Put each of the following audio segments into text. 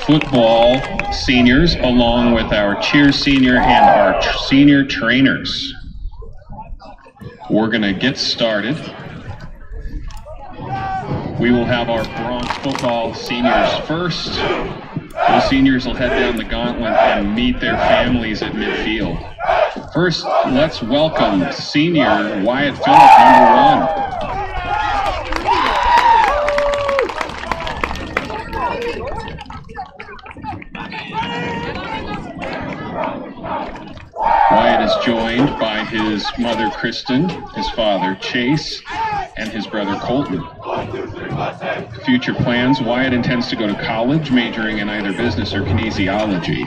football seniors, along with our cheer senior and our senior trainers. We're going to get started. We will have our Bronx football seniors first. Those seniors will head down the gauntlet and meet their families at midfield. First, let's welcome senior Wyatt Phillip, number 1. Wyatt is joined by his mother, Kristen, his father, Chase, and his brother, Colton. Future plans: Wyatt intends to go to college, majoring in either business or kinesiology.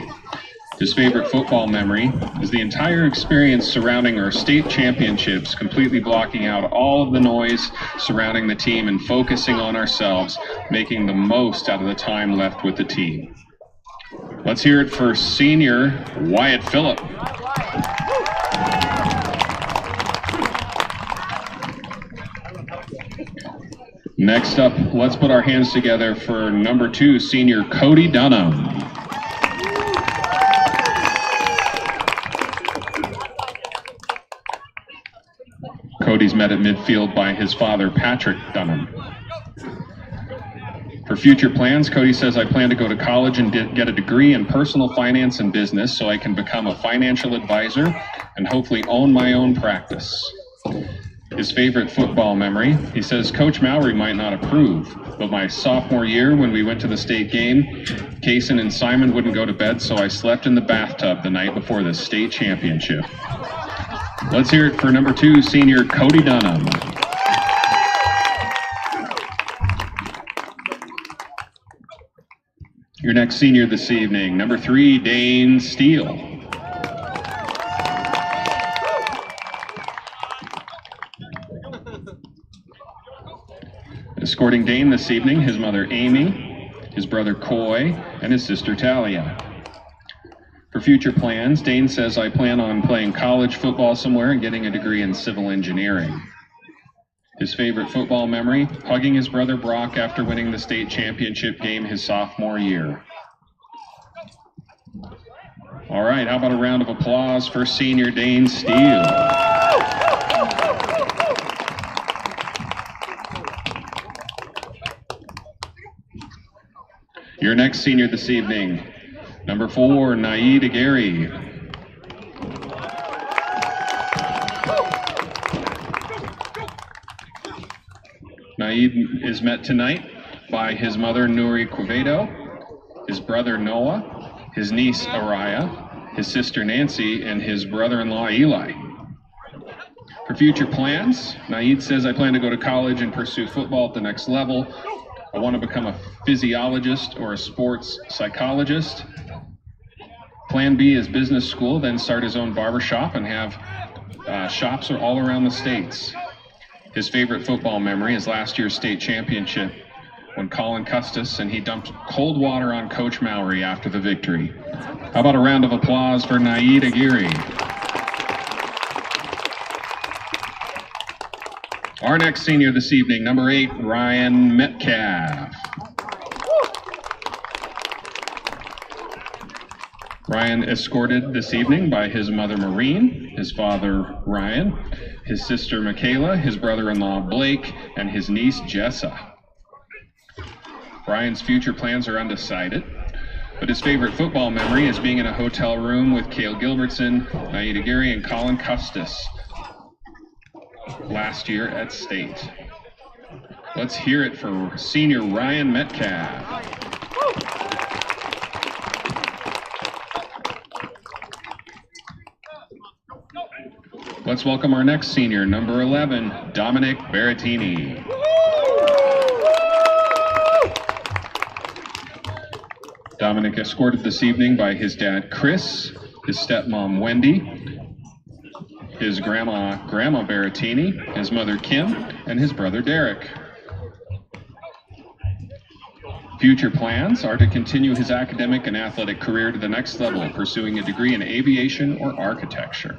His favorite football memory is the entire experience surrounding our state championships, completely blocking out all of the noise surrounding the team and focusing on ourselves, making the most out of the time left with the team. Let's hear it for senior Wyatt Phillip. Next up, let's put our hands together for number 2, senior Cody Dunham. Cody's met at midfield by his father, Patrick Dunham. For future plans, Cody says, I plan to go to college and get a degree in personal finance and business so I can become a financial advisor and hopefully own my own practice. His favorite football memory: he says, Coach Mowry might not approve, but my sophomore year when we went to the state game, Kaysen and Simon wouldn't go to bed, so I slept in the bathtub the night before the state championship. Let's hear it for number 2, senior Cody Dunham. Your next senior this evening, number 3, Dane Steele. Escorting Dane this evening, his mother Amy, his brother Coy, and his sister Talia. For future plans, Dane says, I plan on playing college football somewhere and getting a degree in civil engineering. His favorite football memory: hugging his brother Brock after winning the state championship game his sophomore year. All right, how about a round of applause for senior Dane Steele? Your next senior this evening, number 4, Naeed Aguirre. Naeed is met tonight by his mother, Nuri Quevedo, his brother, Noah, his niece, Araya, his sister, Nancy, and his brother-in-law, Eli. For future plans, Naeed says, I plan to go to college and pursue football at the next level. I want to become a physiologist or a sports psychologist. Plan B is business school, then start his own barbershop and have shops all around the states. His favorite football memory is last year's state championship when Colin Custis and he dumped cold water on Coach Mowry after the victory. How about a round of applause for Naeed Aguirre? Our next senior this evening, number 8, Ryan Metcalf. Ryan escorted this evening by his mother Maureen, his father Ryan, his sister Michaela, his brother-in-law Blake, and his niece Jessa. Ryan's future plans are undecided, but his favorite football memory is being in a hotel room with Cale Gilbertson, Naeed Aguirre, and Colin Custis last year at state. Let's hear it for senior Ryan Metcalf. Let's welcome our next senior, number 11, Dominic Berrettini. Dominic escorted this evening by his dad, Chris, his stepmom, Wendy, his grandma Berrettini, his mother, Kim, and his brother, Derek. Future plans are to continue his academic and athletic career to the next level, pursuing a degree in aviation or architecture.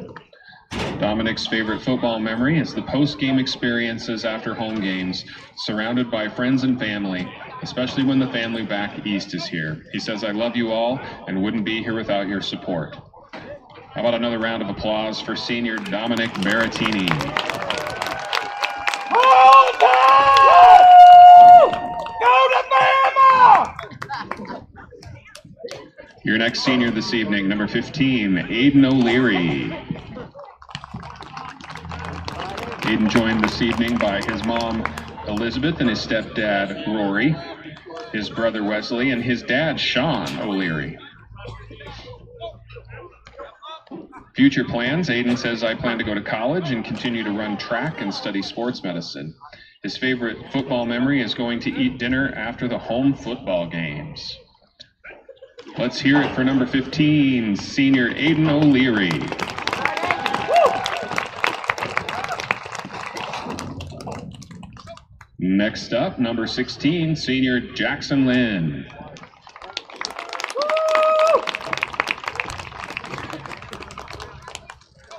Dominic's favorite football memory is the post-game experiences after home games, surrounded by friends and family, especially when the family back east is here. He says, I love you all and wouldn't be here without your support. How about another round of applause for senior Dominic Baratini? Your next senior this evening, number 15, Aiden O'Leary. Aiden joined this evening by his mom, Elizabeth, and his stepdad, Rory, his brother, Wesley, and his dad, Sean O'Leary. Future plans, Aiden says, I plan to go to college and continue to run track and study sports medicine. His favorite football memory is going to eat dinner after the home football games. Let's hear it for number 15, senior Aiden O'Leary. Next up, number 16, senior Jackson Lynn.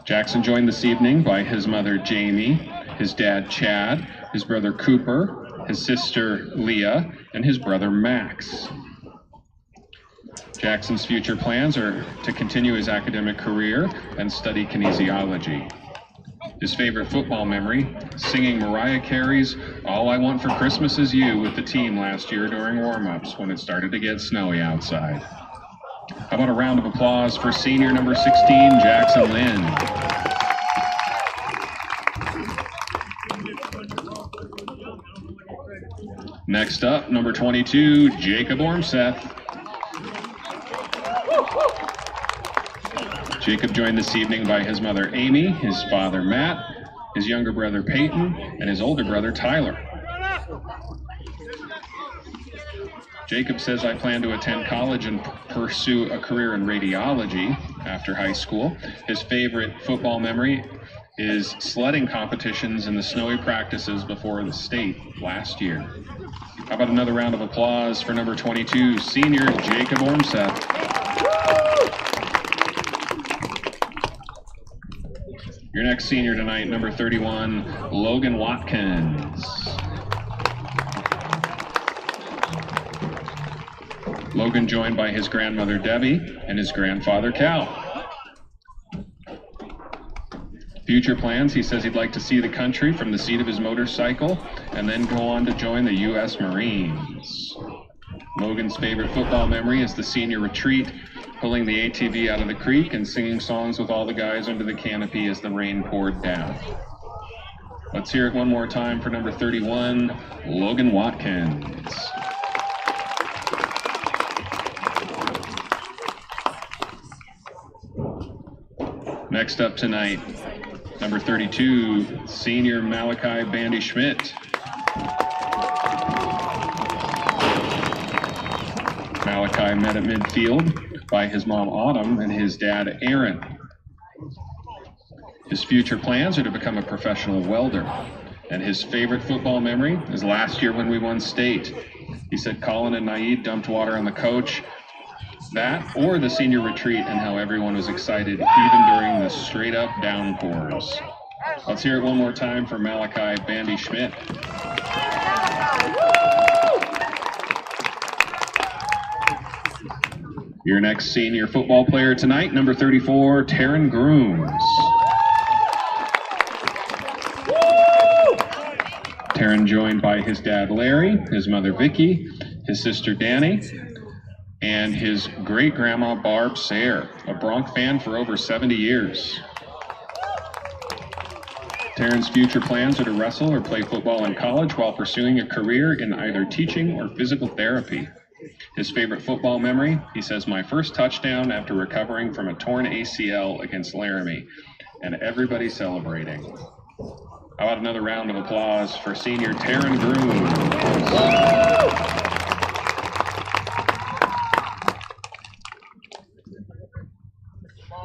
Jackson joined this evening by his mother Jamie, his dad Chad, his brother Cooper, his sister Leah, and his brother Max. Jackson's future plans are to continue his academic career and study kinesiology. His favorite football memory, singing Mariah Carey's All I Want for Christmas Is You with the team last year during warm-ups when it started to get snowy outside. How about a round of applause for senior number 16, Jackson Lynn? Next up, number 22, Jacob Ormseth. Jacob joined this evening by his mother Amy, his father Matt, his younger brother Peyton, and his older brother Tyler. Jacob says, I plan to attend college and pursue a career in radiology after high school. His favorite football memory is sledding competitions and the snowy practices before the state last year. How about another round of applause for number 22, senior Jacob Ormseth. Your next senior tonight, number 31, Logan Watkins. Logan joined by his grandmother Debbie and his grandfather Cal. Future plans, he says he'd like to see the country from the seat of his motorcycle and then go on to join the U.S. Marines. Logan's favorite football memory is the senior retreat, pulling the ATV out of the creek and singing songs with all the guys under the canopy as the rain poured down. Let's hear it one more time for number 31, Logan Watkins. Next up tonight, number 32, senior Malachi Bandy Schmidt. Malachi met at midfield by his mom Autumn and his dad Aaron. His future plans are to become a professional welder, and his favorite football memory is last year when we won state. He said Colin and Naeed dumped water on the coach, that or the senior retreat, and how everyone was excited even during the straight up downpours. Let's hear it one more time for Malachi Bandy Schmidt. Your next senior football player tonight, number 34, Taryn Grooms. Taryn joined by his dad Larry, his mother Vicky, his sister Danny, and his great-grandma Barb Sayre, a Bronc fan for over 70 years. Taryn's future plans are to wrestle or play football in college while pursuing a career in either teaching or physical therapy. His favorite football memory, he says, my first touchdown after recovering from a torn ACL against Laramie, and everybody celebrating. How about another round of applause for senior Taryn Grooms?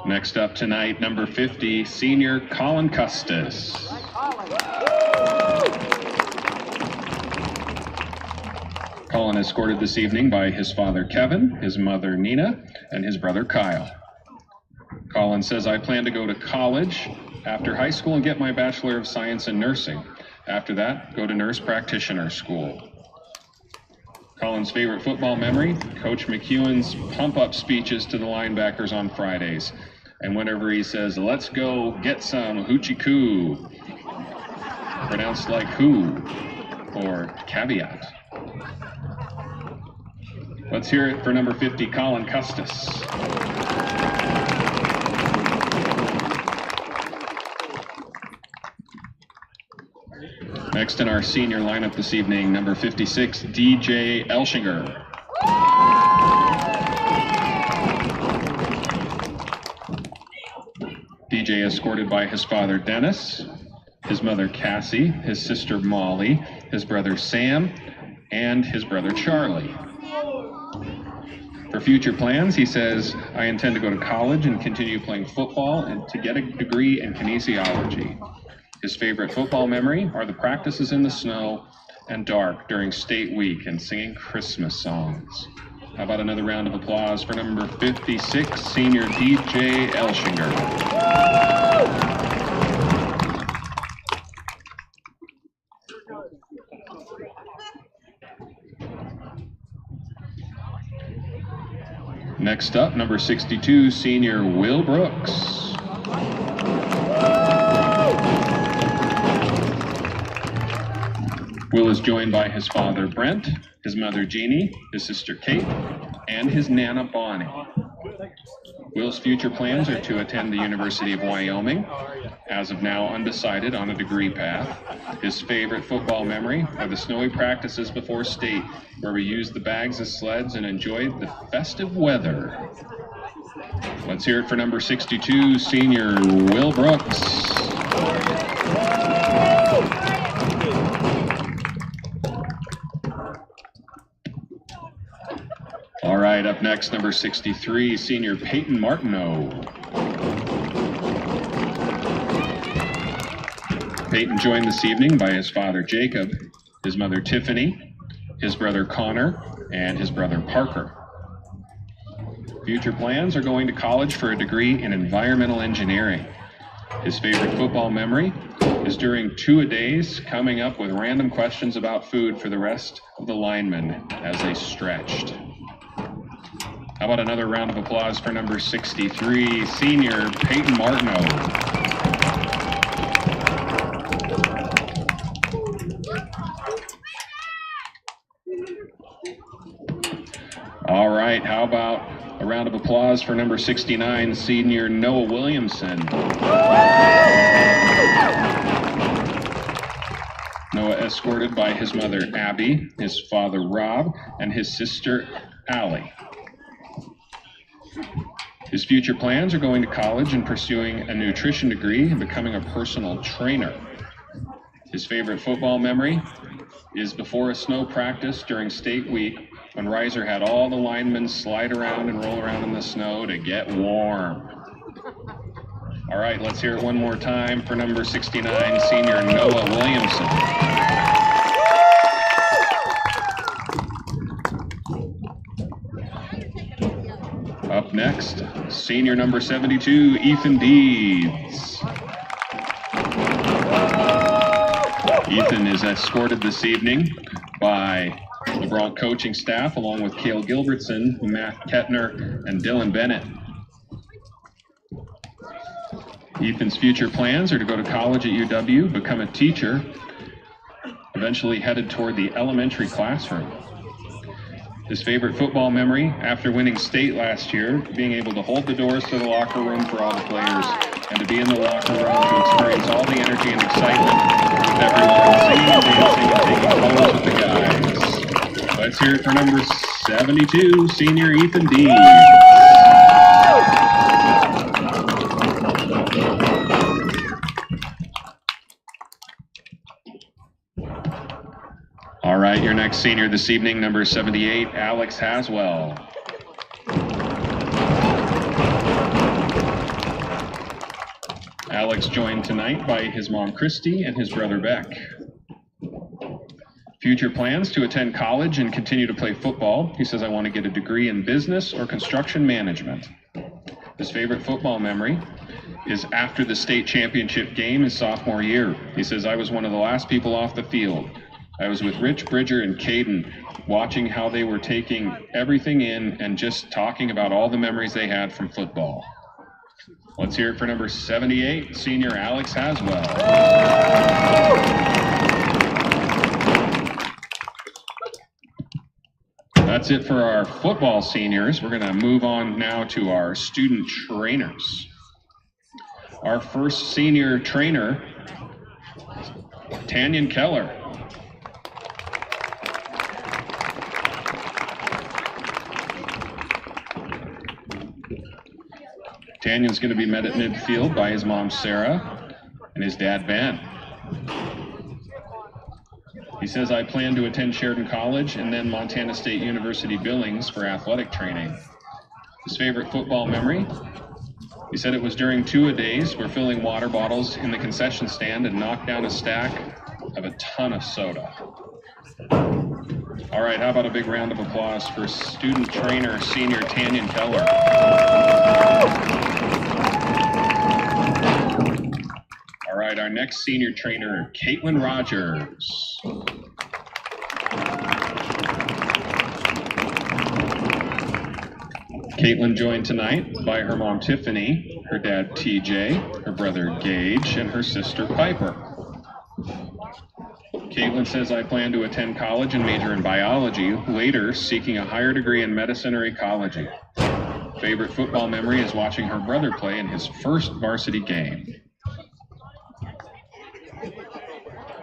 Next up tonight, number 50, senior Colin Custis. Colin is escorted this evening by his father Kevin, his mother Nina, and his brother Kyle. Colin says, I plan to go to college after high school and get my Bachelor of Science in Nursing. After that, go to nurse practitioner school. Colin's favorite football memory, Coach McEwen's pump-up speeches to the linebackers on Fridays. And whenever he says, let's go get some hoochie coo, pronounced like who, or caveat. Let's hear it for number 50, Colin Custis. Next in our senior lineup this evening, number 56, DJ Elshinger. DJ escorted by his father Dennis, his mother Cassie, his sister Molly, his brother Sam, and his brother Charlie. For future plans, he says, I intend to go to college and continue playing football and to get a degree in kinesiology. His favorite football memory are the practices in the snow and dark during state week and singing Christmas songs. How about another round of applause for number 56, senior DJ Elshinger. Next up, number 62, senior Will Brooks. Will is joined by his father Brent, his mother Jeannie, his sister Kate, and his nana Bonnie. Will's future plans are to attend the University of Wyoming, as of now undecided on a degree path. His favorite football memory are the snowy practices before state, where we used the bags as sleds and enjoyed the festive weather. Let's hear it for number 62, senior Will Brooks. All right, up next, number 63, senior Peyton Martineau. Peyton joined this evening by his father Jacob, his mother Tiffany, his brother Connor, and his brother Parker. Future plans are going to college for a degree in environmental engineering. His favorite football memory is during two-a-days coming up with random questions about food for the rest of the linemen as they stretched. How about another round of applause for number 63, senior Peyton Martineau. All right, how about a round of applause for number 69, senior Noah Williamson. Noah escorted by his mother Abby, his father Rob, and his sister Allie. His future plans are going to college and pursuing a nutrition degree and becoming a personal trainer. His favorite football memory is before a snow practice during state week when Reiser had all the linemen slide around and roll around in the snow to get warm. All right, let's hear it one more time for number 69, senior Noah Williamson. Up next, senior number 72, Ethan Deeds. Ethan is escorted this evening by the Bronc coaching staff, along with Cale Gilbertson, Matt Kettner, and Dylan Bennett. Ethan's future plans are to go to college at UW, become a teacher, eventually headed toward the elementary classroom. His favorite football memory, after winning state last year, being able to hold the doors to the locker room for all the players and to be in the locker room to experience all the energy and excitement with everyone singing, dancing, and taking photos with the guys. Let's hear it for number 72, senior Ethan Deeds. All right, your next senior this evening, number 78, Alex Haswell. Alex joined tonight by his mom, Christy, and his brother, Beck. Future plans to attend college and continue to play football. He says, I want to get a degree in business or construction management. His favorite football memory is after the state championship game his sophomore year. He says, I was one of the last people off the field. I was with Rich, Bridger, and Caden, watching how they were taking everything in and just talking about all the memories they had from football. Let's hear it for number 78, senior Alex Haswell. That's it for our football seniors. We're going to move on now to our student trainers. Our first senior trainer, Tanyan Keller. Tanyan's going to be met at midfield by his mom, Sarah, and his dad, Ben. He says, I plan to attend Sheridan College and then Montana State University Billings for athletic training. His favorite football memory? He said it was during two-a-days. We're filling water bottles in the concession stand and knocked down a stack of a ton of soda. All right, how about a big round of applause for student trainer, senior Tanyan Keller. All right, our next senior trainer, Caitlin Rogers. Caitlin joined tonight by her mom, Tiffany, her dad, TJ, her brother, Gage, and her sister, Piper. Caitlin says, I plan to attend college and major in biology, later seeking a higher degree in medicine or ecology. Favorite football memory is watching her brother play in his first varsity game.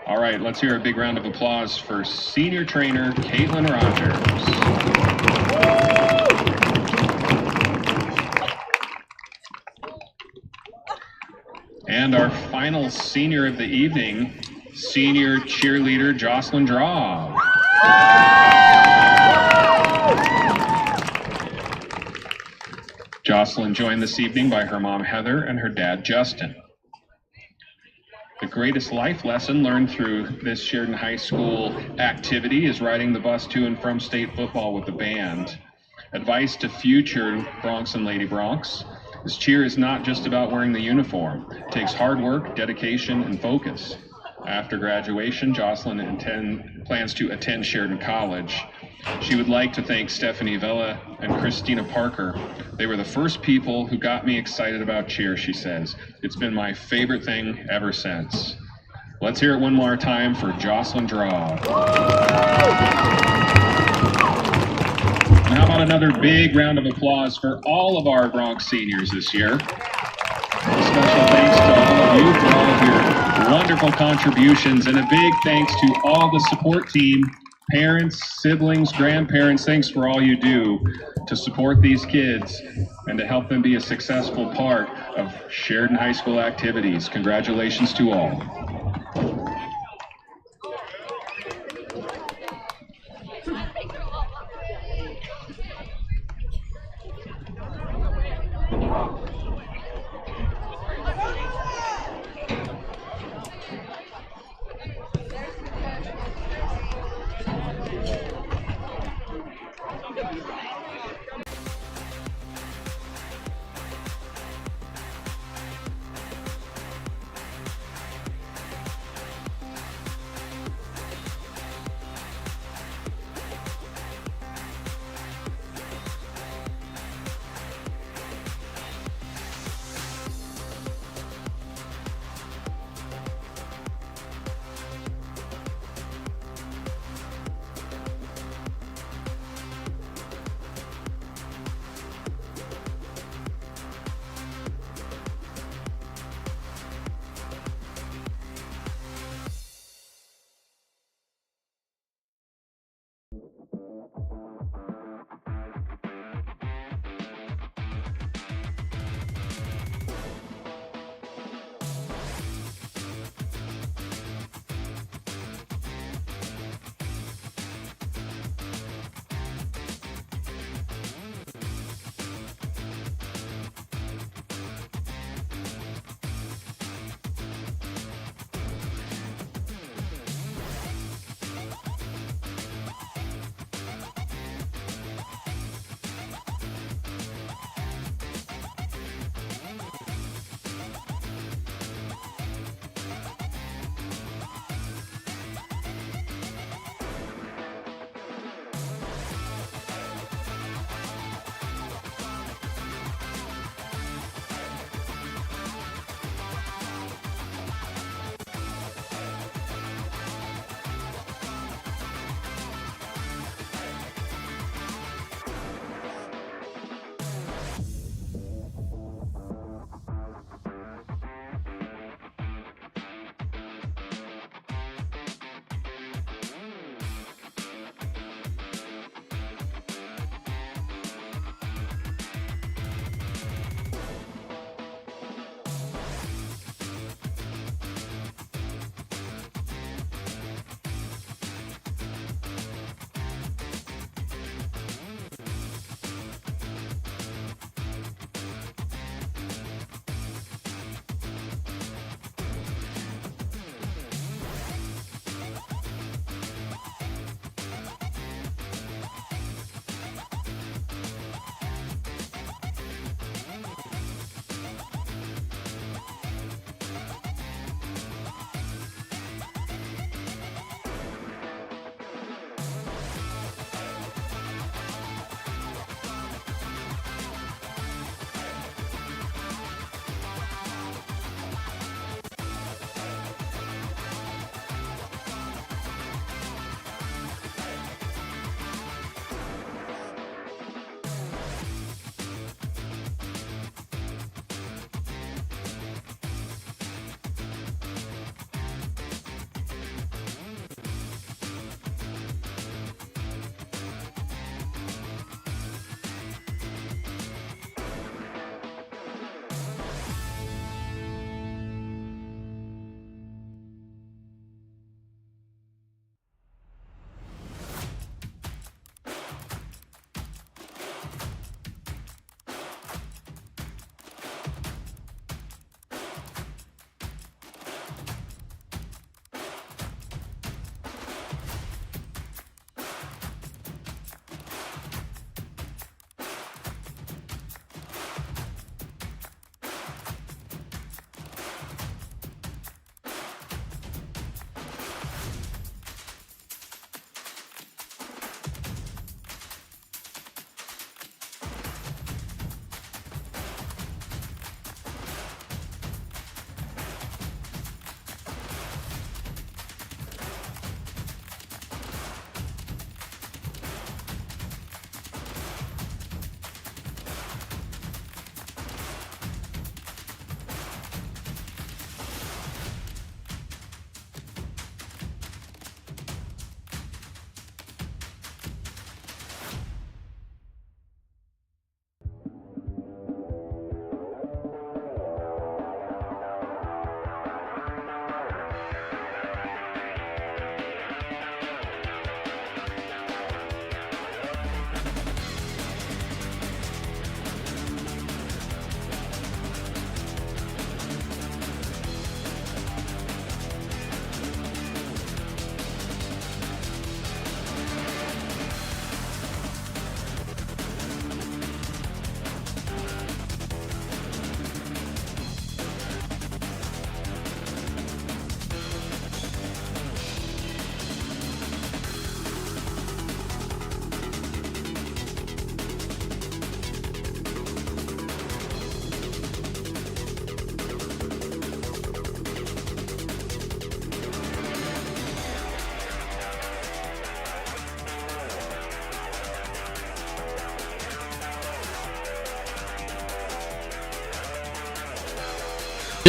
All right, let's hear a big round of applause for senior trainer Caitlin Rogers. And our final senior of the evening, senior cheerleader Jocelyn Draw. Jocelyn joined this evening by her mom Heather and her dad Justin. The greatest life lesson learned through this Sheridan High School activity is riding the bus to and from state football with the band. Advice to future Bronx and Lady Bronx: this cheer is not just about wearing the uniform. It takes hard work, dedication, and focus. After graduation, Jocelyn plans to attend Sheridan College. She would like to thank Stephanie Vella and Christina Parker. They were the first people who got me excited about cheer, she says. It's been my favorite thing ever since. Let's hear it one more time for Jocelyn Draw. And how about another big round of applause for all of our Bronx seniors this year. A special thanks to all of you for all of your wonderful contributions, and a big thanks to all the support team, parents, siblings, grandparents. Thanks for all you do to support these kids and to help them be a successful part of Sheridan High School activities. Congratulations to all.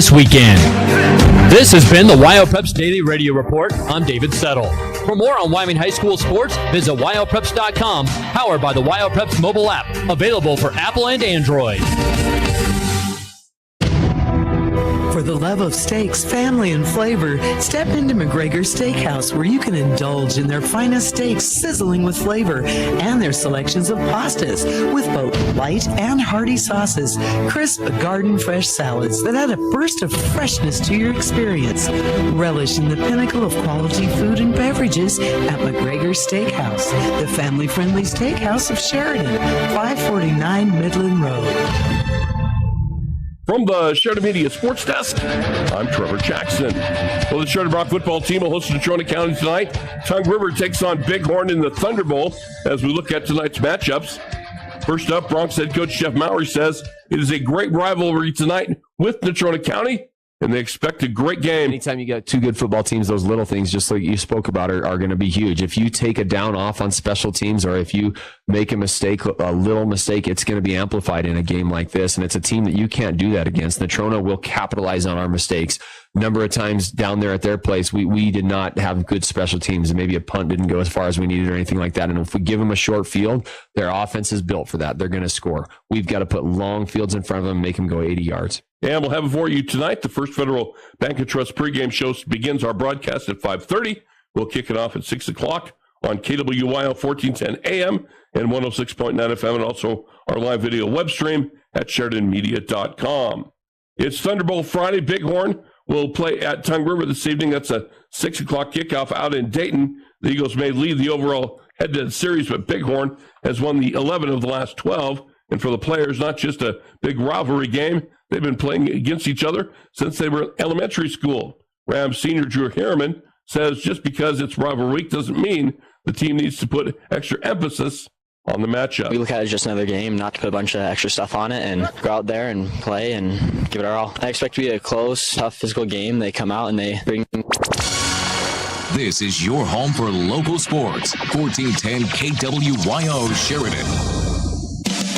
this weekend. This has been the WyoPreps Daily Radio Report. I'm David Settle. For more on Wyoming High School sports, visit WyoPreps.com, powered by the WyoPreps mobile app, available for Apple and Android. For the love of steaks, family, and flavor, step into McGregor Steakhouse, where you can indulge in their finest steaks sizzling with flavor and their selections of pastas with both light and hearty sauces, crisp garden fresh salads that add a burst of freshness to your experience. Relish in the pinnacle of quality food and beverages at McGregor Steakhouse, the family-friendly steakhouse of Sheridan, 549 Midland Road. From the Sheridan Media Sports Desk, I'm Trevor Jackson. Well, the Sheridan Brock football team will host Natrona County tonight. Tongue River takes on Bighorn in the Thunder Bowl as we look at tonight's matchups. First up, Bronx head coach Jeff Mowry says it is a great rivalry tonight with Natrona County, and they expect a great game. Anytime you got two good football teams, those little things, just like you spoke about, are going to be huge. If you take a down off on special teams, or if you make a mistake, a little mistake, it's going to be amplified in a game like this. And it's a team that you can't do that against. Natrona will capitalize on our mistakes. Number of times down there at their place, we did not have good special teams, and maybe a punt didn't go as far as we needed or anything like that. And if we give them a short field, their offense is built for that. They're going to score. We've got to put long fields in front of them and make them go 80 yards. And we'll have it for you tonight. The First Federal Bank and Trust pregame show begins our broadcast at 5:30. We'll kick it off at 6 o'clock on KWYO 1410 AM and 106.9 FM, and also our live video web stream at SheridanMedia.com. It's Thunder Bowl Friday. Bighorn will play at Tongue River this evening. That's a 6 o'clock kickoff out in Dayton. The Eagles may lead the overall head-to-head series, but Bighorn has won the 11 of the last 12. And for the players, not just a big rivalry game, they've been playing against each other since they were in elementary school. Rams senior Drew Harriman says just because it's rivalry week doesn't mean the team needs to put extra emphasis on the matchup. We look at it as just another game, not to put a bunch of extra stuff on it, and go out there and play and give it our all. I expect to be a close, tough, physical game. They come out and they bring... This is your home for local sports. 1410 KWYO Sheridan.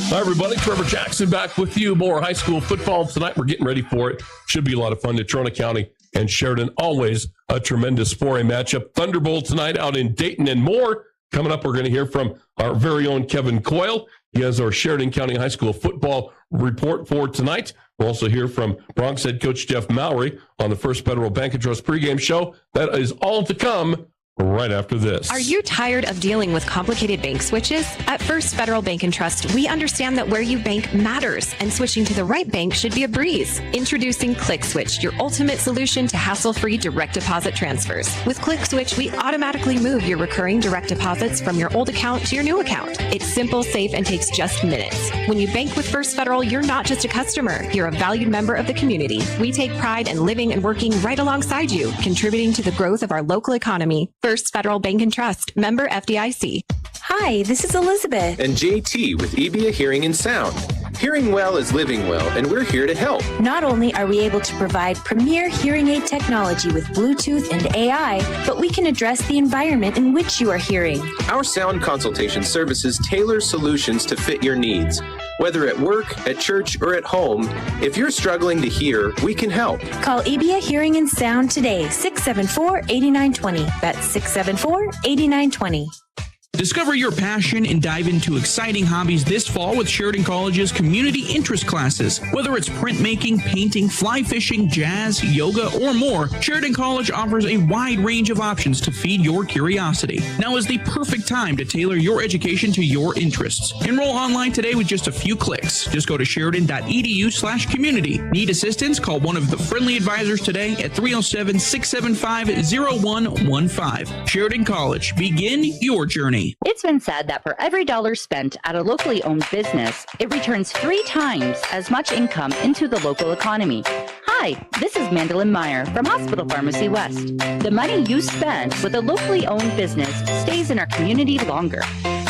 Hi, everybody. Trevor Jackson back with you. More high school football tonight. We're getting ready for it. Should be a lot of fun. Natrona County and Sheridan, always a tremendous 4A matchup. Thunder Bowl tonight out in Dayton and more. Coming up, we're going to hear from our very own Kevin Coyle. He has our Sheridan County High School football report for tonight. We'll also hear from Bronx head coach Jeff Mowry on the First Federal Bank and Trust pregame show. That is all to come right after this. Are you tired of dealing with complicated bank switches? At First Federal Bank and Trust, we understand that where you bank matters, and switching to the right bank should be a breeze. Introducing ClickSwitch, your ultimate solution to hassle-free direct deposit transfers. With ClickSwitch, we automatically move your recurring direct deposits from your old account to your new account. It's simple, safe, and takes just minutes. When you bank with First Federal, you're not just a customer, you're a valued member of the community. We take pride in living and working right alongside you, contributing to the growth of our local economy. First Federal Bank and Trust, member FDIC. Hi, this is Elizabeth. And JT with EBA Hearing and Sound. Hearing well is living well, and we're here to help. Not only are we able to provide premier hearing aid technology with Bluetooth and AI, but we can address the environment in which you are hearing. Our sound consultation services tailor solutions to fit your needs. Whether at work, at church, or at home, if you're struggling to hear, we can help. Call EBA Hearing and Sound today, 674-8920. That's 674-8920. Discover your passion and dive into exciting hobbies this fall with Sheridan College's community interest classes. Whether it's printmaking, painting, fly fishing, jazz, yoga, or more, Sheridan College offers a wide range of options to feed your curiosity. Now is the perfect time to tailor your education to your interests. Enroll online today with just a few clicks. Just go to sheridan.edu/community. Need assistance? Call one of the friendly advisors today at 307-675-0115. Sheridan College. Begin your journey. It's been said that for every dollar spent at a locally owned business, it returns 3 times as much income into the local economy. Hi, this is Mandolyn Meyer from Hospital Pharmacy West. The money you spend with a locally owned business stays in our community longer.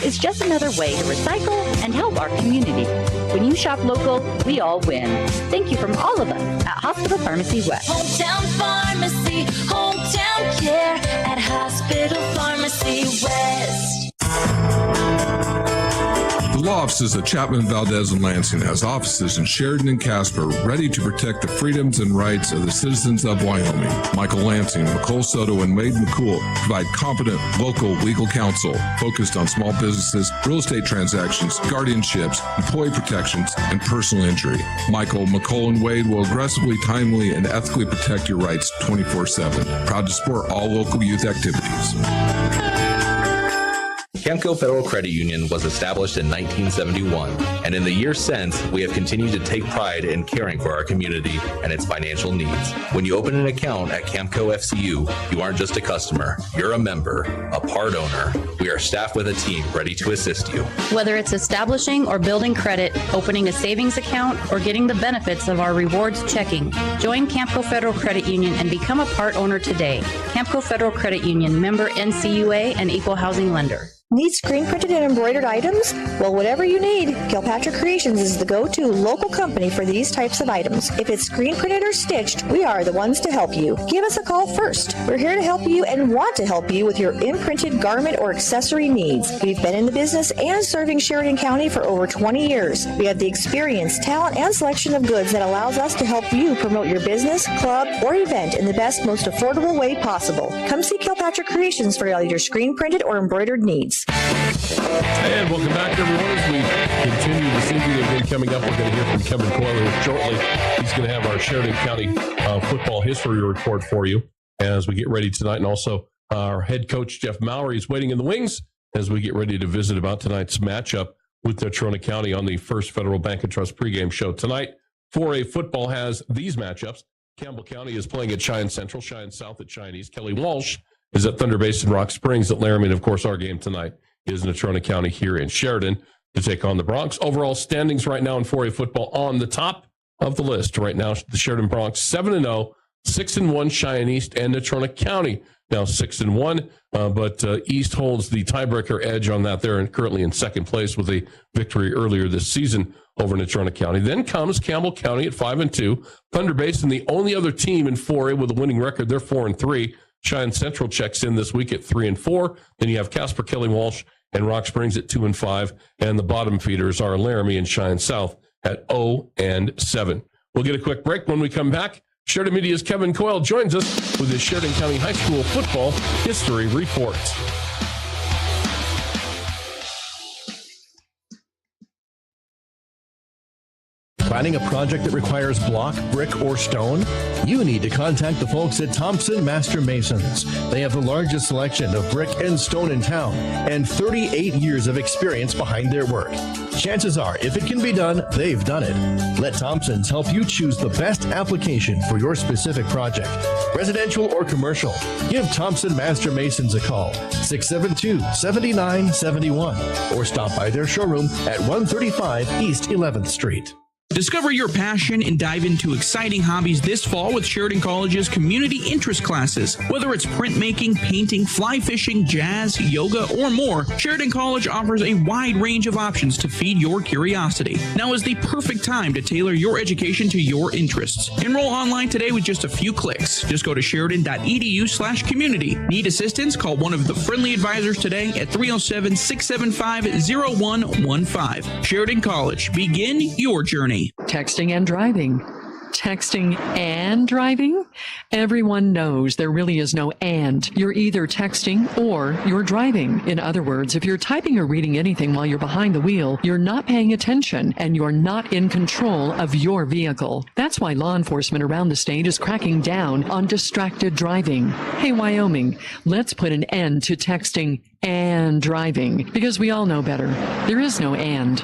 It's just another way to recycle and help our community. When you shop local, we all win. Thank you from all of us at Hospital Pharmacy West. Hometown Pharmacy, hometown care at Hospital Pharmacy West. The law offices of Chapman, Valdez, and Lansing has offices in Sheridan and Casper ready to protect the freedoms and rights of the citizens of Wyoming. Michael Lansing, McCole Soto, and Wade McCool provide competent local legal counsel focused on small businesses, real estate transactions, guardianships, employee protections, and personal injury. Michael, McCole, and Wade will aggressively, timely, and ethically protect your rights 24/7. Proud to support all local youth activities. Camco Federal Credit Union was established in 1971, and in the years since, we have continued to take pride in caring for our community and its financial needs. When you open an account at Camco FCU, you aren't just a customer, you're a member, a part owner. We are staffed with a team ready to assist you. Whether it's establishing or building credit, opening a savings account, or getting the benefits of our rewards checking, join Camco Federal Credit Union and become a part owner today. Camco Federal Credit Union, member NCUA and equal housing lender. Need screen printed and embroidered items? Well, whatever you need, Kilpatrick Creations is the go-to local company for these types of items. If it's screen printed or stitched, we are the ones to help you. Give us a call first. We're here to help you and want to help you with your imprinted garment or accessory needs. We've been in the business and serving Sheridan County for over 20 years. We have the experience, talent, and selection of goods that allows us to help you promote your business, club, or event in the best, most affordable way possible. Come see Kilpatrick Creations for all your screen printed or embroidered needs. And welcome back, everyone. As we continue this evening and coming up, we're going to hear from Kevin Coyle here shortly. He's going to have our Sheridan County football history report for you as we get ready tonight. And also our head coach, Jeff Mallory, is waiting in the wings as we get ready to visit about tonight's matchup with Natrona County on the First Federal Bank and Trust pregame show. Tonight, 4A football has these matchups. Campbell County is playing at Cheyenne Central, Cheyenne South at Cheyenne East. Kelly Walsh is at Thunder Basin, Rock Springs at Laramie. And, of course, our game tonight is Natrona County here in Sheridan to take on the Bronx. Overall standings right now in 4A football on the top of the list. Right now, the Sheridan Bronx 7-0, 6-1 Cheyenne East and Natrona County now 6-1. But East holds the tiebreaker edge on that. They're currently in second place with a victory earlier this season over Natrona County. Then comes Campbell County at 5-2. Thunder Basin, the only other team in 4A with a winning record, they're 4-3. Cheyenne Central checks in this week at 3-4. Then you have Casper, Kelly Walsh, and Rock Springs at 2-5. And the bottom feeders are Laramie and Cheyenne South at 0-7. We'll get a quick break. When we come back, Sheridan Media's Kevin Coyle joins us with his Sheridan County High School football history report. Planning a project that requires block, brick, or stone? You need to contact the folks at Thompson Master Masons. They have the largest selection of brick and stone in town and 38 years of experience behind their work. Chances are, if it can be done, they've done it. Let Thompson's help you choose the best application for your specific project, residential or commercial. Give Thompson Master Masons a call, 672-7971, or stop by their showroom at 135 East 11th Street. Discover your passion and dive into exciting hobbies this fall with Sheridan College's community interest classes. Whether it's printmaking, painting, fly fishing, jazz, yoga, or more, Sheridan College offers a wide range of options to feed your curiosity. Now is the perfect time to tailor your education to your interests. Enroll online today with just a few clicks. Just go to sheridan.edu/community. Need assistance? Call one of the friendly advisors today at 307-675-0115. Sheridan College. Begin your journey. Texting and driving. Texting and driving? Everyone knows there really is no and. You're either texting or you're driving. In other words, if you're typing or reading anything while you're behind the wheel, you're not paying attention and you're not in control of your vehicle. That's why law enforcement around the state is cracking down on distracted driving. Hey, Wyoming, let's put an end to texting and driving because we all know better. There is no and.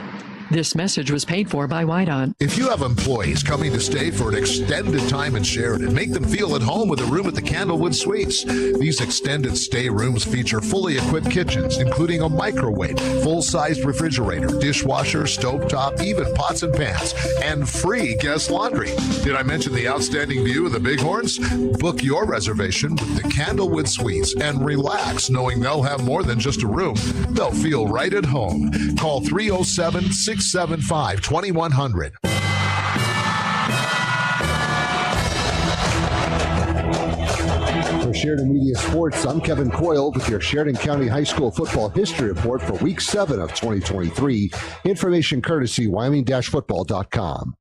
This message was paid for by White-On. If you have employees coming to stay for an extended time in Sheridan, make them feel at home with a room at the Candlewood Suites. These extended stay rooms feature fully equipped kitchens, including a microwave, full-sized refrigerator, dishwasher, stovetop, even pots and pans, and free guest laundry. Did I mention the outstanding view of the Bighorns? Book your reservation with the Candlewood Suites and relax knowing they'll have more than just a room. They'll feel right at home. Call 307-675-2100. Sheridan Media Sports. I'm Kevin Coyle with your Sheridan County High School football history report for Week 7 of 2023. Information courtesy Wyoming-football.com.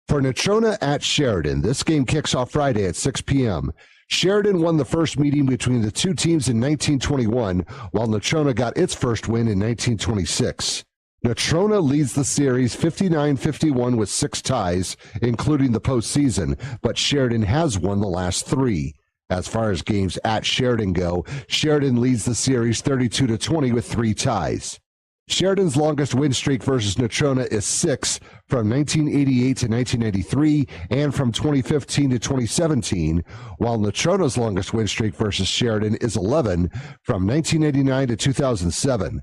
For Natrona at Sheridan, this game kicks off Friday at 6 p.m. Sheridan won the first meeting between the two teams in 1921, while Natrona got its first win in 1926. Natrona leads the series 59-51 with 6 ties, including the postseason, but Sheridan has won the last 3. As far as games at Sheridan go, Sheridan leads the series 32-20 with 3 ties. Sheridan's longest win streak versus Natrona is 6 from 1988 to 1993 and from 2015 to 2017, while Natrona's longest win streak versus Sheridan is 11 from 1989 to 2007.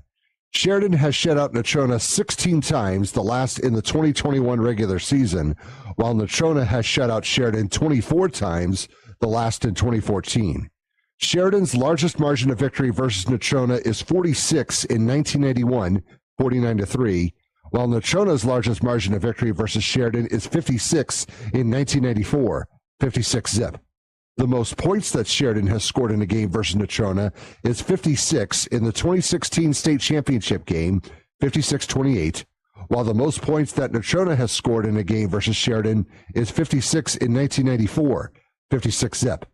Sheridan has shut out Natrona 16 times, the last in the 2021 regular season, while Natrona has shut out Sheridan 24 times, the last in 2014. Sheridan's largest margin of victory versus Natrona is 46 in 1981, 49-3, while Natrona's largest margin of victory versus Sheridan is 56 in 1994, 56-zip. The most points that Sheridan has scored in a game versus Natrona is 56 in the 2016 state championship game, 56-28, while the most points that Natrona has scored in a game versus Sheridan is 56 in 1994, 56-zip.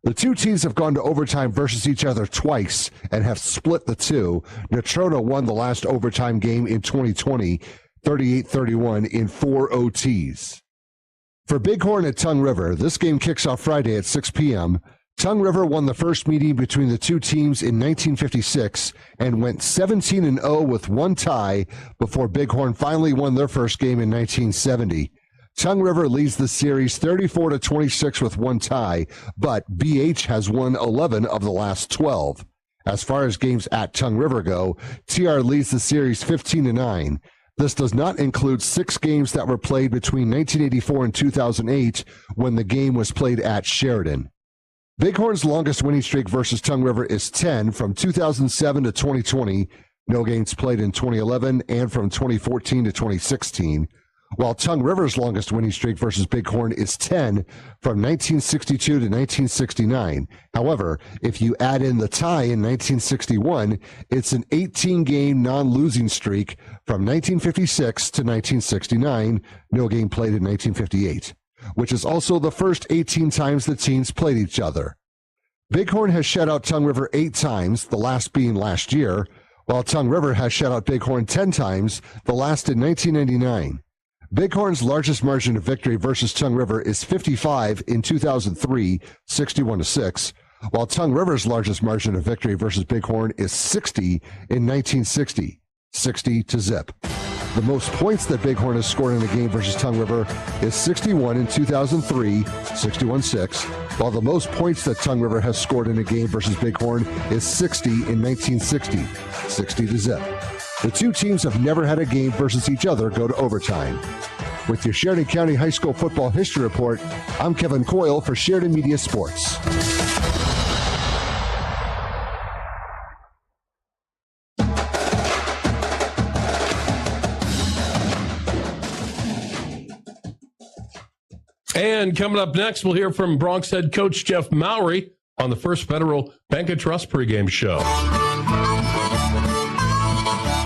The two teams have gone to overtime versus each other twice and have split the two. Natrona won the last overtime game in 2020, 38-31 in 4 OTs. For Bighorn at Tongue River, this game kicks off Friday at 6 p.m. Tongue River won the first meeting between the two teams in 1956 and went 17-0 with 1 tie before Bighorn finally won their first game in 1970. Tongue River leads the series 34-26 with 1 tie, but BH has won 11 of the last 12. As far as games at Tongue River go, TR leads the series 15-9. This does not include 6 games that were played between 1984 and 2008 when the game was played at Sheridan. Bighorn's longest winning streak versus Tongue River is 10 from 2007 to 2020, no games played in 2011, and from 2014 to 2016, while Tongue River's longest winning streak versus Bighorn is 10 from 1962 to 1969. However, if you add in the tie in 1961, it's an 18-game non-losing streak from 1956 to 1969, no game played in 1958, which is also the first 18 times the teams played each other. Bighorn has shut out Tongue River 8 times, the last being last year, while Tongue River has shut out Bighorn 10 times, the last in 1999. Bighorn's largest margin of victory versus Tongue River is 55 in 2003, 61-6, while Tongue River's largest margin of victory versus Bighorn is 60 in 1960, 60-zip. The most points that Bighorn has scored in a game versus Tongue River is 61 in 2003, 61-6, while the most points that Tongue River has scored in a game versus Bighorn is 60 in 1960, 60-zip. The two teams have never had a game versus each other go to overtime. With your Sheridan County High School football history report, I'm Kevin Coyle for Sheridan Media Sports. And coming up next, we'll hear from Bronx head coach Jeff Mowry on the First Federal Bank and Trust pregame show.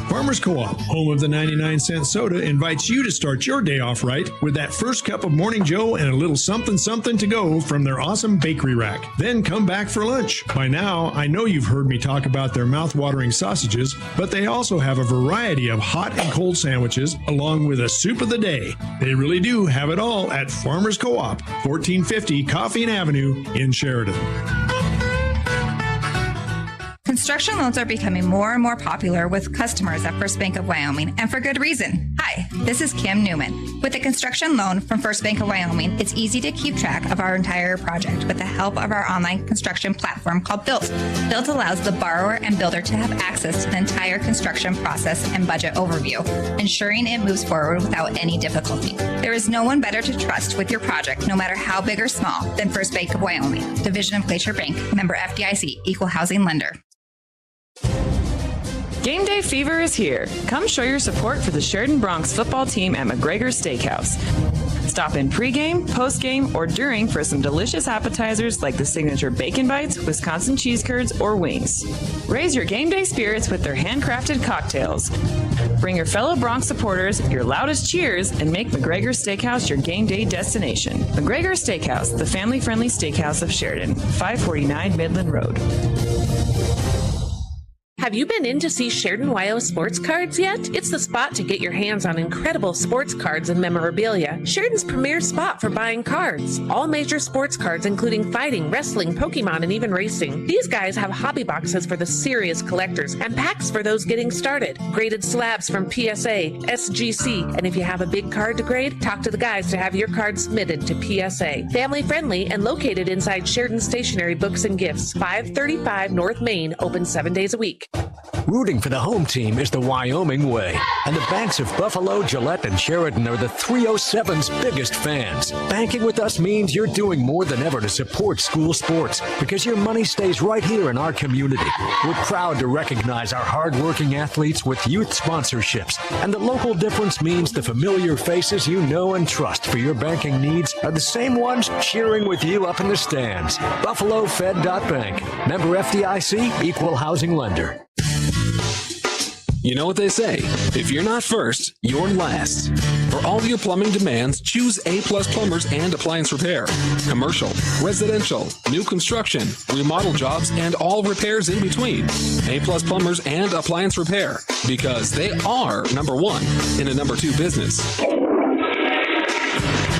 Farmers Co-op, home of the 99-cent soda, invites you to start your day off right with that first cup of Morning Joe and a little something to go from their awesome bakery rack. Then come back for lunch. By now, I know you've heard me talk about their mouth-watering sausages, but they also have a variety of hot and cold sandwiches along with a soup of the day. They really do have it all at Farmers Co-op, 1450 Coffee Avenue in Sheridan. Construction loans are becoming more and more popular with customers at First Bank of Wyoming, and for good reason. Hi, this is Kim Newman. With a construction loan from First Bank of Wyoming, it's easy to keep track of our entire project with the help of our online construction platform called Built. Built allows the borrower and builder to have access to the entire construction process and budget overview, ensuring it moves forward without any difficulty. There is no one better to trust with your project, no matter how big or small, than First Bank of Wyoming, division of Glacier Bank, member FDIC, equal housing lender. Game day fever is here. Come show your support for the Sheridan Bronx football team at McGregor's Steakhouse. Stop in pregame, postgame, or during for some delicious appetizers like the signature bacon bites, Wisconsin cheese curds, or wings. Raise your game day spirits with their handcrafted cocktails. Bring your fellow Bronx supporters your loudest cheers and make McGregor Steakhouse your game day destination. McGregor Steakhouse, the family-friendly steakhouse of Sheridan, 549 Midland Road. Have you been in to see Sheridan YO sports cards yet? It's the spot to get your hands on incredible sports cards and memorabilia. Sheridan's premier spot for buying cards. All major sports cards, including fighting, wrestling, Pokemon, and even racing. These guys have hobby boxes for the serious collectors and packs for those getting started. Graded slabs from PSA, SGC, and if you have a big card to grade, talk to the guys to have your card submitted to PSA. Family friendly and located inside Sheridan Stationery Books and Gifts, 535 North Main, open 7 days a week. Rooting for the home team is the Wyoming way, and the banks of Buffalo, Gillette, and Sheridan are the 307's biggest fans. Banking with us means you're doing more than ever to support school sports because your money stays right here in our community. We're proud to recognize our hardworking athletes with youth sponsorships, and the local difference means the familiar faces you know and trust for your banking needs are the same ones cheering with you up in the stands. BuffaloFed.Bank. Member FDIC, Equal Housing Lender. You know what they say, if you're not first, you're last. For all your plumbing demands, choose A+ Plumbers and Appliance Repair. Commercial, residential, new construction, remodel jobs, and all repairs in between. A+ Plumbers and Appliance Repair, because they are number one in a number two business.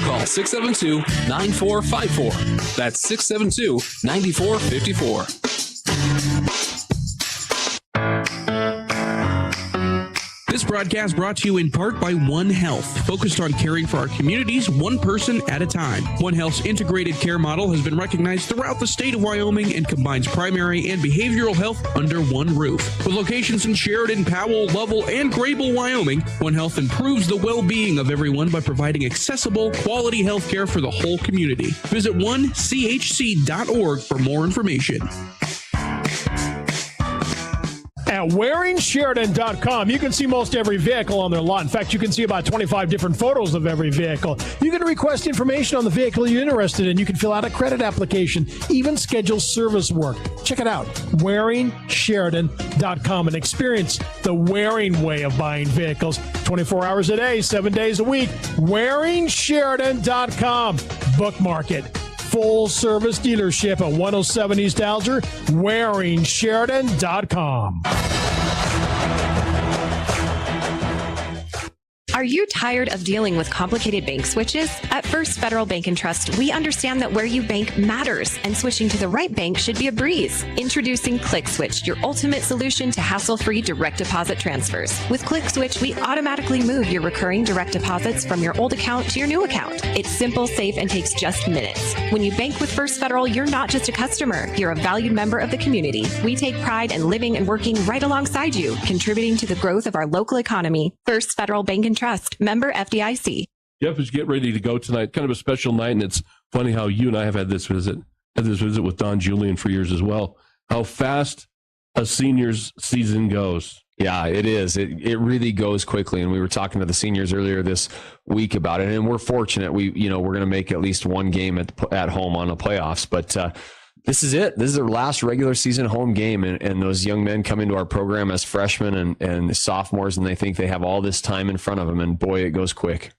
Call 672-9454. That's 672-9454. This broadcast brought to you in part by One Health, focused on caring for our communities one person at a time. One Health's integrated care model has been recognized throughout the state of Wyoming and combines primary and behavioral health under one roof. With locations in Sheridan, Powell, Lovell, and Grable, Wyoming, One Health improves the well-being of everyone by providing accessible, quality health care for the whole community. Visit onechc.org for more information. At WearingSheridan.com, you can see most every vehicle on their lot. In fact, you can see about 25 different photos of every vehicle. You can request information on the vehicle you're interested in. You can fill out a credit application, even schedule service work. Check it out, WearingSheridan.com, and experience the Wearing way of buying vehicles. 24 hours a day, 7 days a week. WearingSheridan.com. Bookmark it. Full service dealership at 107 East Alger, WearingSheridan.com. Are you tired of dealing with complicated bank switches? At First Federal Bank and Trust, we understand that where you bank matters, and switching to the right bank should be a breeze. Introducing ClickSwitch, your ultimate solution to hassle-free direct deposit transfers. With ClickSwitch, we automatically move your recurring direct deposits from your old account to your new account. It's simple, safe, and takes just minutes. When you bank with First Federal, you're not just a customer, you're a valued member of the community. We take pride in living and working right alongside you, contributing to the growth of our local economy. First Federal Bank and Trust, member FDIC. Jeff, as you get ready to go tonight, kind of a special night, and it's funny how you and I have had this visit with Don Julian for years as well, how fast a senior's season goes. Yeah, it is. It really goes quickly. And we were talking to the seniors earlier this week about it. And we're fortunate. We're going to make at least one game at home on the playoffs. But this is it. This is their last regular season home game. And those young men come into our program as freshmen and sophomores, and they think they have all this time in front of them. And boy, it goes quick.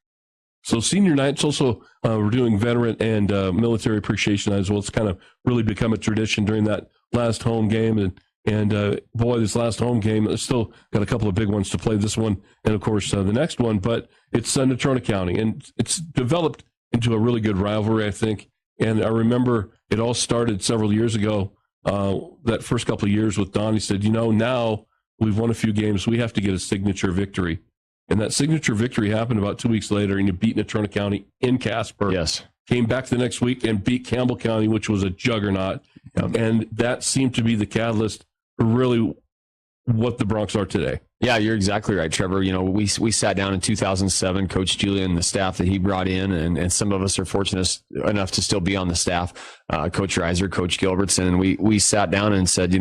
So senior night's also, we're doing veteran and military appreciation night as well. It's kind of really become a tradition during that last home game. And boy, this last home game, it's still got a couple of big ones to play, this one and, of course, the next one. But it's Natrona County, and it's developed into a really good rivalry, I think. And I remember it all started several years ago, that first couple of years with Don. He said, now we've won a few games. We have to get a signature victory. And that signature victory happened about 2 weeks later, and you beat Natrona County in Casper. Yes. Came back the next week and beat Campbell County, which was a juggernaut. Yep. And that seemed to be the catalyst for really what the Bronx are today. Yeah, you're exactly right, Trevor. We sat down in 2007, Coach Julian, the staff that he brought in, and some of us are fortunate enough to still be on the staff, Coach Reiser, Coach Gilbertson, and we sat down and said,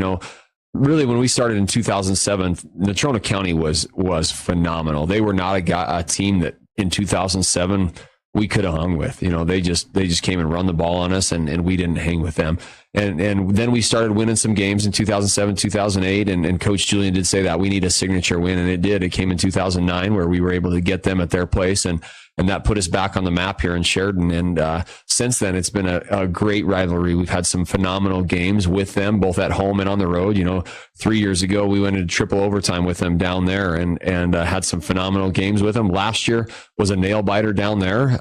really, when we started in 2007, Natrona County was phenomenal. They were not a team that in 2007 we could have hung with. They just came and run the ball on us, and we didn't hang with them. And then we started winning some games in 2007, 2008, and Coach Julian did say that we need a signature win, and it did. It came in 2009 where we were able to get them at their place, and that put us back on the map here in Sheridan. And since then, it's been a great rivalry. We've had some phenomenal games with them, both at home and on the road. 3 years ago, we went into triple overtime with them down there and had some phenomenal games with them. Last year was a nail biter down there.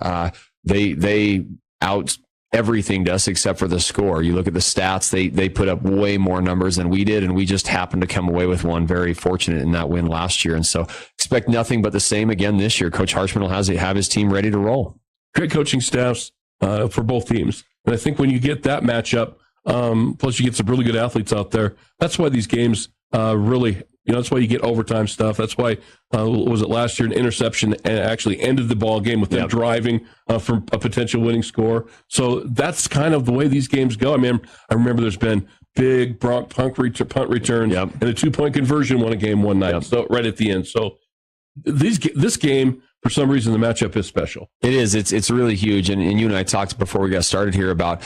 They out everything to us except for the score. You look at the stats, they put up way more numbers than we did, and we just happened to come away with one. Very fortunate in that win last year. And so expect nothing but the same again this year. Coach Harshman will have his team ready to roll. Great coaching staffs for both teams. And I think when you get that matchup, plus you get some really good athletes out there, that's why these games really, that's why you get overtime stuff. That's why, was it last year, an interception actually ended the ball game with them driving for a potential winning score. So that's kind of the way these games go. I remember there's been big punt returns, and a 2-point conversion won a game one night. So right at the end. So this game, for some reason, the matchup is special. It is. It's really huge. And you and I talked before we got started here about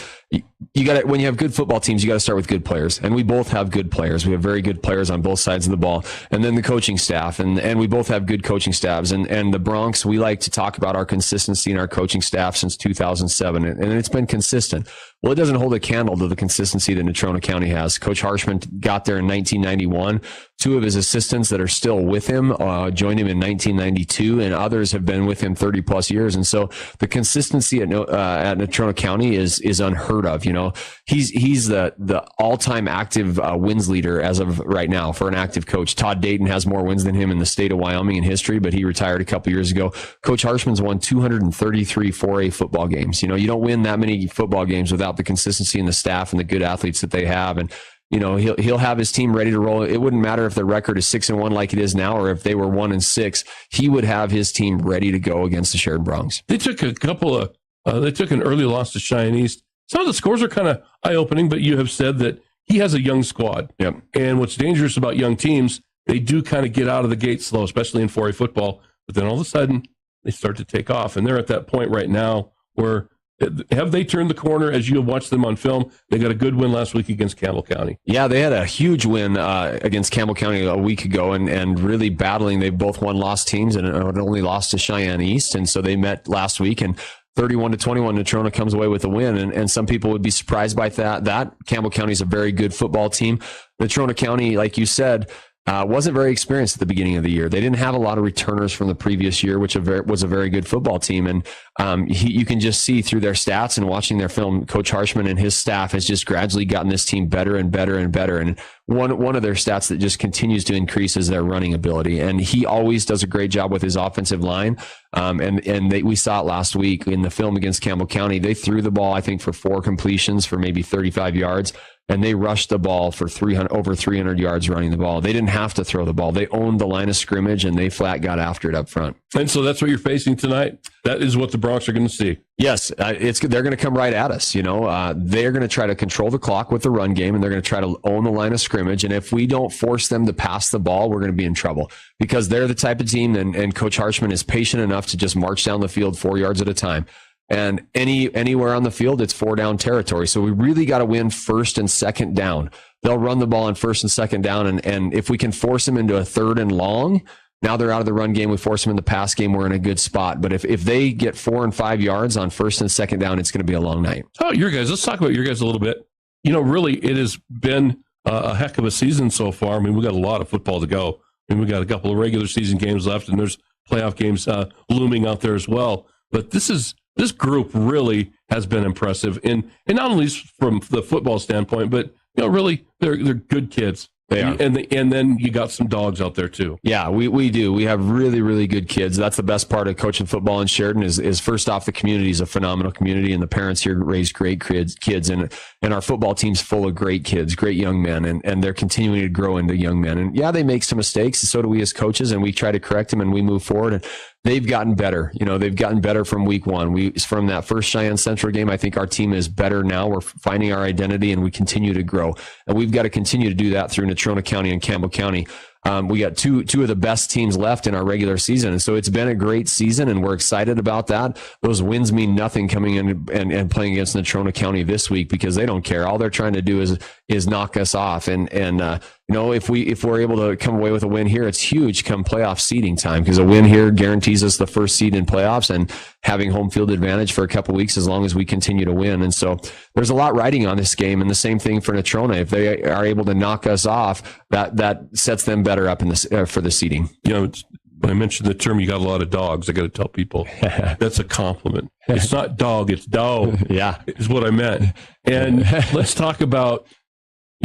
you got to, when you have good football teams, you got to start with good players. And we both have good players. We have very good players on both sides of the ball. And then the coaching staff. And we both have good coaching staffs. And the Bronx, we like to talk about our consistency in our coaching staff since 2007. And it's been consistent. Well, it doesn't hold a candle to the consistency that Natrona County has. Coach Harshman got there in 1991. 2 of his assistants that are still with him joined him in 1992, and others have been with him 30 plus years. And so the consistency at Natrona County is unheard of. He's the all-time active wins leader as of right now for an active coach. Todd Dayton has more wins than him in the state of Wyoming in history, but he retired a couple years ago. Coach Harshman's won 233 4A football games. You don't win that many football games without the consistency in the staff and the good athletes that they have. And he'll have his team ready to roll. It wouldn't matter if their record is 6-1 like it is now, or if they were 1-6. He would have his team ready to go against the Sheridan Bronx. They took an early loss to Cheyenne East. Some of the scores are kind of eye-opening, but you have said that he has a young squad. Yep. And what's dangerous about young teams, they do kind of get out of the gate slow, especially in 4A football. But then all of a sudden, they start to take off. And they're at that point right now where, have they turned the corner as you have watched them on film? They got a good win last week against Campbell County. Yeah, they had a huge win against Campbell County a week ago and really battling. They both won-loss teams and only lost to Cheyenne East. And so they met last week, and 31-21, Natrona comes away with a win. And some people would be surprised by that. Campbell County is a very good football team. Natrona County, like you said, wasn't very experienced at the beginning of the year. They didn't have a lot of returners from the previous year, which was a very good football team. And you can just see through their stats and watching their film, Coach Harshman and his staff has just gradually gotten this team better and better and better. And one of their stats that just continues to increase is their running ability. And he always does a great job with his offensive line. We saw it last week in the film against Campbell County. They threw the ball, I think, for 4 completions for maybe 35 yards. And they rushed the ball for over 300 yards running the ball. They didn't have to throw the ball. They owned the line of scrimmage, and they flat got after it up front. And so that's what you're facing tonight? That is what the Bronx are going to see. Yes, they're going to come right at us. They're going to try to control the clock with the run game, and they're going to try to own the line of scrimmage. And if we don't force them to pass the ball, we're going to be in trouble, because they're the type of team, and Coach Harshman is patient enough to just march down the field 4 yards at a time. And anywhere on the field, it's 4-down territory. So we really got to win 1st and 2nd down. They'll run the ball on 1st and 2nd down. And if we can force them into a 3rd and long, now they're out of the run game. We force them in the pass game. We're in a good spot. But if they get 4 and 5 yards on 1st and 2nd down, it's going to be a long night. Oh, your guys. Let's talk about your guys a little bit. Really, it has been a heck of a season so far. We got a lot of football to go. We got a couple of regular season games left, and there's playoff games looming out there as well. But this group really has been impressive, and not only from the football standpoint, but really they're good kids. They are. And then you got some dogs out there too. Yeah, we do. We have really, really good kids. That's the best part of coaching football in Sheridan is first off, the community is a phenomenal community, and the parents here raise great kids, and our football team's full of great kids, great young men, and they're continuing to grow into young men. And yeah, they make some mistakes, and so do we as coaches, and we try to correct them, and we move forward. And they've gotten better. They've gotten better from week one. From that first Cheyenne Central game, I think our team is better now. We're finding our identity, and we continue to grow. And we've got to continue to do that through Natrona County and Campbell County. We got two of the best teams left in our regular season. And so it's been a great season, and we're excited about that. Those wins mean nothing coming in and playing against Natrona County this week, because they don't care. All they're trying to do is knock us off. And if we're able to come away with a win here, it's huge come playoff seeding time, because a win here guarantees us the first seed in playoffs and having home field advantage for a couple weeks as long as we continue to win. And so there's a lot riding on this game, and the same thing for Natrona. If they are able to knock us off, that sets them better up in for the seeding. When I mentioned the term, you got a lot of dogs, I got to tell people that's a compliment. It's not dog, it's dog. Yeah, is what I meant. And let's talk about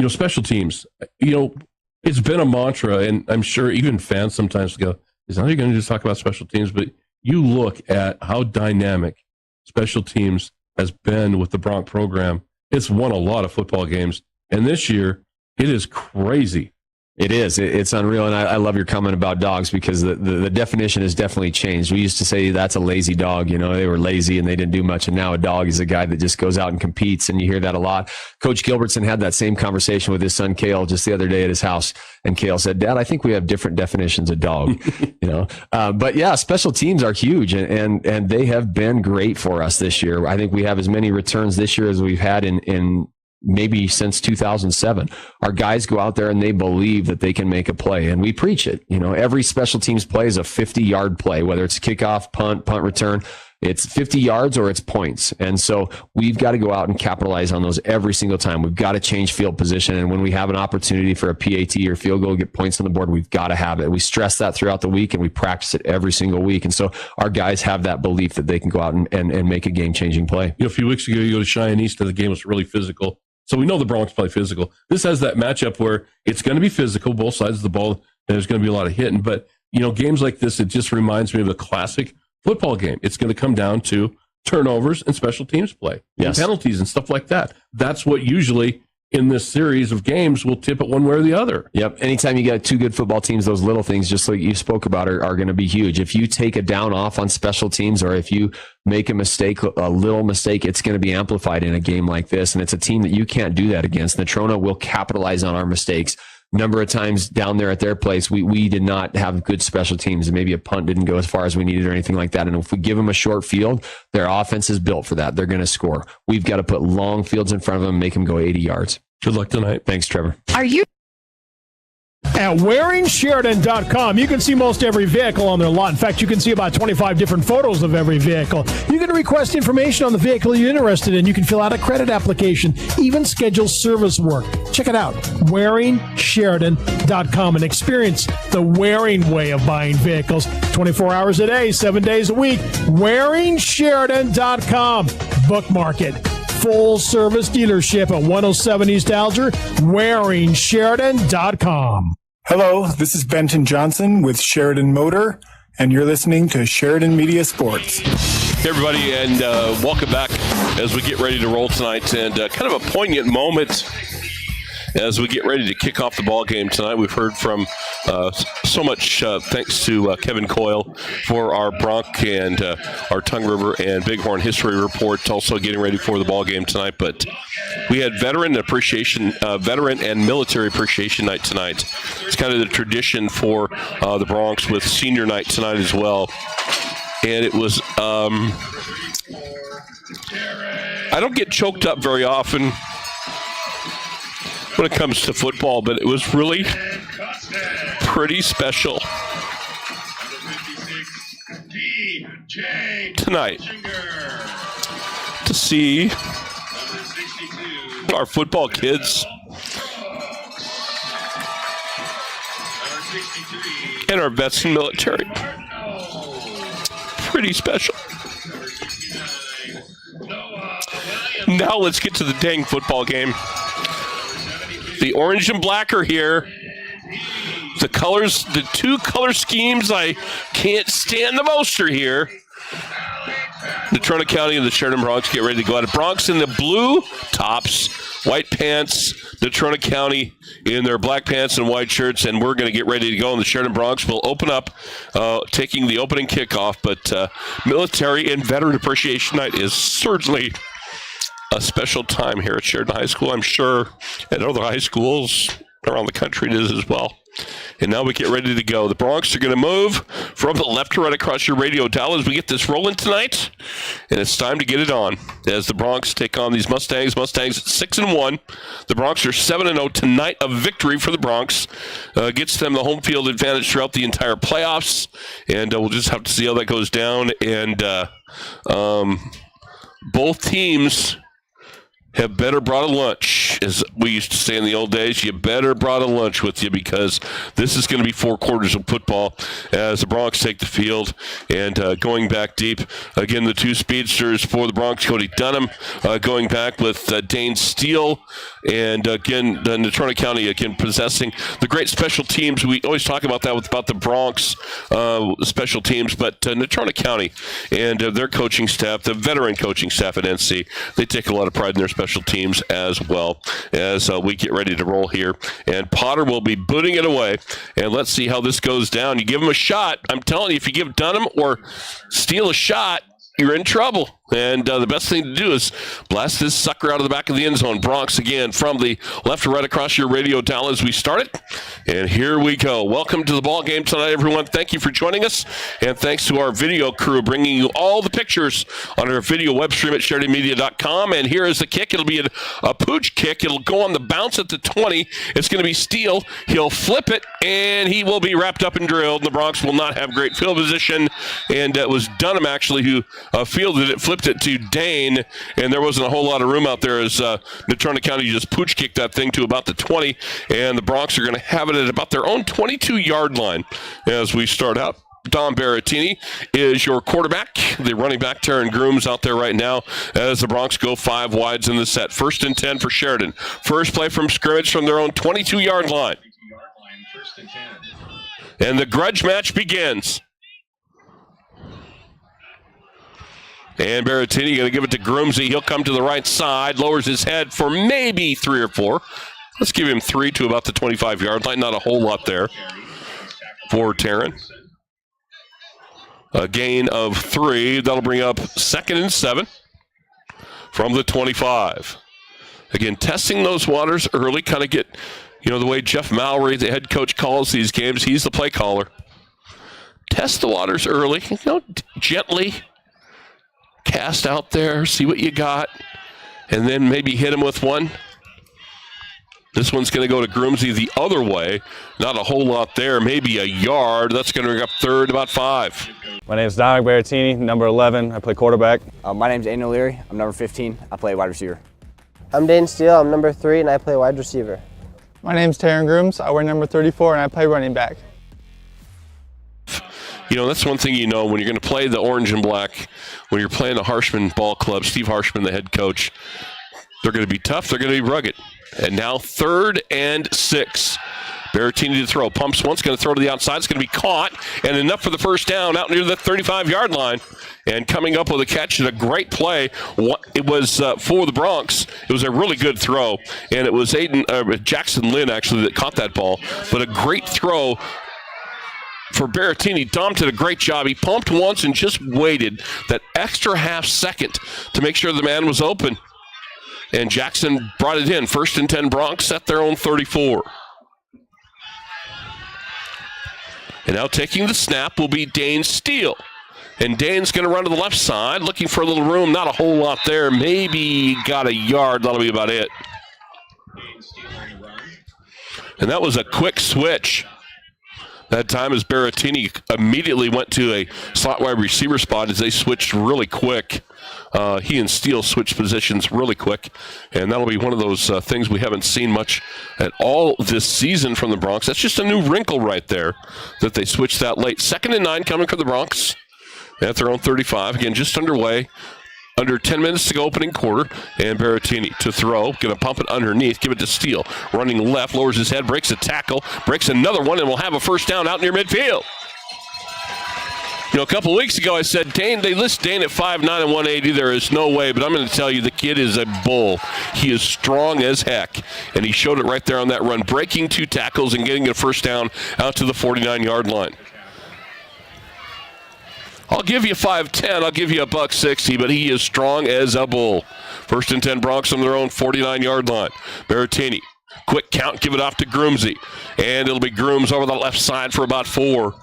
special teams. It's been a mantra, and I'm sure even fans sometimes go, "Is now you're going to just talk about special teams?" But you look at how dynamic special teams has been with the Bronx program. It's won a lot of football games, and this year it is crazy. It is. It's unreal. And I love your comment about dogs, because the definition has definitely changed. We used to say that's a lazy dog. They were lazy and they didn't do much. And now a dog is a guy that just goes out and competes. And you hear that a lot. Coach Gilbertson had that same conversation with his son, Kale, just the other day at his house. And Kale said, "Dad, I think we have different definitions of dog." But yeah, special teams are huge, and they have been great for us this year. I think we have as many returns this year as we've had in maybe since 2007. Our guys go out there and they believe that they can make a play, and we preach it. Every special teams play is a 50-yard play, whether it's kickoff, punt return. It's 50 yards or it's points. And so we've got to go out and capitalize on those every single time. We've got to change field position. And when we have an opportunity for a PAT or field goal, get points on the board, we've got to have it. We stress that throughout the week, and we practice it every single week. And so our guys have that belief that they can go out and make a game-changing play. A few weeks ago, you go to Cheyenne East, and the game was really physical. So we know the Bronx play physical. This has that matchup where it's going to be physical, both sides of the ball, and there's going to be a lot of hitting. But, games like this, it just reminds me of a classic football game. It's going to come down to turnovers and special teams play, and penalties and stuff like that. That's what usually in this series of games will tip it one way or the other. Yep. Anytime you got two good football teams, those little things, just like you spoke about, are going to be huge. If you take a down off on special teams, or if you make a little mistake, it's going to be amplified in a game like this. And it's a team that you can't do that against. Natrona will capitalize on our mistakes. Number of times down there at their place, we did not have good special teams, and maybe a punt didn't go as far as we needed or anything like that. And if we give them a short field, their offense is built for that. They're going to score. We've got to put long fields in front of them, make them go 80 yards. Good luck tonight. Thanks, Trevor. Are you At WearingSheridan.com, you can see most every vehicle on their lot. In fact, you can see about 25 different photos of every vehicle. You can request information on the vehicle you're interested in. You can fill out a credit application, even schedule service work. Check it out, WearingSheridan.com, and experience the Wearing way of buying vehicles. 24 hours a day, 7 days a week. WearingSheridan.com. Bookmark it. Full service dealership at 107 East Alger, WearingSheridan.com. Hello, this is Benton Johnson with Sheridan Motor, and you're listening to Sheridan Media Sports. Hey, everybody, and welcome back as we get ready to roll tonight. And kind of a poignant moment as we get ready to kick off the ball game tonight. We've heard from so much thanks to Kevin Coyle for our Bronx and our Tongue River and Bighorn history report, also getting ready for the ball game tonight. But we had veteran and military appreciation night tonight. It's kind of the tradition for the Bronx with senior night tonight as well. And it was, I don't get choked up very often when it comes to football, but it was really pretty special tonight to see our football kids and our vets and military. Pretty special. Now let's get to the dang football game. The orange and black are here. The colors, the two color schemes I can't stand the most are here. Natrona County and the Sheridan Bronx get ready to go out. Bronx in the blue tops, white pants. Natrona County in their black pants and white shirts, and we're going to get ready to go. And the Sheridan Bronx will open up, taking the opening kickoff. But military and veteran appreciation night is certainly a special time here at Sheridan High School. I'm sure at other high schools around the country it is as well. And now we get ready to go. The Broncs are going to move from the left to right across your radio dial as we get this rolling tonight. And it's time to get it on as the Broncs take on these Mustangs. Mustangs 6-1. The Broncs are 7-0 tonight. A victory for the Broncs gets them the home field advantage throughout the entire playoffs. And we'll just have to see how that goes down. And both teams have better brought a lunch, as we used to say in the old days. You better brought a lunch with you, because this is going to be 4 quarters of football as the Broncs take the field. And going back deep, again, the 2 speedsters for the Broncs, Cody Dunham, going back with Dane Steele. And again, Natrona County, again, possessing the great special teams. We always talk about that about the Broncs special teams, but Natrona County and their coaching staff, the veteran coaching staff at NC, they take a lot of pride in their special teams as well as we get ready to roll here. And Potter will be booting it away. And let's see how this goes down. You give him a shot. I'm telling you, if you give Dunham or Steele a shot, you're in trouble. And the best thing to do is blast this sucker out of the back of the end zone. Broncs again from the left to right across your radio dial as we start it. And here we go. Welcome to the ball game tonight, everyone. Thank you for joining us. And thanks to our video crew bringing you all the pictures on our video web stream at SheridanMedia.com. And here is the kick. It'll be a pooch kick. It'll go on the bounce at the 20. It's going to be Steele. He'll flip it, and he will be wrapped up and drilled. The Broncs will not have great field position. And it was Dunham, actually, who fielded it, flipped it to Dane, and there wasn't a whole lot of room out there as Natrona County just pooch kicked that thing to about the 20, and the Broncs are going to have it at about their own 22-yard line as we start out. Don Berrettini is your quarterback. The running back, Taryn Grooms, out there right now as the Broncs go 5 wides in the set. 1st and 10 for Sheridan. First play from scrimmage from their own 22-yard line. And the grudge match begins. And Berrettini going to give it to Groomsy. He'll come to the right side, lowers his head for maybe 3 or 4. Let's give him 3 to about the 25-yard line. Not a whole lot there for Taryn. A gain of 3. That'll bring up 2nd and 7 from the 25. Again, testing those waters early, kind of get, the way Jeff Mallory, the head coach, calls these games. He's the play caller. Test the waters early, gently. Cast out there, see what you got, and then maybe hit him with one. This one's going to go to Groomsy the other way. Not a whole lot there, maybe a yard. That's going to bring up 3rd, about 5. My name is Dominic Berrettini, number 11. I play quarterback. My name is Aiden O'Leary. I'm number 15. I play wide receiver. I'm Dane Steele. I'm number 3, and I play wide receiver. My name is Taryn Grooms. I wear number 34, and I play running back. That's one thing when you're going to play the orange and black, when you're playing the Harshman Ball Club, Steve Harshman, the head coach, they're going to be tough, they're going to be rugged. And now 3rd and 6. Berrettini to throw. Pumps once, going to throw to the outside. It's going to be caught, and enough for the first down out near the 35-yard line. And coming up with a catch and a great play. It was for the Broncs. It was a really good throw, and it was Jackson Lynn, actually, that caught that ball. But a great throw for Berrettini. Dom did a great job. He pumped once and just waited that extra half second to make sure the man was open. And Jackson brought it in. 1st and 10 Broncs at their own 34. And now taking the snap will be Dane Steele. And Dane's going to run to the left side, looking for a little room. Not a whole lot there. Maybe got a yard. That'll be about it. And that was a quick switch. That time as Berrettini immediately went to a slot wide receiver spot as they switched really quick. He and Steele switched positions really quick, and that'll be one of those things we haven't seen much at all this season from the Broncs. That's just a new wrinkle right there that they switched that late. 2nd and 9 coming for the Broncs at their own 35. Again, just underway. Under 10 minutes to go, opening quarter, and Berrettini to throw. Going to pump it underneath, give it to Steele. Running left, lowers his head, breaks a tackle, breaks another one, and will have a first down out near midfield. A couple weeks ago I said, Dane, they list Dane at 5'9" and 180. There is no way, but I'm going to tell you the kid is a bull. He is strong as heck, and he showed it right there on that run, breaking 2 tackles and getting a first down out to the 49-yard line. I'll give you 5'10", I'll give you $160, but he is strong as a bull. 1st and 10 Broncs on their own 49-yard line. Berrettini Quick count, give it off to Groomsy. And it'll be Grooms over the left side for about 4.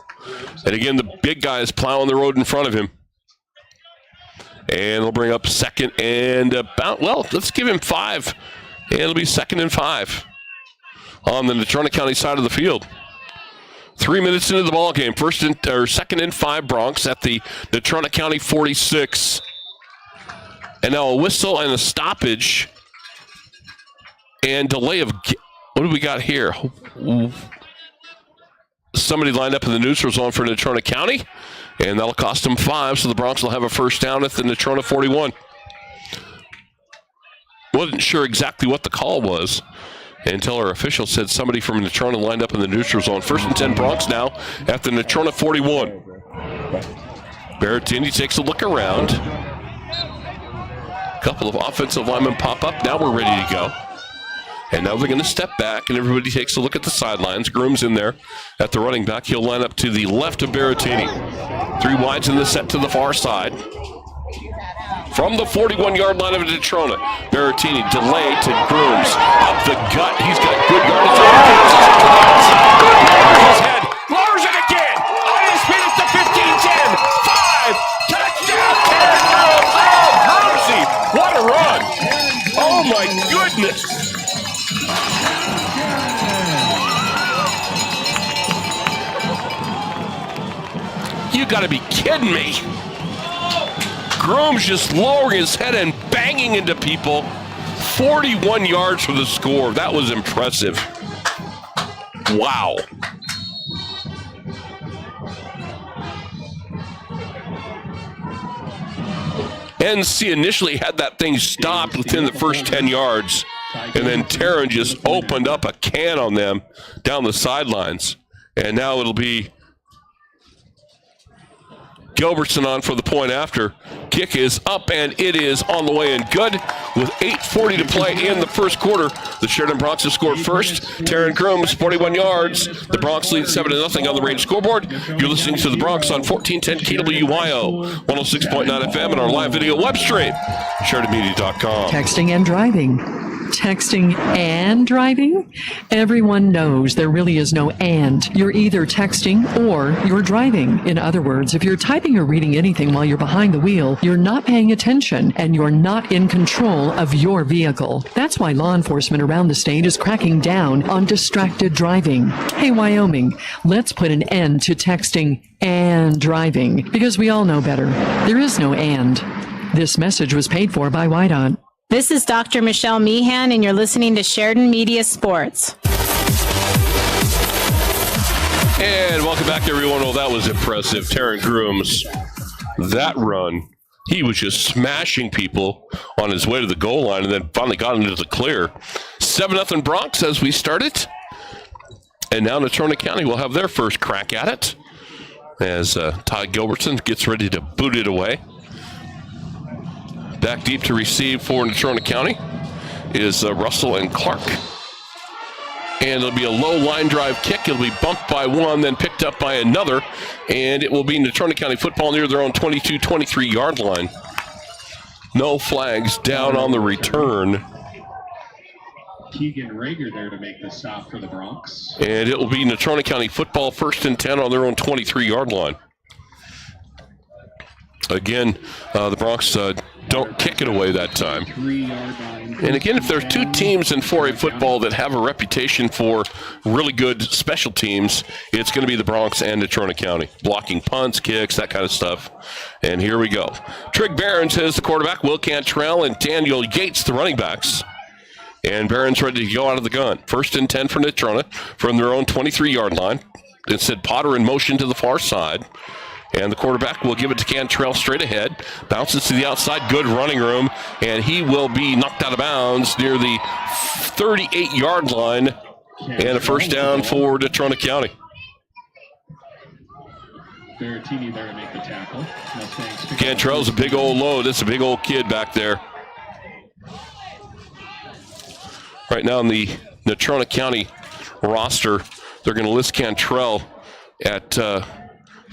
And again, the big guy is plowing the road in front of him. And they'll bring up second and about, well, let's give him 5. And it'll be 2nd and 5 on the Natrona County side of the field. 3 minutes into the ball game, 2nd and 5 Bronx at the Natrona County 46. And now a whistle and a stoppage and delay of, what do we got here? Somebody lined up in the neutral zone for Natrona County, and that'll cost them 5, so the Bronx will have a first down at the Natrona 41. Wasn't sure exactly what the call was until our official said somebody from Natrona lined up in the neutral zone. 1st and 10 Bronx now at the Natrona 41. Berrettini takes a look around. A couple of offensive linemen pop up. Now we're ready to go. And now they're going to step back, and everybody takes a look at the sidelines. Groom's in there at the running back. He'll line up to the left of Berrettini. 3 wides in the set to the far side. From the 41-yard line of Natrona, Berrettini delay to Grooms. Up the gut. He's got good yardage. Lowers his head. Lowers it again. On his feet, it's the 15-10. 5. Touchdown. Oh, mercy. What a run. Oh, my goodness. You got to be kidding me. Grooms just lowering his head and banging into people. 41 yards for the score. That was impressive. Wow. NC initially had that thing stopped within the first 10 yards, and then Taryn just opened up a can on them down the sidelines. And now it'll be Gilbertson on for the point after. Kick is up, and it is on the way and good. With 8:40 to play in the first quarter, the Sheridan Bronx have scored first. Taryn Grooms, 41 yards. The Bronx lead 7-0 on the range scoreboard. You're listening to the Bronx on 1410 KWYO, 106.9 FM, and our live video web stream, SheridanMedia.com. Texting and driving. Texting and driving? Everyone knows there really is no and. You're either texting or you're driving. In other words, if you're typing or reading anything while you're behind the wheel, you're not paying attention and you're not in control of your vehicle. That's why law enforcement around the state is cracking down on distracted driving. Hey, Wyoming, let's put an end to texting and driving because we all know better. There is no and. This message was paid for by Whiteout. This is Dr. Michelle Meehan, and you're listening to Sheridan Media Sports. And welcome back, everyone. Well, that was impressive. Taryn Grooms, that run, he was just smashing people on his way to the goal line and then finally got into the clear. 7-0 Bronx as we started. And now Natrona County will have their first crack at it as Todd Gilbertson gets ready to boot it away. Back deep to receive for Natrona County is Russell and Clark. And it'll be a low line drive kick. It'll be bumped by one, then picked up by another. And it will be Natrona County football near their own 22-23 yard line. No flags down on the return. Keegan Rager there to make the stop for the Bronx. And it will be Natrona County football 1st and 10 on their own 23 yard line. Again, the Bronx don't kick it away that time. And again, if there's 2 teams in 4A football that have a reputation for really good special teams, it's going to be the Bronx and Natrona County. Blocking punts, kicks, that kind of stuff. And here we go. Trig Behrens is the quarterback, Will Cantrell and Daniel Yates, the running backs. And Behrens ready to go out of the gun. 1st and 10 for Natrona from their own 23-yard line. Instead, Potter in motion to the far side. And the quarterback will give it to Cantrell straight ahead. Bounces to the outside. Good running room. And he will be knocked out of bounds near the 38-yard line. And a first down for Natrona County. Berrettini there to make the tackle. Cantrell's a big old load. That's a big old kid back there. Right now in the Natrona County roster, they're going to list Cantrell at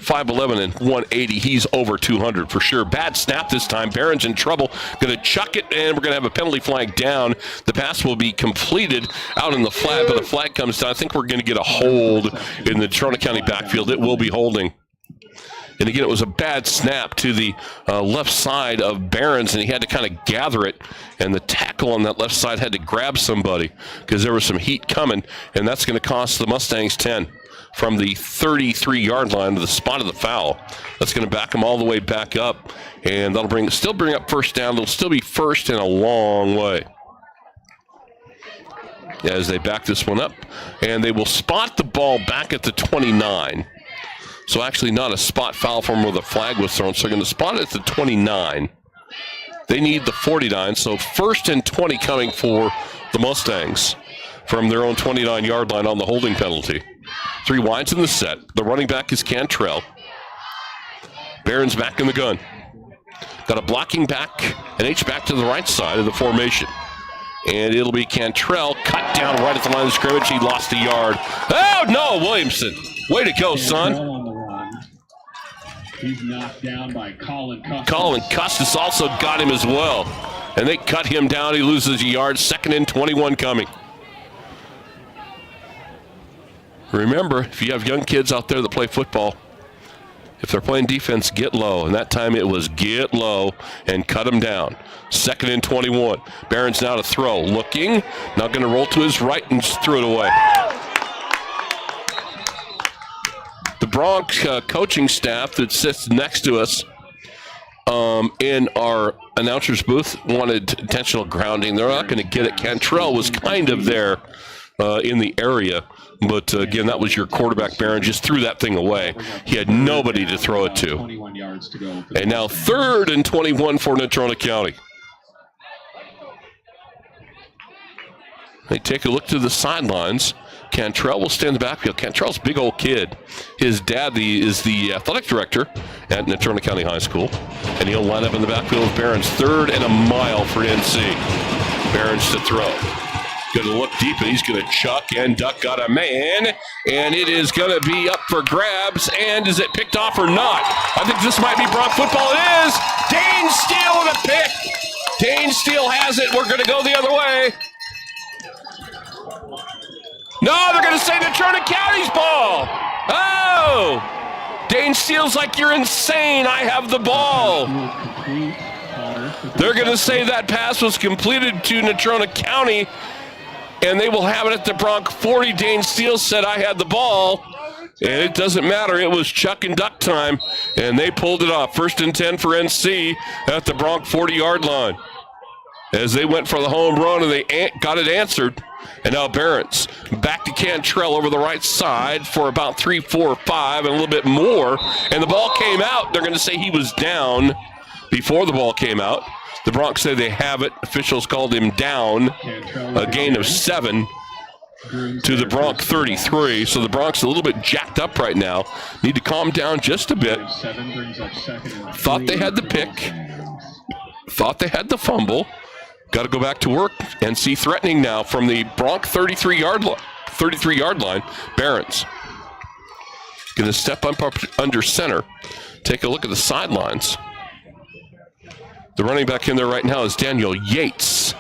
5'11" and 180. He's over 200 for sure. Bad snap this time. Barron's in trouble. Going to chuck it, and we're going to have a penalty flag down. The pass will be completed out in the flat, but the flag comes down. I think we're going to get a hold in the Natrona County backfield. It will be holding. And again, it was a bad snap to the left side of Barron's, and he had to kind of gather it. And the tackle on that left side had to grab somebody because there was some heat coming, and that's going to cost the Mustangs 10 from the 33-yard line to the spot of the foul. That's going to back them all the way back up, and that'll still bring up first down. They'll still be first in a long way as they back this one up, and they will spot the ball back at the 29. So actually not a spot foul from where the flag was thrown. So they're going to spot it at the 29. They need the 49. So first and 20 coming for the Mustangs from their own 29-yard line on the holding penalty. 3 wides in the set. The running back is Cantrell. Barron's back in the gun. Got a blocking back, an H-back to the right side of the formation. And it'll be Cantrell cut down right at the line of scrimmage. He lost a yard. Oh, no, Williamson. Way to go, son. He's knocked down by Colin Custis. Colin Custis also got him as well. And they cut him down. He loses a yard. 2nd and 21 coming. Remember, if you have young kids out there that play football, if they're playing defense, get low. And that time it was get low and cut them down. 2nd and 21. Barron's now to throw. Looking. Now going to roll to his right and just threw it away. The Bronx coaching staff that sits next to us in our announcer's booth wanted intentional grounding. They're not going to get it. Cantrell was kind of there in the area. But, again, that was your quarterback, Barron. Just threw that thing away. He had nobody to throw it to. And now 3rd and 21 for Natrona County. They take a look to the sidelines. Cantrell will stay in the backfield. Cantrell's a big old kid. His dad is the athletic director at Natrona County High School. And he'll line up in the backfield with Barron's. 3rd and a mile for NC. Barron's to throw. Going to look deep, and he's going to chuck and duck. Got a man, and it is going to be up for grabs. And is it picked off or not? I think this might be Bronx football. It is. Dane Steele with a pick. Dane Steele has it. We're going to go the other way. No, they're going to say Natrona County's ball. Oh, Dane Steele's like, you're insane. I have the ball. They're going to say that pass was completed to Natrona County. And they will have it at the Bronx 40. Dane Steele said, I had the ball. And it doesn't matter. It was chuck and duck time. And they pulled it off. 1st and 10 for NC at the Bronx 40-yard line. As they went for the home run, and they got it answered. And now Barron's back to Cantrell over the right side for about 3, 4, 5, and a little bit more. And the ball came out. They're going to say he was down before the ball came out. The Bronx say they have it. Officials called him down. A gain of 7 to the Bronx 33. So the Bronx a little bit jacked up right now. Need to calm down just a bit. Thought they had the pick. Thought they had the fumble. Got to go back to work. NC threatening now from the Bronx 33-yard line. Barron's going to step up under center. Take a look at the sidelines. The running back in there right now is Daniel Yates.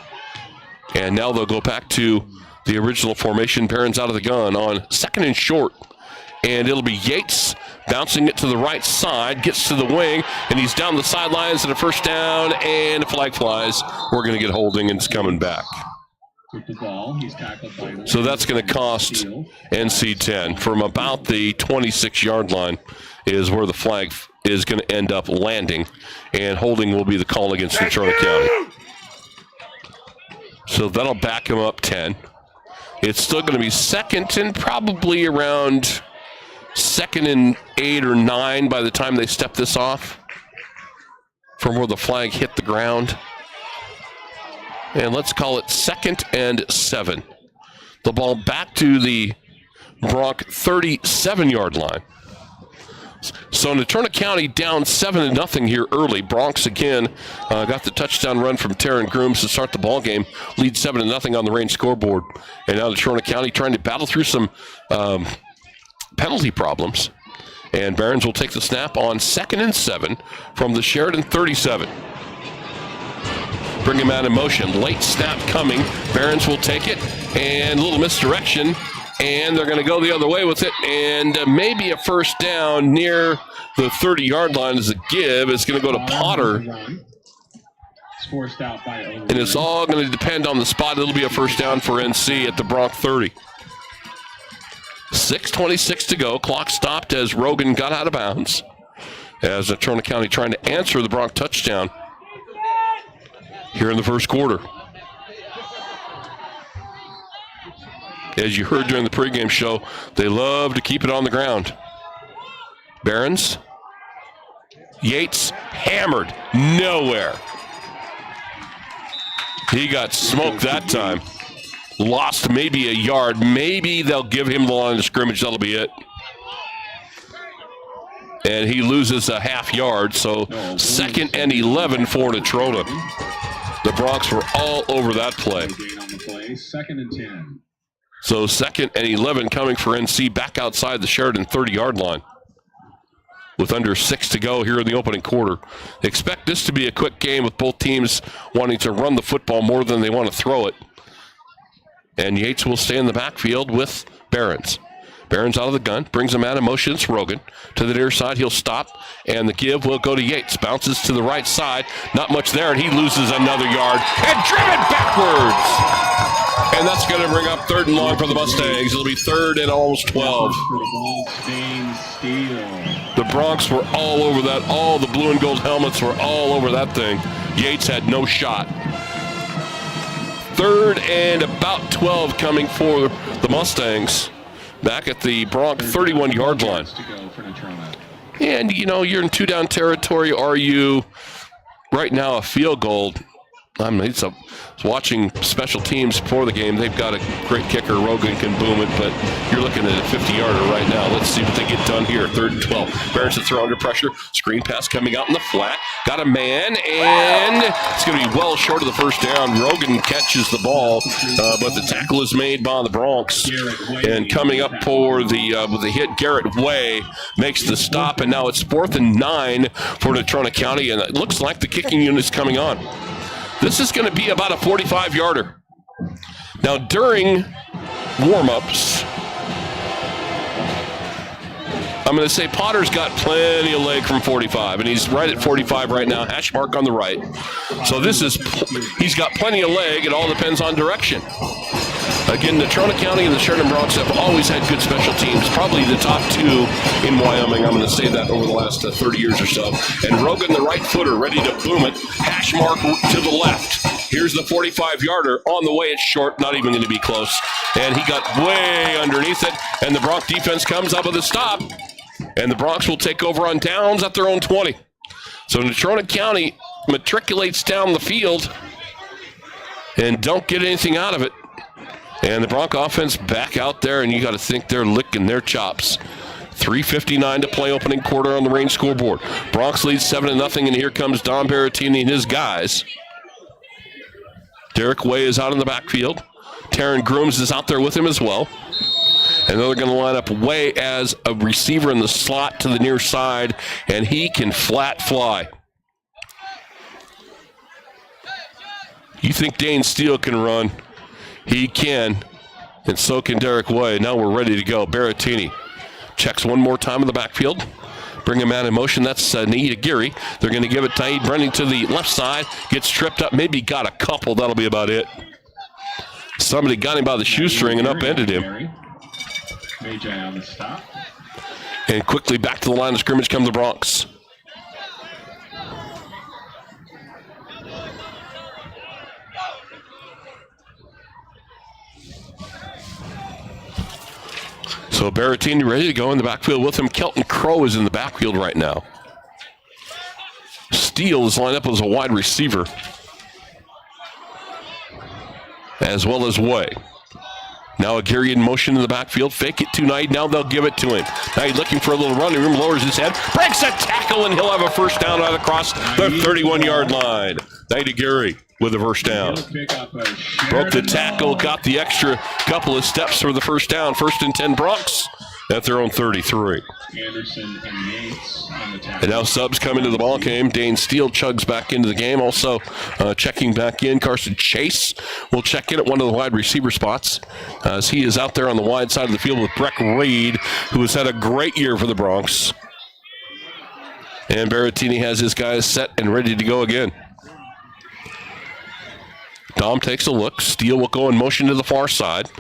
And now they'll go back to the original formation. Barron's out of the gun on 2nd and short. And it'll be Yates bouncing it to the right side, gets to the wing, and he's down the sidelines at a first down, and a flag flies. We're going to get holding, and it's coming back. So that's going to cost NC 10 from about the 26-yard line is where the flag is going to end up landing, and holding will be the call against Natrona County. So that'll back him up 10. It's still going to be 2nd and probably around 2nd and 8 or 9 by the time they step this off from where the flag hit the ground. And let's call it 2nd and 7. The ball back to the Bronx 37-yard line. So Natrona County down 7-0 here early. Bronx again got the touchdown run from Taryn Grooms to start the ball game. Lead 7-0 on the range scoreboard. And now Natrona County trying to battle through some penalty problems And Barons will take the snap on 2nd and 7 from the Sheridan 37. Bring him out in motion. Late snap coming. Barons will take it. And a little misdirection. And they're going to go the other way with it. And maybe a first down near the 30-yard line as a give. It's going to go to Potter. And it's all going to depend on the spot. It'll be a first down for NC at the Bronx 30. 6:26 to go. Clock stopped as Rogan got out of bounds. As Natrona County trying to answer the Bronx touchdown here in the first quarter. As you heard during the pregame show, they love to keep it on the ground. Barons. Yates hammered. Nowhere. He got smoked that time. Lost maybe a yard. Maybe they'll give him the line of scrimmage. That'll be it. And he loses a half yard. So 2nd and 11 for Natrona. The Bronx were all over that play. 2nd and 10. So 2nd and 11 coming for NC back outside the Sheridan 30-yard line. With under 6 to go here in the opening quarter. Expect this to be a quick game with both teams wanting to run the football more than they want to throw it. And Yates will stay in the backfield with Barons. Barons out of the gun, brings him out in motion. It's Rogan. To the near side, he'll stop, and the give will go to Yates. Bounces to the right side. Not much there, and he loses another yard. And driven backwards! And that's going to bring up 3rd and long for the Mustangs. It'll be 3rd and almost 12. The Bronx were all over that. All the blue and gold helmets were all over that thing. Yates had no shot. 3rd and about 12 coming for the Mustangs. Back at the Bronx 31-yard line. And, you know, you're in 2-down territory. Are you right now a field goal? I mean, watching special teams before the game. They've got a great kicker. Rogan can boom it, but you're looking at a 50-yarder right now. Let's see what they get done here. 3rd and 12. Barons to throw under pressure. Screen pass coming out in the flat. Got a man, and it's going to be well short of the first down. Rogan catches the ball, but the tackle is made by the Bronx. And coming up for the hit, Garrett Way makes the stop, and now it's 4th and 9 for Natrona County, and it looks like the kicking unit is coming on. This is going to be about a 45-yarder. Now, during warm-ups, I'm going to say Potter's got plenty of leg from 45, and he's right at 45 right now, hash mark on the right. So he's got plenty of leg. It all depends on direction. Again, Natrona County and the Sheridan Bronx have always had good special teams, probably the top 2 in Wyoming. I'm going to say that over the last 30 years or so. And Rogan, the right footer, ready to boom it. Hash mark to the left. Here's the 45-yarder. On the way, it's short, not even going to be close. And he got way underneath it, and the Bronx defense comes up with a stop. And the Bronx will take over on downs at their own 20. So Natrona County matriculates down the field and don't get anything out of it. And the Bronx offense back out there, and you got to think they're licking their chops. 3:59 to play opening quarter on the Range scoreboard. Bronx leads 7-0, and here comes Don Berrettini and his guys. Derek Way is out in the backfield. Taryn Grooms is out there with him as well. And then they're going to line up Way as a receiver in the slot to the near side, and he can flat fly. You think Dane Steele can run? He can, and so can Derek Way. Now we're ready to go. Berrettini checks one more time in the backfield. Bring him out in motion. That's Naida Geary. They're going to give it to Naid Brenning to the left side. Gets tripped up. Maybe got a couple. That'll be about it. Somebody got him by the shoestring and upended him. on the stop. And quickly back to the line of scrimmage come the Bronx. So Berrettini ready to go in the backfield with him. Kelton Crow is in the backfield right now. Steele is lined up as a wide receiver, as well as Way. Now Aguirre in motion in the backfield. Fake it to Knight. Now they'll give it to him. Knight looking for a little running room. Lowers his head. Breaks a tackle, and he'll have a first down right across the 31-yard line. Knight Aguirre with a first down. Broke the tackle. Got the extra couple of steps for the first down. 1st and 10 Bronx at their own 33. Anderson and Yates on the tackle. And now subs come into the ball game. Dane Steele chugs back into the game. Also checking back in, Carson Chase will check in at one of the wide receiver spots as he is out there on the wide side of the field with Breck Reed, who has had a great year for the Bronx. And Berrettini has his guys set and ready to go again. Dom takes a look. Steele will go in motion to the far side.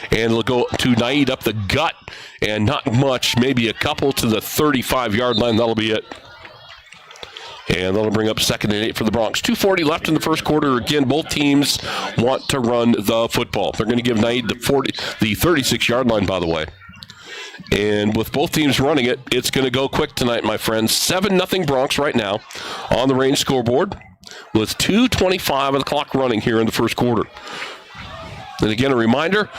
And it'll go to Naid up the gut. And not much, maybe a couple to the 35-yard line. That'll be it. And that'll bring up 2nd and 8 for the Bronx. 2:40 left in the first quarter. Again, both teams want to run the football. They're going to give Naid the 36-yard line, by the way. And with both teams running it, it's going to go quick tonight, my friends. 7-0 Bronx right now on the range scoreboard with 2:25 of the clock running here in the first quarter. And again, a reminder,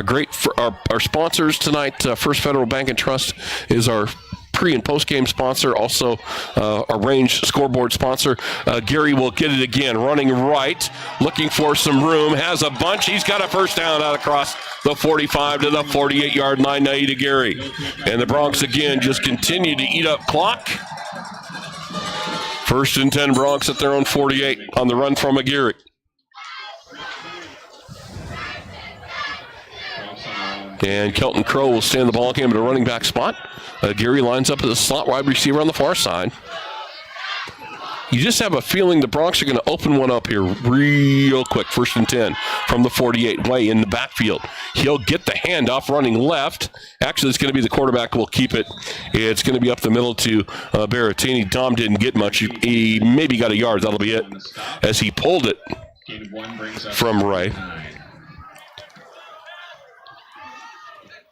great for our sponsors tonight. First Federal Bank and Trust is our pre- and post-game sponsor, also a range scoreboard sponsor. Gary will get it again, running right, looking for some room, has a bunch. He's got a first down out across the 45 to the 48-yard line. Now to Gary. And the Bronx again just continue to eat up clock. 1st and 10 Bronx at their own 48 on the run from Aguirre. And Kelton Crow will stay in the ball game at a running back spot. Gary lines up as a slot wide receiver on the far side. You just have a feeling the Bronx are going to open one up here real quick. 1st and 10 from the 48, way in the backfield. He'll get the handoff running left. Actually, it's going to be the quarterback who will keep it. It's going to be up the middle to Berrettini. Dom didn't get much. He maybe got a yard. That'll be it as he pulled it from right.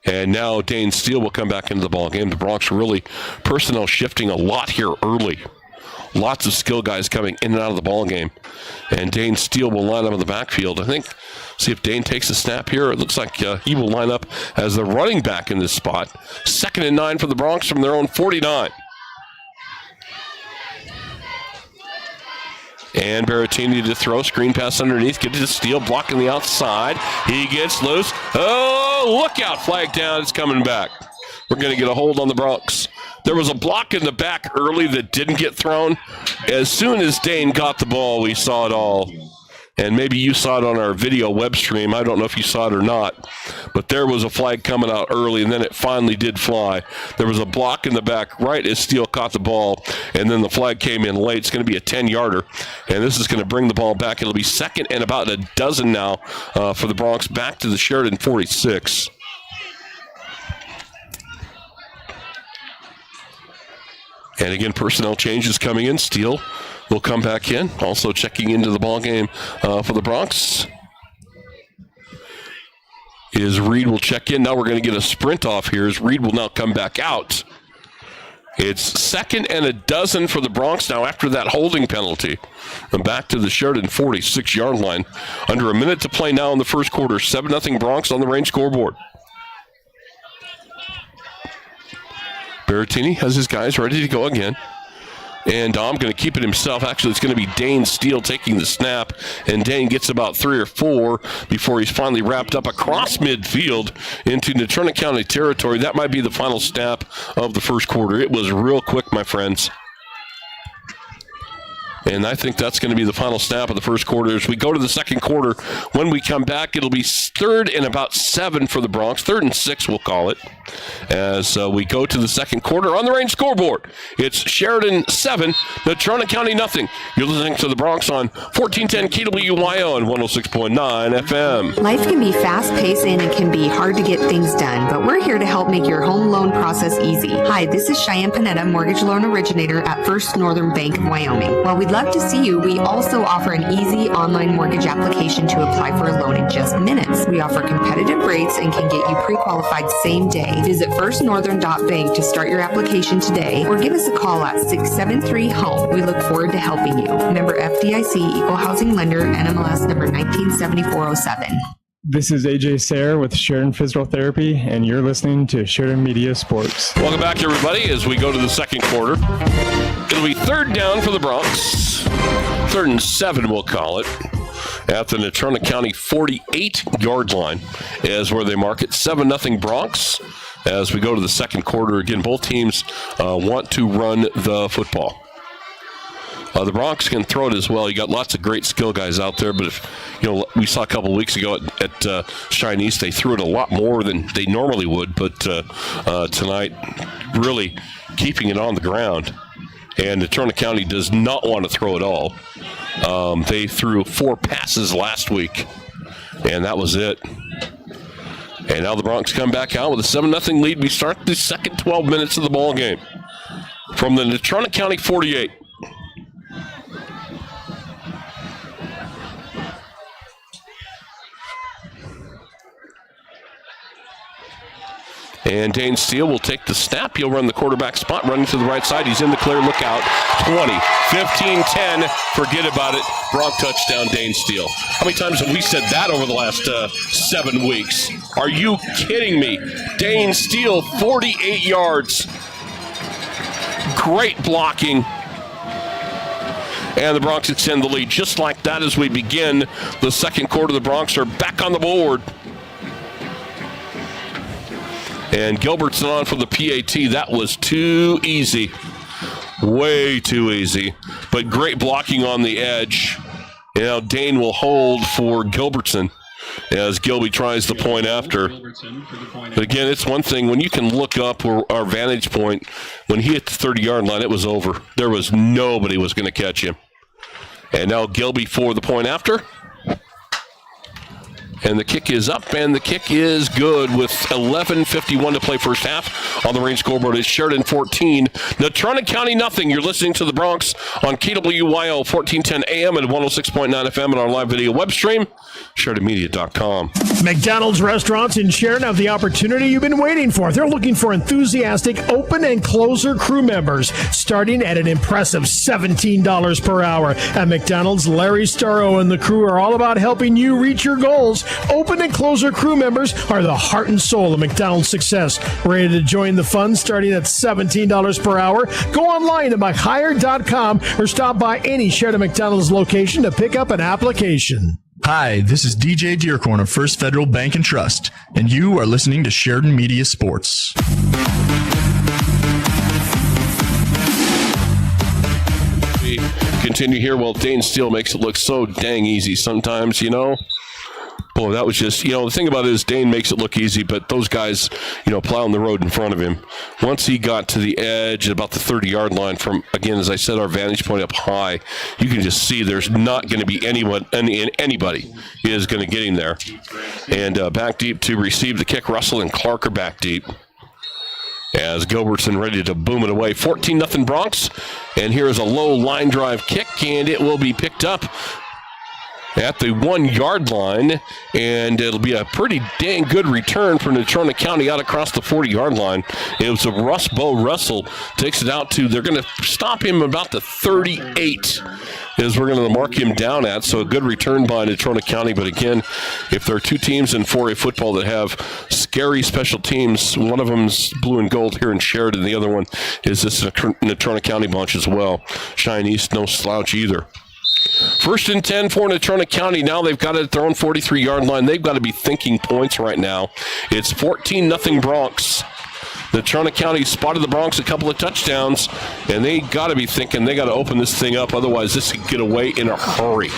And now Dane Steele will come back into the ball game. The Bronx really personnel shifting a lot here early. Lots of skill guys coming in and out of the ball game. And Dane Steele will line up in the backfield. I think, see if Dane takes a snap here. It looks like he will line up as the running back in this spot. 2nd and 9 for the Bronx from their own 49. And Berrettini to throw, screen pass underneath, get to Steele, blocking the outside. He gets loose. Oh, look out, flag down, it's coming back. We're going to get a hold on the Bronx. There was a block in the back early that didn't get thrown. As soon as Dane got the ball, we saw it all. And maybe you saw it on our video web stream. I don't know if you saw it or not. But there was a flag coming out early, and then it finally did fly. There was a block in the back right as Steele caught the ball, and then the flag came in late. It's going to be a 10-yarder, and this is going to bring the ball back. It'll be 2nd and about a dozen now for the Bronx, back to the Sheridan 46. And again, personnel changes coming in. Steele will come back in. Also checking into the ball game for the Bronx is Reed will check in. Now we're going to get a sprint off here as Reed will now come back out. It's 2nd and a dozen for the Bronx now after that holding penalty. And back to the Sheridan 46-yard line. Under a minute to play now in the first quarter. 7-0 Bronx on the range scoreboard. Berrettini has his guys ready to go again. And Dom going to keep it himself. Actually, it's going to be Dane Steele taking the snap. And Dane gets about 3 or 4 before he's finally wrapped up across midfield into Natrona County territory. That might be the final snap of the first quarter. It was real quick, my friends. And I think that's going to be the final snap of the first quarter. As we go to the second quarter, when we come back, it'll be 3rd and about 7 for the Bronx. 3rd and 6, we'll call it. As we go to the second quarter on the range scoreboard, it's Sheridan 7, Natrona County nothing. You're listening to the Bronx on 1410 KWYO and 106.9 FM. Life can be fast-paced and it can be hard to get things done, but we're here to help make your home loan process easy. Hi, this is Cheyenne Panetta, mortgage loan originator at First Northern Bank of Wyoming. While we'd love to see you, we also offer an easy online mortgage application to apply for a loan in just minutes. We offer competitive rates and can get you pre-qualified same day. Visit firstnorthern.bank to start your application today or give us a call at 673-HOME. We look forward to helping you. Member FDIC, Equal Housing Lender, NMLS number 197407. This is AJ Sayre with Sheridan Physical Therapy, and you're listening to Sheridan Media Sports. Welcome back, everybody, as we go to the second quarter. It'll be 3rd down for the Bronx. 3rd and 7, we'll call it, at the Natrona County 48-yard line is where they mark it. 7-0 Bronx. as we go to the second quarter. Again, both teams want to run the football. The Bronx can throw it as well. You got lots of great skill guys out there, but we saw a couple of weeks ago at Shine East, they threw it a lot more than they normally would, but tonight really keeping it on the ground. And Natrona County does not want to throw it all. They threw 4 passes last week, and that was it. And now the Bronx come back out with a 7-0 lead. We start the second 12 minutes of the ball game from the Natrona County 48. And Dane Steele will take the snap. He'll run the quarterback spot, running to the right side. He's in the clear. Look out. 20, 15, 10. Forget about it. Bronx touchdown, Dane Steele. How many times have we said that over the last 7 weeks? Are you kidding me? Dane Steele, 48 yards. Great blocking. And the Bronx extend the lead. Just like that as we begin the second quarter, the Bronx are back on the board. And Gilbertson on for the PAT. That was too easy. Way too easy. But great blocking on the edge. Now Dane will hold for Gilbertson as Gilby tries the point after. But again, it's one thing when you can look up our vantage point. When he hit the 30-yard line, it was over. There was nobody was going to catch him. And now Gilby for the point after. And the kick is up, and the kick is good with 11:51 to play first half. On the range scoreboard is Sheridan 14, Natrona County nothing. You're listening to the Bronx on KWYO 1410 AM and 106.9 FM and our live video web stream, SheridanMedia.com. McDonald's restaurants in Sheridan have the opportunity you've been waiting for. They're looking for enthusiastic open and closer crew members, starting at an impressive $17 per hour. At McDonald's, Larry Starro and the crew are all about helping you reach your goals. Open and closer crew members are the heart and soul of McDonald's success. Ready to join the fun starting at $17 per hour? Go online to McHire.com or stop by any Sheridan McDonald's location to pick up an application. Hi, this is DJ Dearcorn of First Federal Bank and Trust, and you are listening to Sheridan Media Sports. We continue here. Well, Dane Steele makes it look so dang easy sometimes, Boy, that was just, the thing about it is Dane makes it look easy, but those guys, plowing the road in front of him. Once he got to the edge at about the 30-yard line from, again, as I said, our vantage point up high, you can just see there's not going to be anybody is going to get him there. And back deep to receive the kick, Russell and Clark are back deep. As Gilbertson ready to boom it away. 14-0 Bronx. And here is a low line drive kick, and it will be picked up at the 1-yard line, and it'll be a pretty dang good return for Natrona County out across the 40-yard line. It was a Russell takes it out to, they're going to stop him about the 38 is we're going to mark him down at, so a good return by Natrona County. But again, if there are two teams in 4A football that have scary special teams, one of them's blue and gold here in Sheridan, the other one is this Natrona County bunch as well. Shine East, no slouch either. 1st and 10 for Natrona County. Now they've got it at their own 43-yard line. They've got to be thinking points right now. It's 14-0 Bronx. Natrona County spotted the Bronx a couple of touchdowns, and they got to be thinking they got to open this thing up. Otherwise, this could get away in a hurry.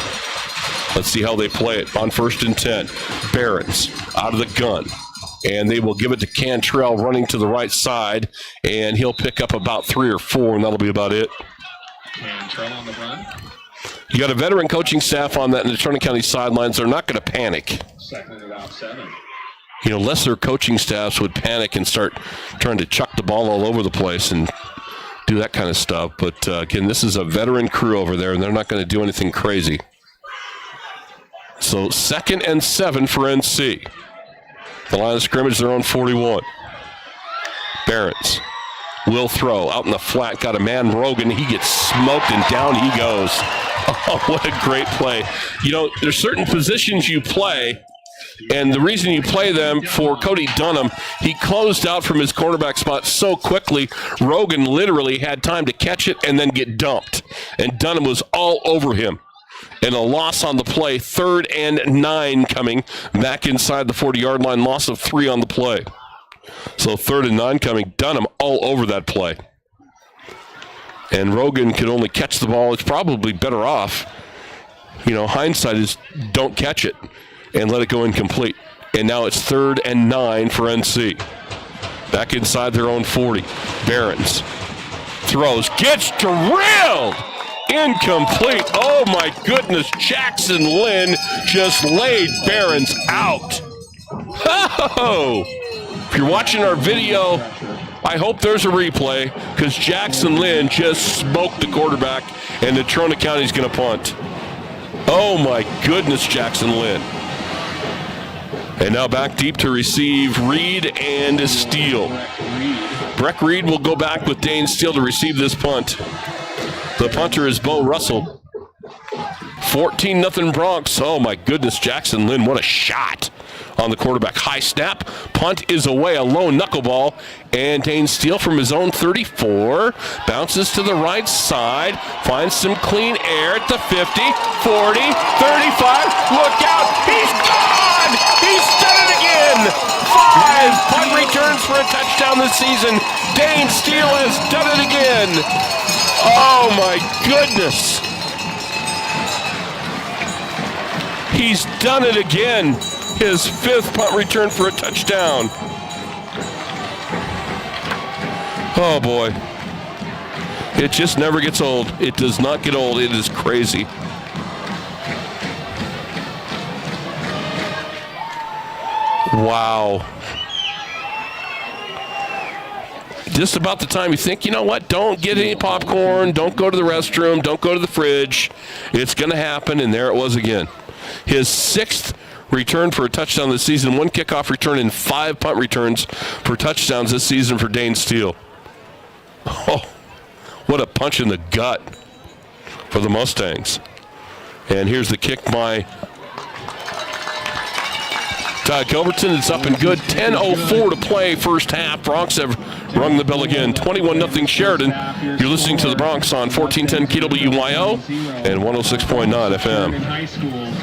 Let's see how they play it on 1st and 10. Barons out of the gun. And they will give it to Cantrell running to the right side, and he'll pick up about 3 or 4, and that'll be about it. Cantrell on the run. You got a veteran coaching staff on that in the Natrona County sidelines. They're not going to panic. Second and about 7. Lesser coaching staffs would panic and start trying to chuck the ball all over the place and do that kind of stuff. But, again, this is a veteran crew over there, and they're not going to do anything crazy. So 2nd and 7 for NC. The line of scrimmage, they're on 41. Barons will throw out in the flat. Got a man, Rogan. He gets smoked, and down he goes. Oh, what a great play. There's certain positions you play, and the reason you play them for Cody Dunham, he closed out from his cornerback spot so quickly, Rogan literally had time to catch it and then get dumped. And Dunham was all over him. And a loss on the play, 3rd and 9 coming back inside the 40-yard line, loss of 3 on the play. So 3rd and 9 coming. Dunham all over that play. And Rogan could only catch the ball. It's probably better off. Hindsight is don't catch it and let it go incomplete. And now it's 3rd and 9 for NC. Back inside their own 40. Behrens throws, gets drilled. Incomplete. Oh, my goodness. Jackson Lynn just laid Behrens out. Oh! If you're watching our video, I hope there's a replay because Jackson Lynn just smoked the quarterback and Natrona County's going to punt. Oh, my goodness, Jackson Lynn. And now back deep to receive Reed and Steele. Breck Reed will go back with Dane Steele to receive this punt. The punter is Bo Russell. 14-0 Bronx. Oh, my goodness, Jackson Lynn, what a shot on the quarterback. High snap. Punt is away, a low knuckleball. And Dane Steele from his own 34 bounces to the right side, finds some clean air at the 50, 40, 35. Look out. He's gone. He's done it again. 5 punt returns for a touchdown this season. Dane Steele has done it again. Oh, my goodness. He's done it again. His 5th punt return for a touchdown. Oh, boy. It just never gets old. It does not get old. It is crazy. Wow. Just about the time you think, you know what, don't get any popcorn, don't go to the restroom, don't go to the fridge. It's going to happen, and there it was again. His 6th return for a touchdown this season, 1 kickoff return and 5 punt returns for touchdowns this season for Dane Steele. Oh, what a punch in the gut for the Mustangs. And here's the kick by Todd Gilbertson. It's up and good. 10:04 to play first half. Bronx have rung the bell again. 21-0 Sheridan. You're listening to the Bronx on 1410 KWYO and 106.9 FM.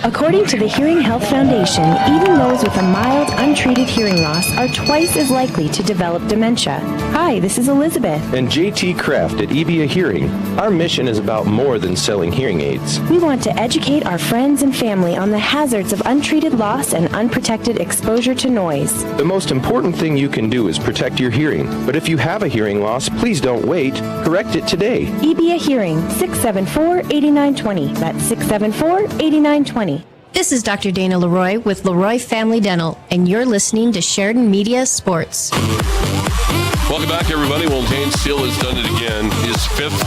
According to the Hearing Health Foundation, even those with a mild, untreated hearing loss are twice as likely to develop dementia. Hi, this is Elizabeth. And JT Kraft at EBA Hearing. Our mission is about more than selling hearing aids. We want to educate our friends and family on the hazards of untreated loss and unprotected exposure to noise. The most important thing you can do is protect your hearing. But if you have a hearing loss, please don't wait. Correct it today. EBA Hearing, 674-8920. That's 674-8920. This is Dr. Dana Leroy with Leroy Family Dental, and you're listening to Sheridan Media Sports. Welcome back, everybody. Well, Dane Steele has done it again. His 5th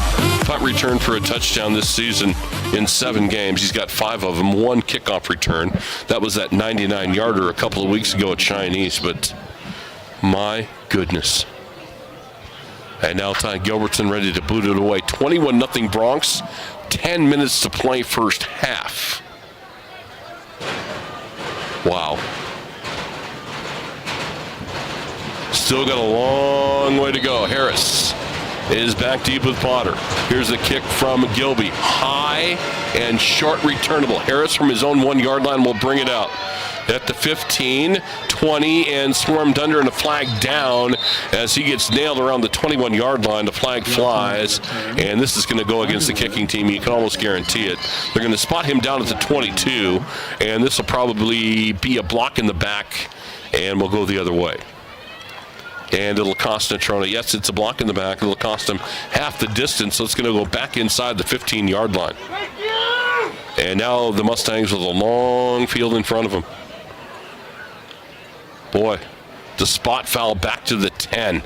punt return for a touchdown this season in 7 games. He's got 5 of them, 1 kickoff return. That was that 99-yarder a couple of weeks ago at Chinese, but my goodness. And now Ty Gilbertson ready to boot it away. 21-0 Bronx. 10 minutes to play first half. Wow. Still got a long way to go. Harris is back deep with Potter. Here's the kick from Gilby. High and short returnable. Harris from his own 1-yard line will bring it out. At the 15, 20, and swarmed under and a flag down as he gets nailed around the 21-yard line. The flag flies, and this is going to go against the kicking team. You can almost guarantee it. They're going to spot him down at the 22, and this will probably be a block in the back, and we'll go the other way. And it'll cost Natrona. Yes, it's a block in the back. It'll cost him half the distance, so it's going to go back inside the 15-yard line. And now the Mustangs with a long field in front of them. Boy, the spot foul back to the 10.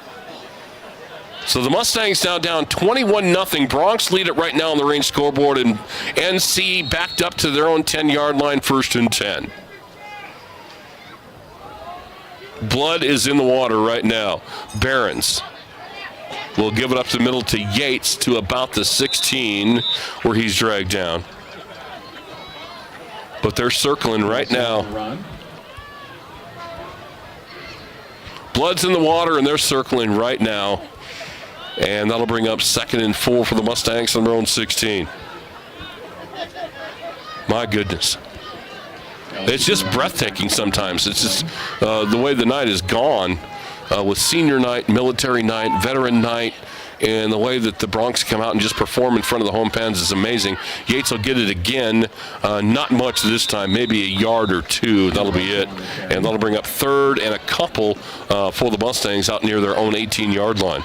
So the Mustangs now down 21-0. Bronx lead it right now on the range scoreboard, and NC backed up to their own 10-yard line, 1st and 10. Blood is in the water right now. Behrens will give it up the middle to Yates to about the 16 where he's dragged down. But they're circling right now. Blood's in the water, and they're circling right now. And that'll bring up 2nd and 4 for the Mustangs on their own 16. My goodness. It's just breathtaking sometimes. It's just the way the night is gone. with senior night, military night, veteran night, and the way that the Bronx come out and just perform in front of the home fans is amazing. Yates will get it again. Not much this time, maybe a yard or two. That'll be it. And that'll bring up third and a couple for the Mustangs out near their own 18-yard line.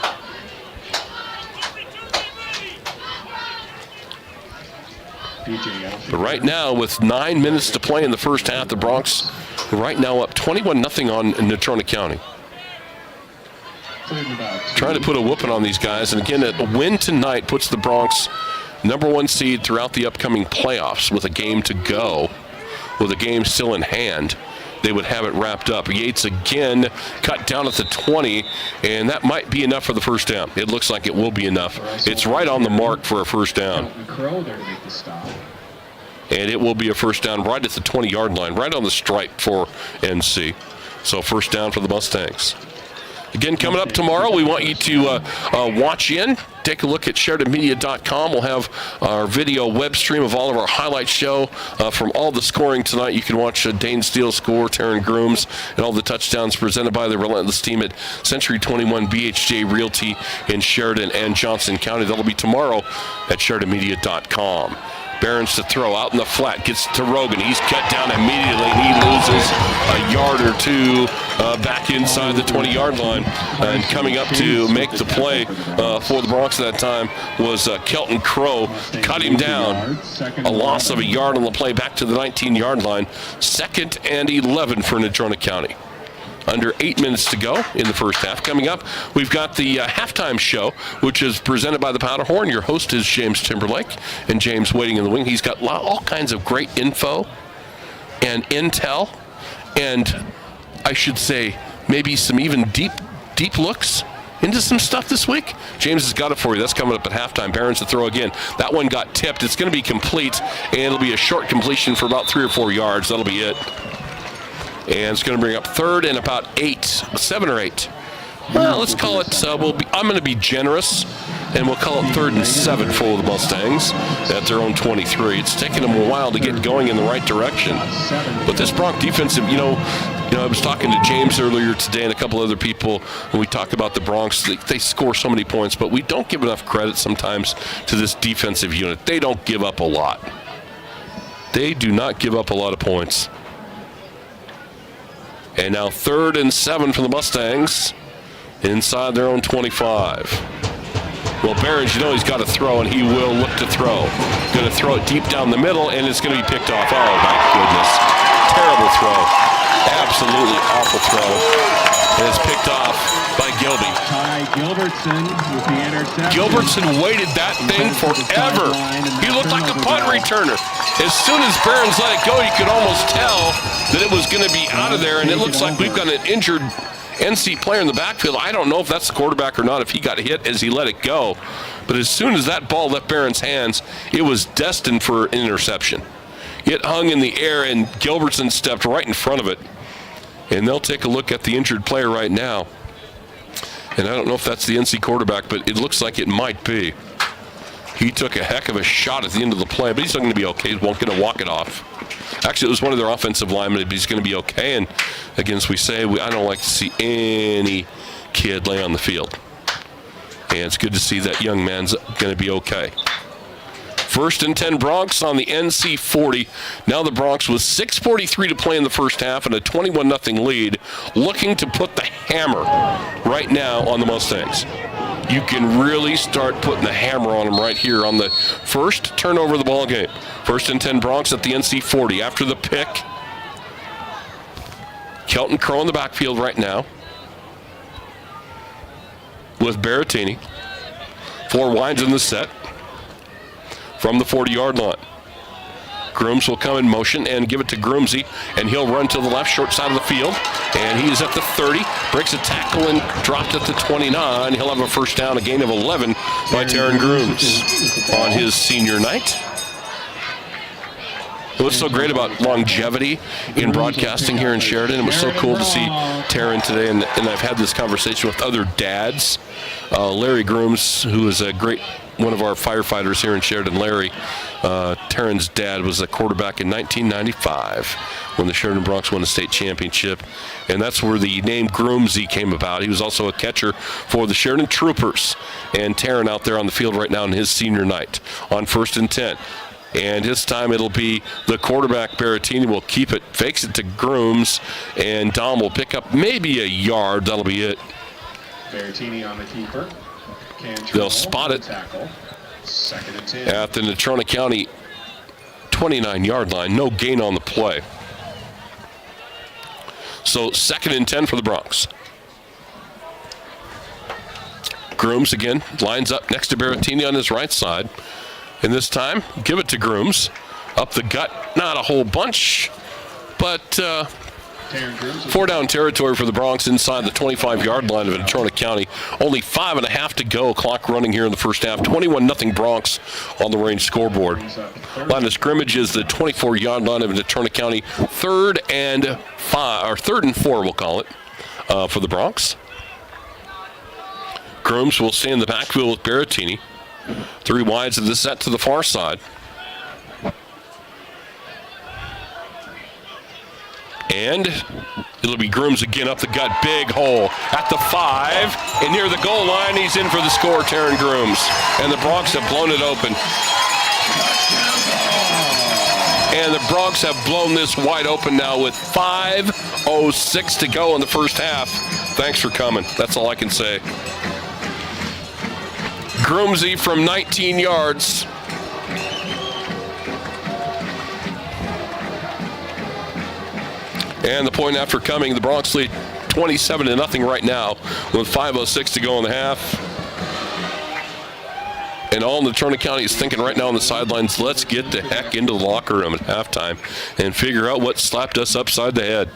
But right now, with 9 minutes to play in the first half, the Bronx right now up 21-0 on Natrona County. Trying to put a whooping on these guys. And again, a win tonight puts the Bronx #1 seed throughout the upcoming playoffs with a game to go, with a game still in hand. They would have it wrapped up. Yates again cut down at the 20, and that might be enough for the first down. It looks like it will be enough. It's right on the mark for a first down. And it will be a first down right at the 20-yard line, right on the stripe for NC. So first down for the Mustangs. Again, coming up tomorrow, we want you to watch in. Take a look at SheridanMedia.com. We'll have our video web stream of all of our highlight show from all the scoring tonight. You can watch Dane Steele score, Taryn Grooms, and all the touchdowns presented by the relentless team at Century 21 BHJ Realty in Sheridan and Johnson County. That'll be tomorrow at SheridanMedia.com. Barons to throw out in the flat, gets to Rogan. He's cut down immediately, and he loses a yard or two back inside the 20-yard line. And coming up to make the play for the Bronx at that time was Kelton Crow. Cut him down. A loss of a yard on the play back to the 19-yard line. 2nd and 11 for Natrona County. Under 8 minutes to go in the first half. Coming up, we've got the halftime show, which is presented by the Powderhorn. Your host is James Timberlake, and James waiting in the wing. He's got all kinds of great info and intel, and I should say maybe some even deep looks into some stuff this week. James has got it for you. That's coming up at halftime. Barons to throw again. That one got tipped. It's going to be complete, and it'll be a short completion for about 3 or 4 yards. That'll be it. And it's going to bring up third and about 7 or 8. Well, let's call it, I'm going to be generous, and we'll call it 3rd and 7 for the Mustangs at their own 23. It's taken them a while to get going in the right direction. But this Bronx defensive, I was talking to James earlier today and a couple other people when we talk about the Bronx. They score so many points, but we don't give enough credit sometimes to this defensive unit. They don't give up a lot. They do not give up a lot of points. And now 3rd and 7 for the Mustangs inside their own 25. Well, Barons, he's got to throw, and he will look to throw. Going to throw it deep down the middle, and it's going to be picked off. Oh, my goodness. Terrible throw. Absolutely awful throw. And it's picked off by Gilby. Ty Gilbertson with the interception. Gilbertson waited that thing forever. He looked like a punt returner. As soon as Barons let it go, you could almost tell that it was going to be out of there, and it looks like we've got an injured NC player in the backfield. I don't know if that's the quarterback or not, if he got hit as he let it go. But as soon as that ball left Barons' hands, it was destined for an interception. It hung in the air, and Gilbertson stepped right in front of it. And they'll take a look at the injured player right now. And I don't know if that's the NC quarterback, but it looks like it might be. He took a heck of a shot at the end of the play, but he's not going to be okay. He's going to walk it off. Actually, it was one of their offensive linemen, but he's going to be okay. And again, as we say, I don't like to see any kid lay on the field. And it's good to see that young man's going to be okay. 1st and 10 Bronx on the NC 40. Now the Bronx with 6:43 to play in the first half and a 21-0 lead, looking to put the hammer right now on the Mustangs. You can really start putting the hammer on them right here on the first turnover of the ball game. 1st and 10 Bronx at the NC 40. After the pick, Kelton Crow in the backfield right now with Berrettini. 4 wides in the set from the 40-yard line. Grooms will come in motion and give it to Groomsy, and he'll run to the left, short side of the field, and he is at the 30, breaks a tackle and dropped at the 29. He'll have a first down, a gain of 11 by Taryn Grooms on his senior night. What's so great about longevity in broadcasting here in Sheridan, it was so cool to see Taryn today, and I've had this conversation with other dads. Larry Grooms, who is a great one of our firefighters here in Sheridan, Larry, Taryn's dad, was a quarterback in 1995 when the Sheridan Broncs won the state championship, and that's where the name Groomsy came about. He was also a catcher for the Sheridan Troopers, and Taryn out there on the field right now in his senior night on 1st and 10. And this time it'll be the quarterback, Berrettini, will keep it, fakes it to Grooms, and Dom will pick up maybe a yard. That'll be it. Berrettini on the keeper. They'll spot it tackle. 2nd and 10. At the Natrona County 29-yard line. No gain on the play. So 2nd and 10 for the Broncs. Grooms again lines up next to Berrettini on his right side. And this time, give it to Grooms. Up the gut, not a whole bunch, but 4-down territory for the Broncs inside the 25-yard line of Natrona County. Only 5.5 to go. Clock running here in the first half. 21-0 Broncs on the range scoreboard. Line of scrimmage is the 24-yard line of Natrona County. 3rd and 4, we'll call it, for the Broncs. Grooms will stay in the backfield with Berrettini. 3 wides of the set to the far side. And it'll be Grooms again up the gut. Big hole at the 5. And near the goal line, he's in for the score, Taryn Grooms. And the Broncs have blown it open. And the Broncs have blown this wide open now with 5:06 to go in the first half. Thanks for coming. That's all I can say. Groomsy from 19 yards. And the point after coming, the Broncs lead 27-0 right now with 5:06 to go in the half. And all Natrona County is thinking right now on the sidelines, let's get the heck into the locker room at halftime and figure out what slapped us upside the head.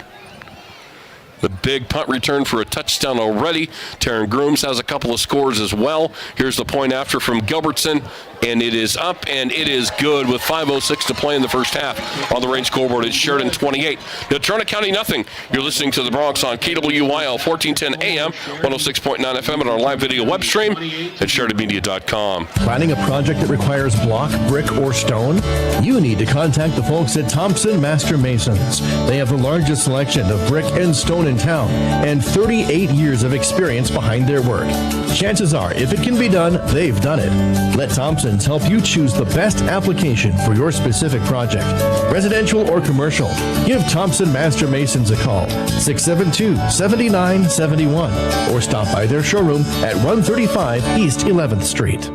The big punt return for a touchdown already. Taryn Grooms has a couple of scores as well. Here's the point after from Gilbertson, and it is up, and it is good with 5:06 to play in the first half. On the range scoreboard, it's Sheridan 28, Natrona County nothing. You're listening to the Broncs on KWYL 1410 AM, 106.9 FM, and our live video web stream at SheridanMedia.com. Planning a project that requires block, brick, or stone? You need to contact the folks at Thompson Master Masons. They have the largest selection of brick and stone in town and 38 years of experience behind their work. Chances are, if it can be done, they've done it. Let Thompson's help you choose the best application for your specific project, residential or commercial. Give Thompson Master Masons a call, 672-7971, or stop by their showroom at 135 East 11th Street.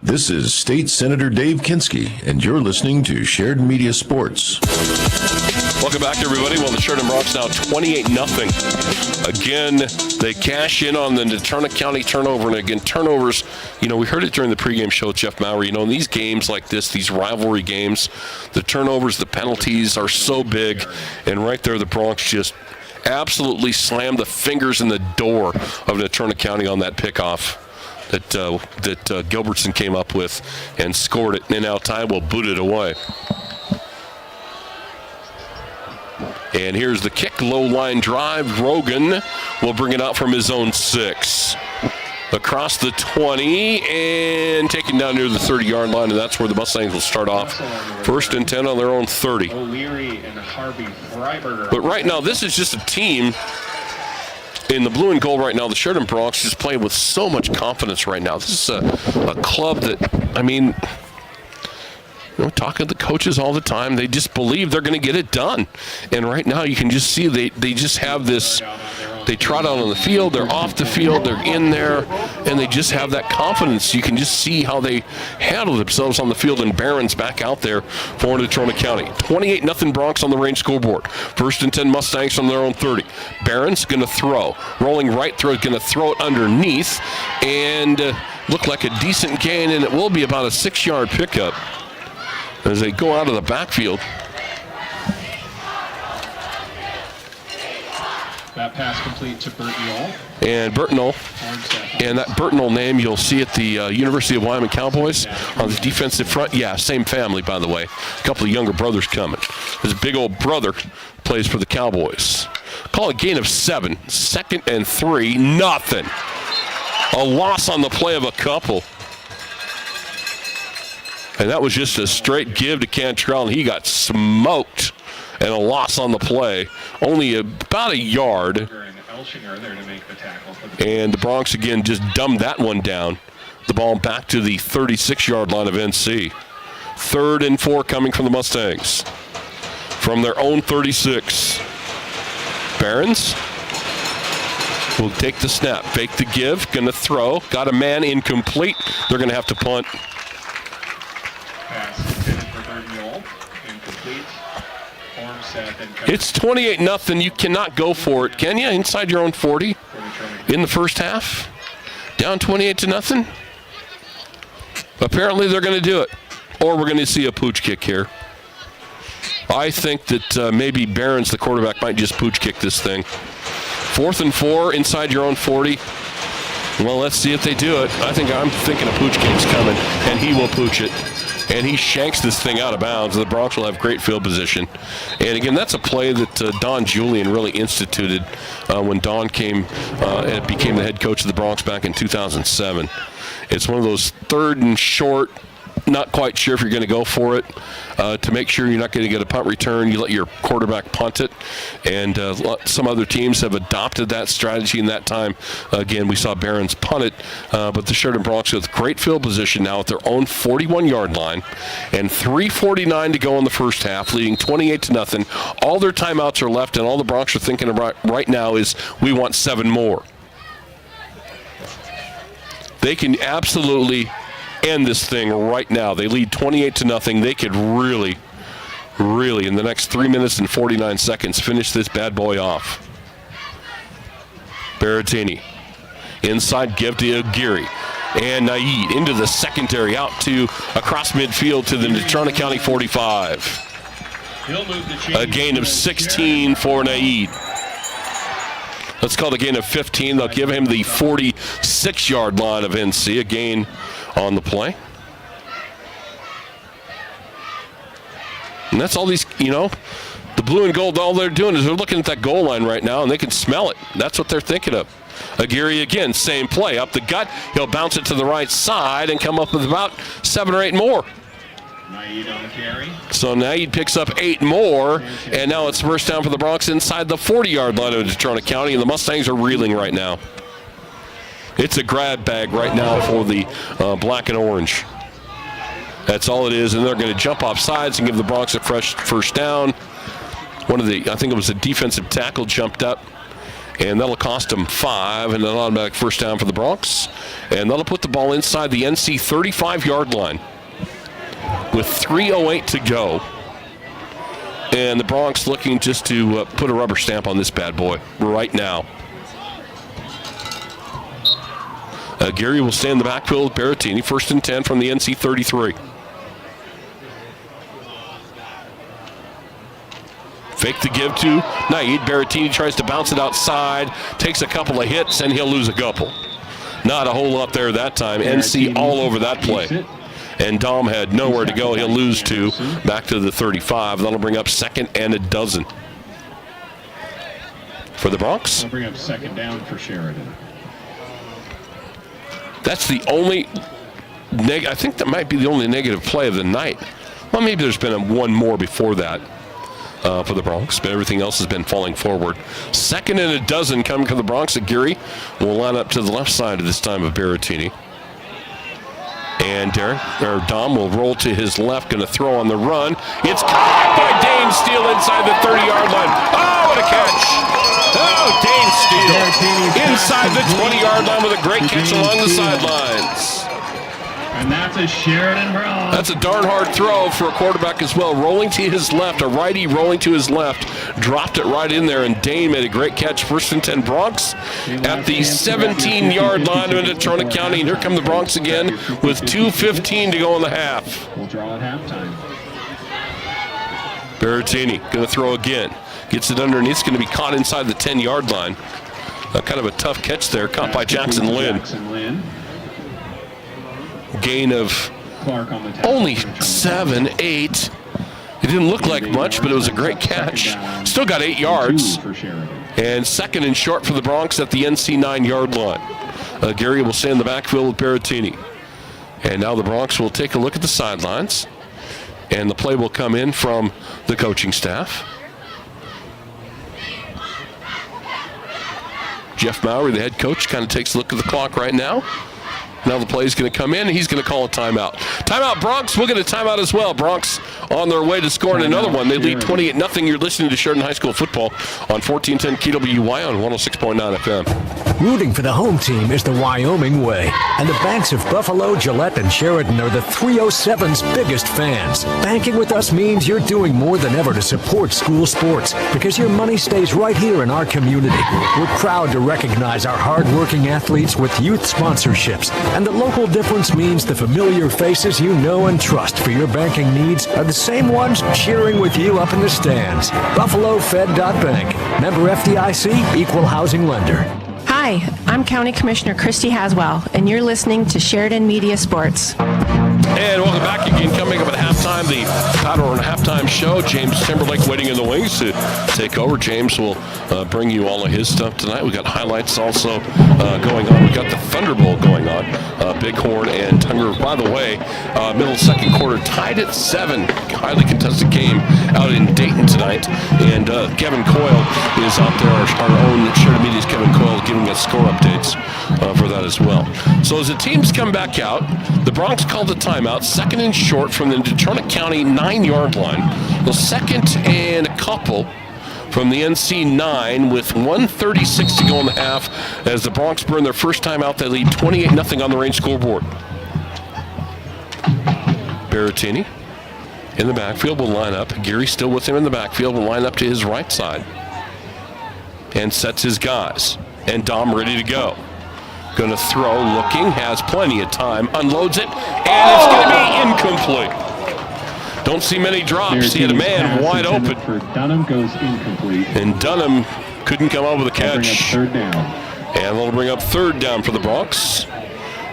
This is State Senator Dave Kinski, and you're listening to Sheridan Media Sports. Welcome back, everybody. Well, the Sheridan Broncs now 28-0. Again, they cash in on the Natrona County turnover. And again, turnovers, we heard it during the pregame show with Jeff Maury. In these games like this, these rivalry games, the turnovers, the penalties are so big. And right there, the Broncs just absolutely slammed the fingers in the door of Natrona County on that pickoff that Gilbertson came up with and scored it. And now Ty will boot it away. And here's the kick, low line drive. Rogan will bring it out from his own 6. Across the 20 and taken down near the 30-yard line, and that's where the Mustangs will start off. 1st and 10 on their own 30. But right now, this is just a team in the blue and gold right now. The Sheridan Broncs just playing with so much confidence right now. This is a club that, talking to the coaches all the time, they just believe they're going to get it done. And right now you can just see they just have this, they trot out on the field, they're off the field, they're in there, and they just have that confidence. You can just see how they handle themselves on the field, and Barron's back out there for Natrona County. 28-0 Broncs on the range scoreboard. 1st and 10 Mustangs from their own 30. Barron's going to throw. Rolling right through, going to throw it underneath, and look like a decent gain, and it will be about a 6-yard pickup as they go out of the backfield. That pass complete to Burtnell. And Burtnell, and that Burtnell name you'll see at the University of Wyoming Cowboys on the defensive front. Yeah, same family, by the way. A couple of younger brothers coming. His big old brother plays for the Cowboys. Call a gain of 7. 2nd and 3, nothing. A loss on the play of a couple. And that was just a straight give to Cantrell, and he got smoked and a loss on the play. Only about a yard. And the Bronx again just dumbed that one down. The ball back to the 36-yard line of NC. 3rd and 4 coming from the Mustangs. From their own 36. Barons will take the snap, fake the give, going to throw. Got a man incomplete. They're going to have to punt. Pass intended for 3rd and goal. Incomplete. Form set and It's 28-0. You cannot go for it, can you? Inside your own 40 in the first half. Down 28-0. Apparently they're going to do it. Or we're going to see a pooch kick here. I think that maybe Barons, the quarterback, might just pooch kick this thing. 4th and 4 inside your own 40. Well, let's see if they do it. I'm thinking a pooch kick's coming, and he will pooch it. And he shanks this thing out of bounds. The Bronx will have great field position. And again, that's a play that Don Julian really instituted when Don came and became the head coach of the Bronx back in 2007. It's one of those 3rd and short, not quite sure if you're going to go for it. To make sure you're not going to get a punt return, you let your quarterback punt it. And some other teams have adopted that strategy in that time. Again, we saw Barons punt it, but the Sheridan Bronx with great field position now at their own 41-yard line, and 3:49 to go in the first half, leading 28-0. All their timeouts are left, and all the Bronx are thinking about right now is we want 7 more. They can absolutely end this thing right now. They lead 28-0. They could really, in the next 3 minutes and 49 seconds, finish this bad boy off. Berrettini. Inside give to Aguirre. And Naid into the secondary, out to across midfield to the Natrona County 45. A gain of 16 for Naid. Let's call it a gain of 15. They'll give him the 46-yard line of NC. A gain on the play. And that's all these, the blue and gold, all they're doing is they're looking at that goal line right now, and they can smell it. That's what they're thinking of. Aguirre again, same play. Up the gut, he'll bounce it to the right side and come up with about 7 or 8 more. Naid on the carry. So Naid picks up 8 more, and now it's first down for the Bronx inside the 40-yard line of Natrona County, and the Mustangs are reeling right now. It's a grab bag right now for the black and orange. That's all it is, and they're going to jump off sides and give the Bronx a fresh first down. I think it was a defensive tackle jumped up, and that'll cost them 5, and an automatic first down for the Bronx. And that'll put the ball inside the NC 35-yard line with 3:08 to go. And the Bronx looking just to put a rubber stamp on this bad boy right now. Gary will stay in the backfield with Berrettini. 1st and 10 from the NC 33. Fake the give to Naid. Berrettini tries to bounce it outside, takes a couple of hits, and he'll lose a couple. Not a whole lot there that time. NC all over that play. And Dom had nowhere to go. He'll lose 2 back to the 35. That'll bring up 2nd and 12 for the Bronx. That'll bring up 2nd down for Sheridan. That's the only I think that might be the only negative play of the night. Well, maybe there's been one more before that for the Bronx, but everything else has been falling forward. 2nd and 12 coming from the Bronx. Aguirre will line up to the left side of this time of Berrettini. And Dom will roll to his left, going to throw on the run. It's caught by Dane Steele inside the 30-yard line. Oh, what a catch! Oh, Dane Steele inside the 20-yard line with a great catch along the sidelines. And that's a Sheridan Bronx. That's a darn hard throw for a quarterback as well. Rolling to his left, a righty rolling to his left. Dropped it right in there, and Dane made a great catch. 1st and 10 Bronx at the 17-yard line of Natrona County. And here come the Bronx again with 2:15 to go in the half. We'll draw at halftime. Berrettini going to throw again. Gets it underneath. It's going to be caught inside the 10-yard line. Kind of a tough catch there. Caught by Jackson Lynn. Gain of only 7, 8. It didn't look like much, but it was a great catch. Still got 8 yards. And 2nd and short for the Bronx at the NC 9-yard line. Gary will stay in the backfield with Berrettini. And now the Broncs will take a look at the sidelines. And the play will come in from the coaching staff. Jeff Mowry, the head coach, kind of takes a look at the clock right now. Now the play is going to come in, and he's going to call a timeout. Timeout, Broncs. We'll get a timeout as well. Broncs on their way to scoring another one. They lead 28-0. You're listening to Sheridan High School football on 1410 KWY on 106.9 FM. Rooting for the home team is the Wyoming way, and the banks of Buffalo, Gillette, and Sheridan are the 307's biggest fans. Banking with us means you're doing more than ever to support school sports because your money stays right here in our community. We're proud to recognize our hard-working athletes with youth sponsorships, and the local difference means the familiar faces you know and trust for your banking needs are the same ones cheering with you up in the stands. BuffaloFed.Bank. Member FDIC, Equal Housing Lender. Hi, I'm County Commissioner Christy Haswell, and you're listening to Sheridan Media Sports. And welcome back again. Coming up at halftime, the Powder and Halftime Show. James Timberlake waiting in the wings to take over. James will bring you all of his stuff tonight. We got highlights also going on. We got the Thunderbolt going on. Bighorn and Tunger. By the way, middle second quarter tied at 7. Highly contested game out in Dayton tonight. And Kevin Coyle is out there. Our own Sheridan Media's Kevin Coyle giving us score updates for that as well. So as the teams come back out, the Broncs called the timeout, second and short from the Natrona County 9-yard line. The second and a couple from the NC 9 with 1:36 to go in the half. As the Broncs burn their first time out, they lead 28-0 on the range scoreboard. Berrettini in the backfield will line up. Geary still with him in the backfield will line up to his right side and sets his guys. And Dom ready to go. Going to throw, looking, has plenty of time, unloads it, and it's going to be incomplete. Don't see many drops. He had a man wide open. For Dunham goes incomplete. And Dunham couldn't come up with a catch. Third down. And they'll bring up third down for the Broncs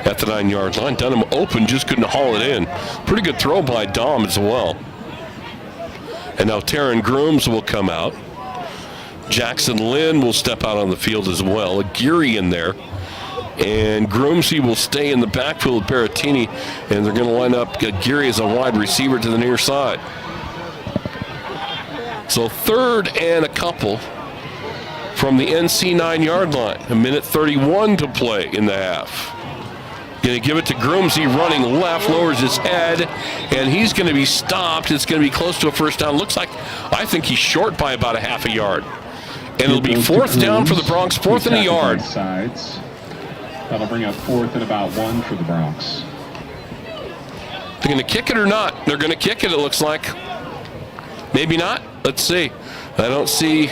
at the 9-yard line. Dunham open, just couldn't haul it in. Pretty good throw by Dom as well. And now Taryn Grooms will come out. Jackson Lynn will step out on the field as well. A Geary in there. And Groomsey will stay in the backfield with Berrettini, and they're going to line up Geary as a wide receiver to the near side. So third and a couple from the NC 9-yard line. 1:31 to play in the half. Going to give it to Groomsey running left, lowers his head, and he's going to be stopped. It's going to be close to a first down. Looks like, I think he's short by about a half a yard. And it'll be fourth down for the Broncs, fourth and a yard. Sides. That'll bring up fourth and about 1 for the Broncs. They're going to kick it or not? They're going to kick it, it looks like. Maybe not. Let's see. I don't see.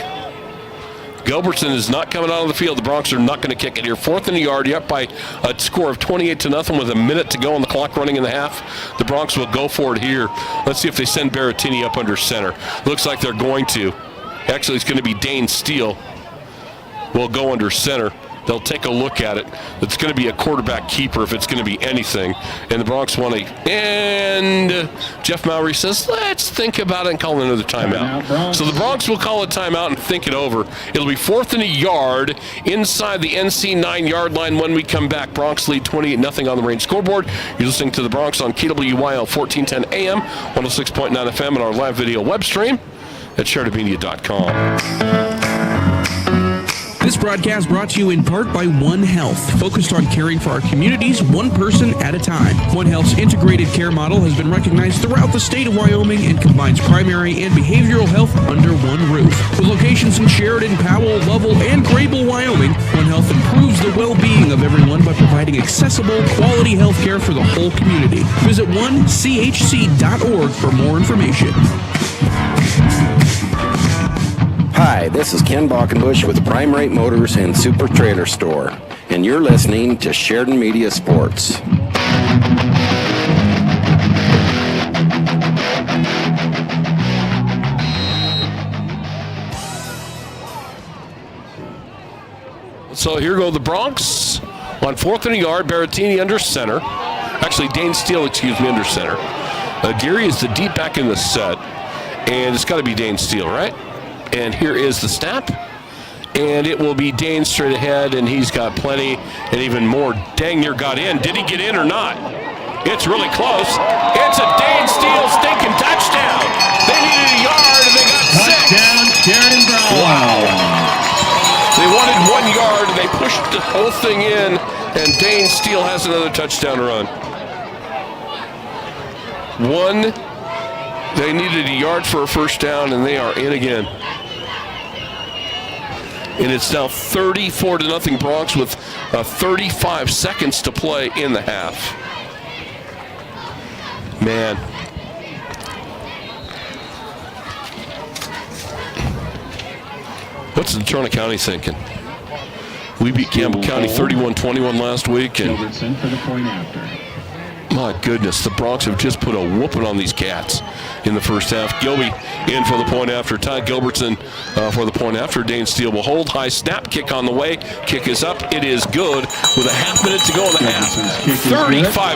Gilbertson is not coming out of the field. The Broncs are not going to kick it here. Fourth and a yard. You're up by a score of 28-0 with a minute to go on the clock running in the half. The Broncs will go for it here. Let's see if they send Berrettini up under center. Looks like they're going to. Actually, it's going to be Dane Steele. Will go under center. They'll take a look at it. It's going to be a quarterback keeper if it's going to be anything. And the Broncs want to. And Jeff Mowry says, let's think about it and call another timeout. So the Broncs will call a timeout and think it over. It'll be fourth and a yard inside the NC 9-yard line when we come back. Broncs lead 28-0 on the range scoreboard. You're listening to the Broncs on KWYL 1410 AM, 106.9 FM, and our live video web stream at SheridanMedia.com. This broadcast brought to you in part by One Health, focused on caring for our communities one person at a time. One Health's integrated care model has been recognized throughout the state of Wyoming and combines primary and behavioral health under one roof. With locations in Sheridan, Powell, Lovell, and Grable, Wyoming, One Health improves the well-being of everyone by providing accessible, quality health care for the whole community. Visit onechc.org for more information. Hi, this is Ken Balkenbush with Prime Rate Motors and Super Trailer Store, and you're listening to Sheridan Media Sports. So here go the Broncs on fourth and a yard. Berrettini under center. Actually, Dane Steele, under center. Geary is the deep back in the set, and it's got to be Dane Steele, right? And here is the snap, and it will be Dane straight ahead, and he's got plenty, and even more. Dang near got in. Did he get in or not? It's really close. It's a Dane Steele stinking touchdown. They needed a yard, and they got 6. Touchdown, Sheridan Brown. Wow. They wanted 1 yard. They pushed the whole thing in, and Dane Steele has another touchdown run. 1. They needed a yard for a first down, and they are in again. And it's now 34-0 Bronx with 35 seconds to play in the half. Man. What's Natrona County thinking? We beat Campbell County 31-21 last week, and Gilbertson for the point after. my goodness, the Bronx have just put a whooping on these cats in the first half. Gilby in for the point after. Todd Gilbertson for the point after. Dane Steele will hold. High snap, kick on the way. Kick is up. It is good with a half minute to go in the half.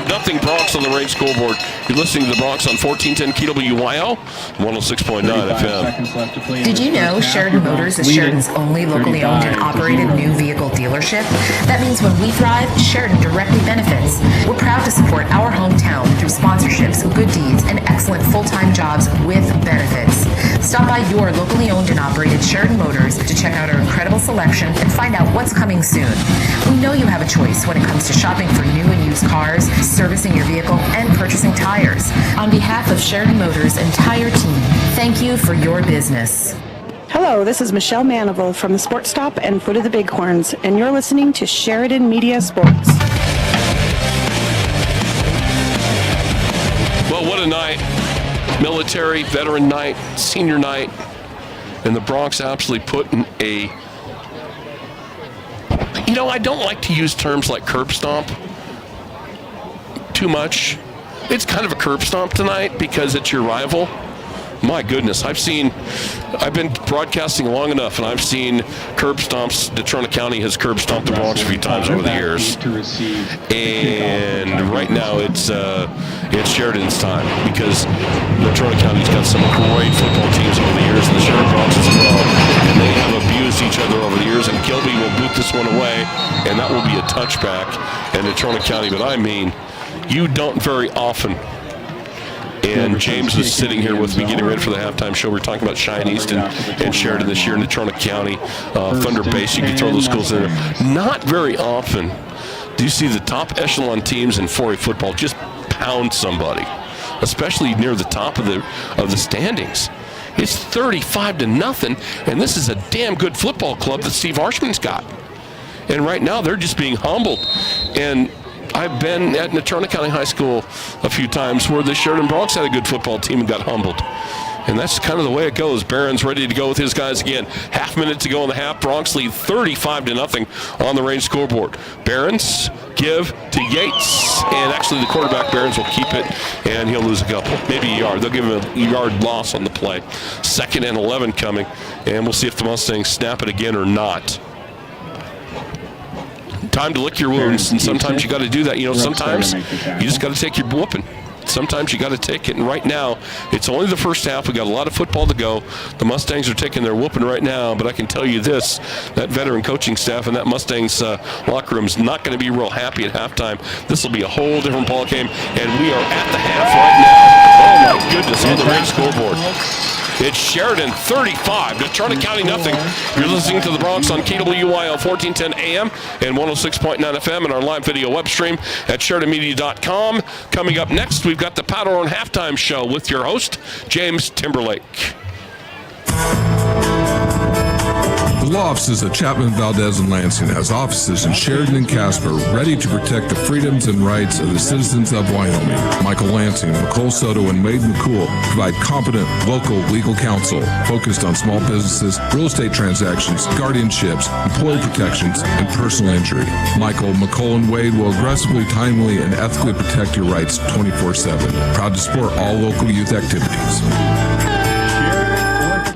35-0 Bronx on the Range scoreboard. You're listening to the Bronx on 1410 KWYO, 106.9 FM. Did you know Sheridan Motors is Sheridan's only locally owned and operated new vehicle dealership? That means when we thrive, Sheridan directly benefits. We're proud to support our hometown through sponsorships, good deeds, and excellent full-time jobs with benefits. Stop by your locally owned and operated Sheridan Motors to check out our incredible selection and find out what's coming soon. We know you have a choice when it comes to shopping for new and used cars, servicing your vehicle, and purchasing tires. On behalf of Sheridan Motors' entire team, thank you for your business. Hello, this is Michelle Manival from the Sports Stop and Foot of the Bighorns, and you're listening to Sheridan Media Sports. Well, what a night. Military, veteran night, senior night, and the Bronx absolutely putting a... You know, I don't like to use terms like curb stomp too much. It's kind of a curb stomp tonight because it's your rival. My goodness, I've been broadcasting long enough, and I've seen curb stomps. Natrona County has curb stomped the Bronx a few times over the years. And right now it's Sheridan's time because Natrona County's got some great football teams over the years, and the Sheridan Bronx as well. And they have abused each other over the years, and Kilby will boot this one away, and that will be a touchback in Natrona County. But I mean, you don't very often. And James is sitting here with me getting ready for the halftime show. We're talking about Cheyenne East and Sheridan this year, Natrona County, Thunder Base. You can throw those schools in there. Not very often do you see the top echelon teams in 4A football just pound somebody, especially near the top of the standings. It's 35-0, and this is a damn good football club that Steve Harshman's got. And right now they're just being humbled. And I've been at Natrona County High School a few times where the Sheridan Bronx had a good football team and got humbled. And that's kind of the way it goes. Barron's ready to go with his guys again. Half minute to go in the half. Bronx lead 35-0 on the Range scoreboard. Barron's give to Yates. And actually the quarterback, Barron's, will keep it, and he'll lose a couple. Maybe a yard. They'll give him a yard loss on the play. 2nd and 11 coming. And we'll see if the Mustangs snap it again or not. Time to lick your wounds, and sometimes you got to do that. You know, sometimes you just got to take your whooping. Sometimes you got to take it, and right now, it's only the first half. We got a lot of football to go. The Mustangs are taking their whooping right now, but I can tell you this, that veteran coaching staff and that Mustangs locker room is not going to be real happy at halftime. This will be a whole different ball game, and we are at the half right now. Oh, my goodness, on the Range scoreboard. It's Sheridan 35, Natrona County nothing. You're listening to the Bronx on KWYO 1410 AM and 106.9 FM and our live video web stream at SheridanMedia.com. Coming up next, we've got the Powder On Halftime Show with your host, James Timberlake. The law offices of Chapman, Valdez, and Lansing has offices in Sheridan and Casper ready to protect the freedoms and rights of the citizens of Wyoming. Michael Lansing, Nicole Soto, and Wade McCool provide competent local legal counsel focused on small businesses, real estate transactions, guardianships, employee protections, and personal injury. Michael, McColl, and Wade will aggressively, timely, and ethically protect your rights 24/7. Proud to support all local youth activities.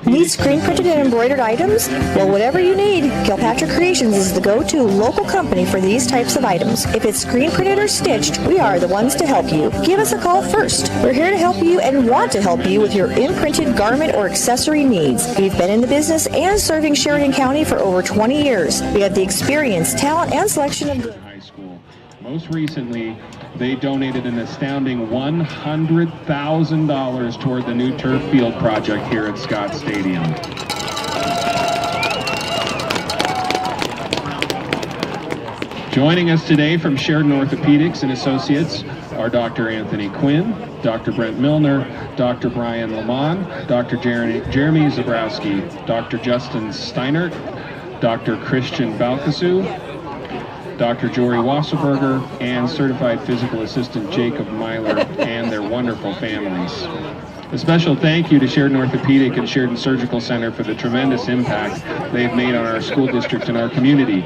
Need screen printed and embroidered items? Well, whatever you need, Kilpatrick Creations is the go-to local company for these types of items. If it's screen printed or stitched, we are the ones to help you. Give us a call first. We're here to help you and want to help you with your imprinted garment or accessory needs. We've been in the business and serving Sheridan County for over 20 years. We have the experience, talent, and selection of goods. Most recently, they donated an astounding $100,000 toward the new turf field project here at Scott Stadium. Joining us today from Sheridan Orthopedics and Associates are Dr. Anthony Quinn, Dr. Brent Milner, Dr. Brian Lamont, Dr. Jeremy Zabrowski, Dr. Justin Steinert, Dr. Christian Balkasu, Dr. Jory Wasserberger, and Certified Physical Assistant Jacob Myler and their wonderful families. A special thank you to Sheridan Orthopedic and Sheridan Surgical Center for the tremendous impact they've made on our school district and our community.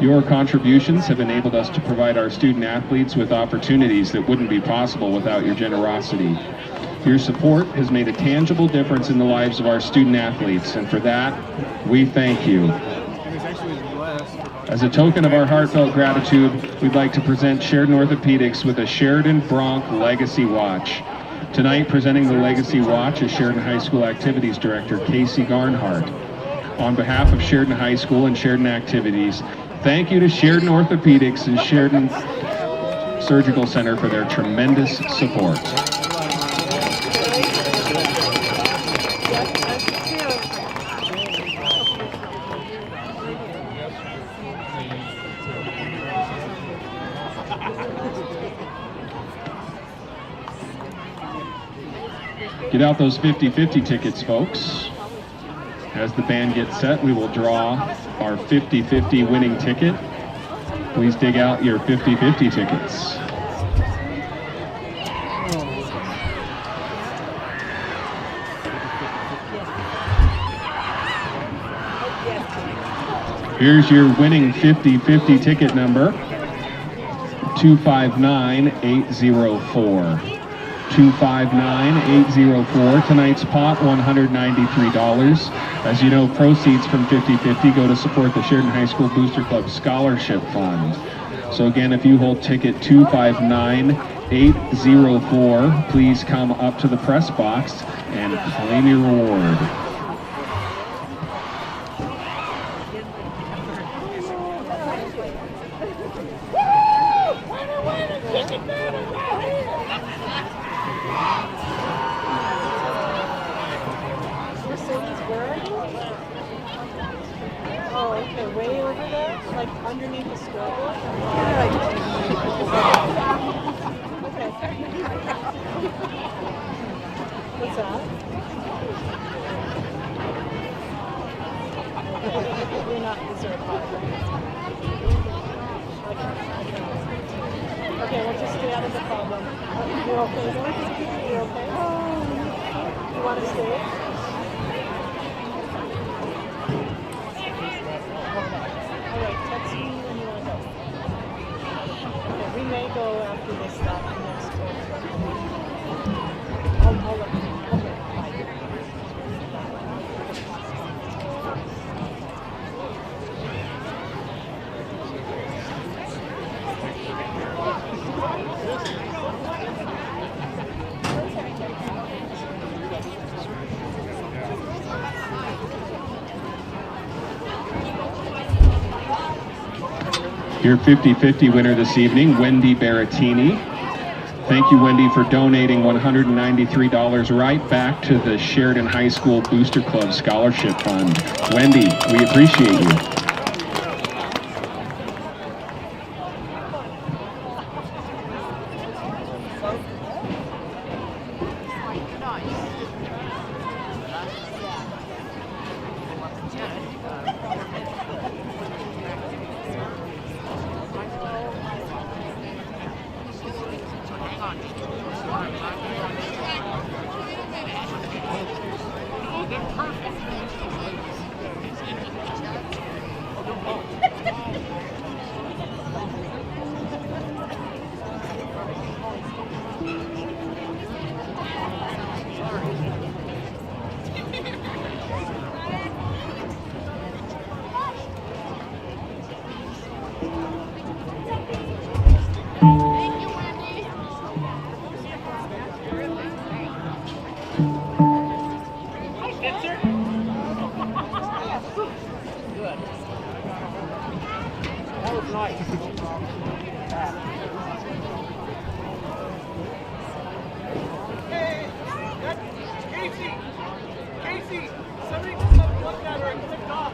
Your contributions have enabled us to provide our student athletes with opportunities that wouldn't be possible without your generosity. Your support has made a tangible difference in the lives of our student athletes, and for that, we thank you. As a token of our heartfelt gratitude, we'd like to present Sheridan Orthopedics with a Sheridan Bronc Legacy Watch. Tonight, presenting the Legacy Watch is Sheridan High School Activities Director Casey Garnhart. On behalf of Sheridan High School and Sheridan Activities, thank you to Sheridan Orthopedics and Sheridan Surgical Center for their tremendous support. Get out those 50-50 tickets, folks. As the band gets set, we will draw our 50-50 winning ticket. Please dig out your 50-50 tickets. Here's your winning 50-50 ticket number, 259804. 259804. Tonight's pot, $193. As you know, proceeds from 50-50 go to support the Sheridan High School Booster Club Scholarship Fund. So again, if you hold ticket 259804, please come up to the press box and claim your reward. Your 50-50 winner this evening, Wendy Baratini. Thank you, Wendy, for donating $193 right back to the Sheridan High School Booster Club Scholarship Fund. Wendy, we appreciate you. Casey, somebody just look at her and click off.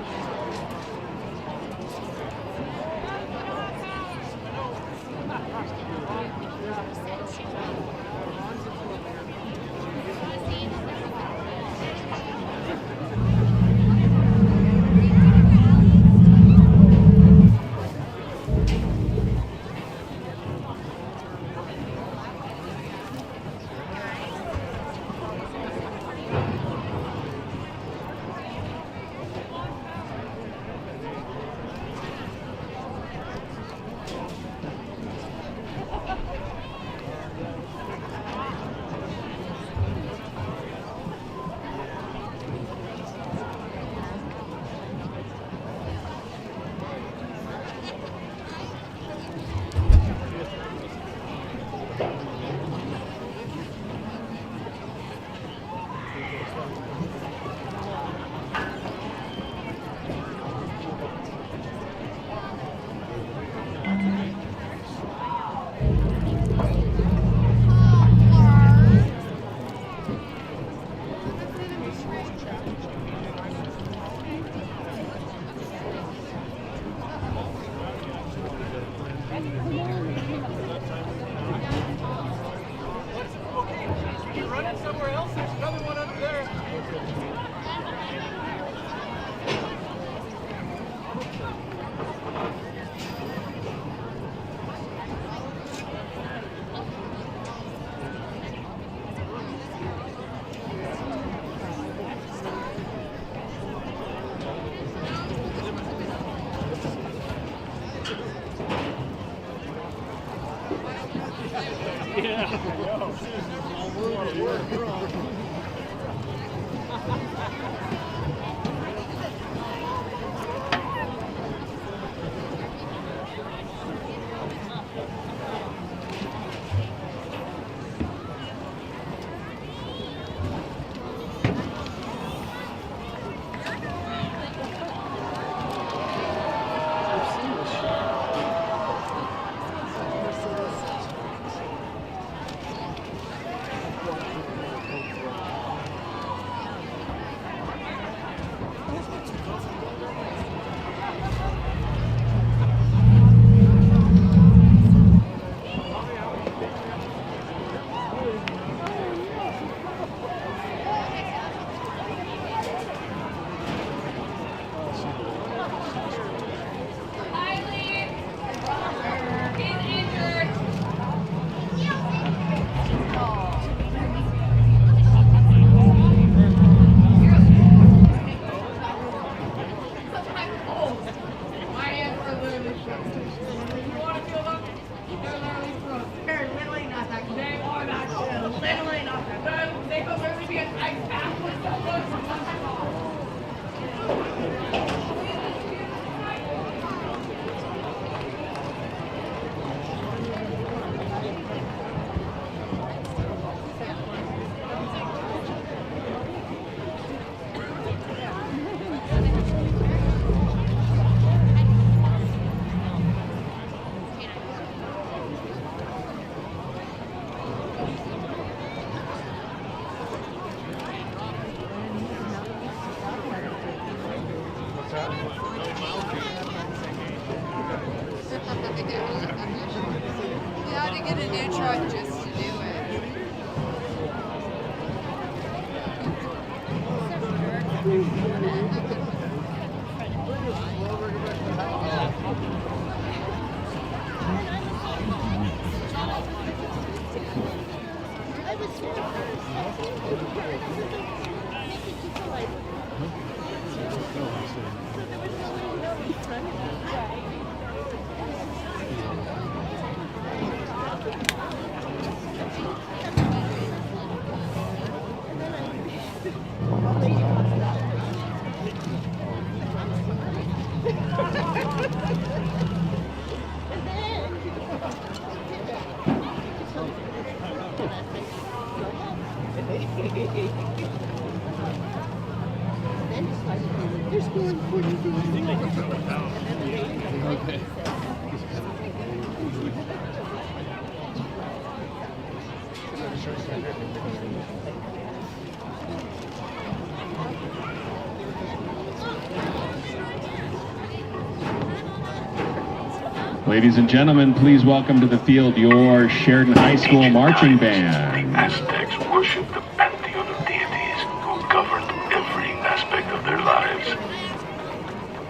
Ladies and gentlemen, please welcome to the field your Sheridan High School marching band. The Aztecs worshipped the pantheon of deities who governed every aspect of their lives.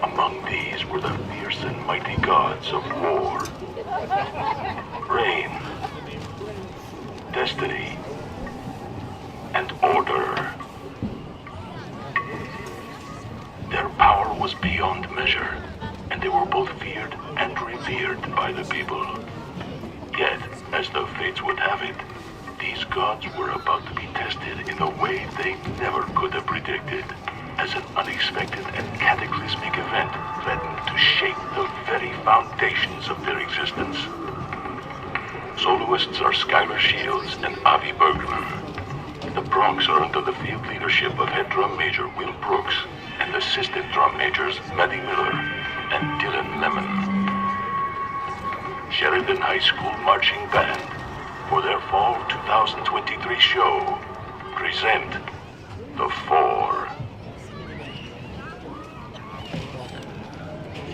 Among these were the fierce and mighty gods of war, rain, destiny, and order. Their power was beyond measure, and they were both feared and revered by the people. Yet, as the fates would have it, these gods were about to be tested in a way they never could have predicted, as an unexpected and cataclysmic event threatened to shake the very foundations of their existence. Soloists are Skylar Shields and Avi Bergman. The Bronx are under the field leadership of head drum major Will Brooks and assistant drum majors Maddie Miller and Dylan Lemon. Sheridan High School Marching Band, for their Fall 2023 show, present The Four.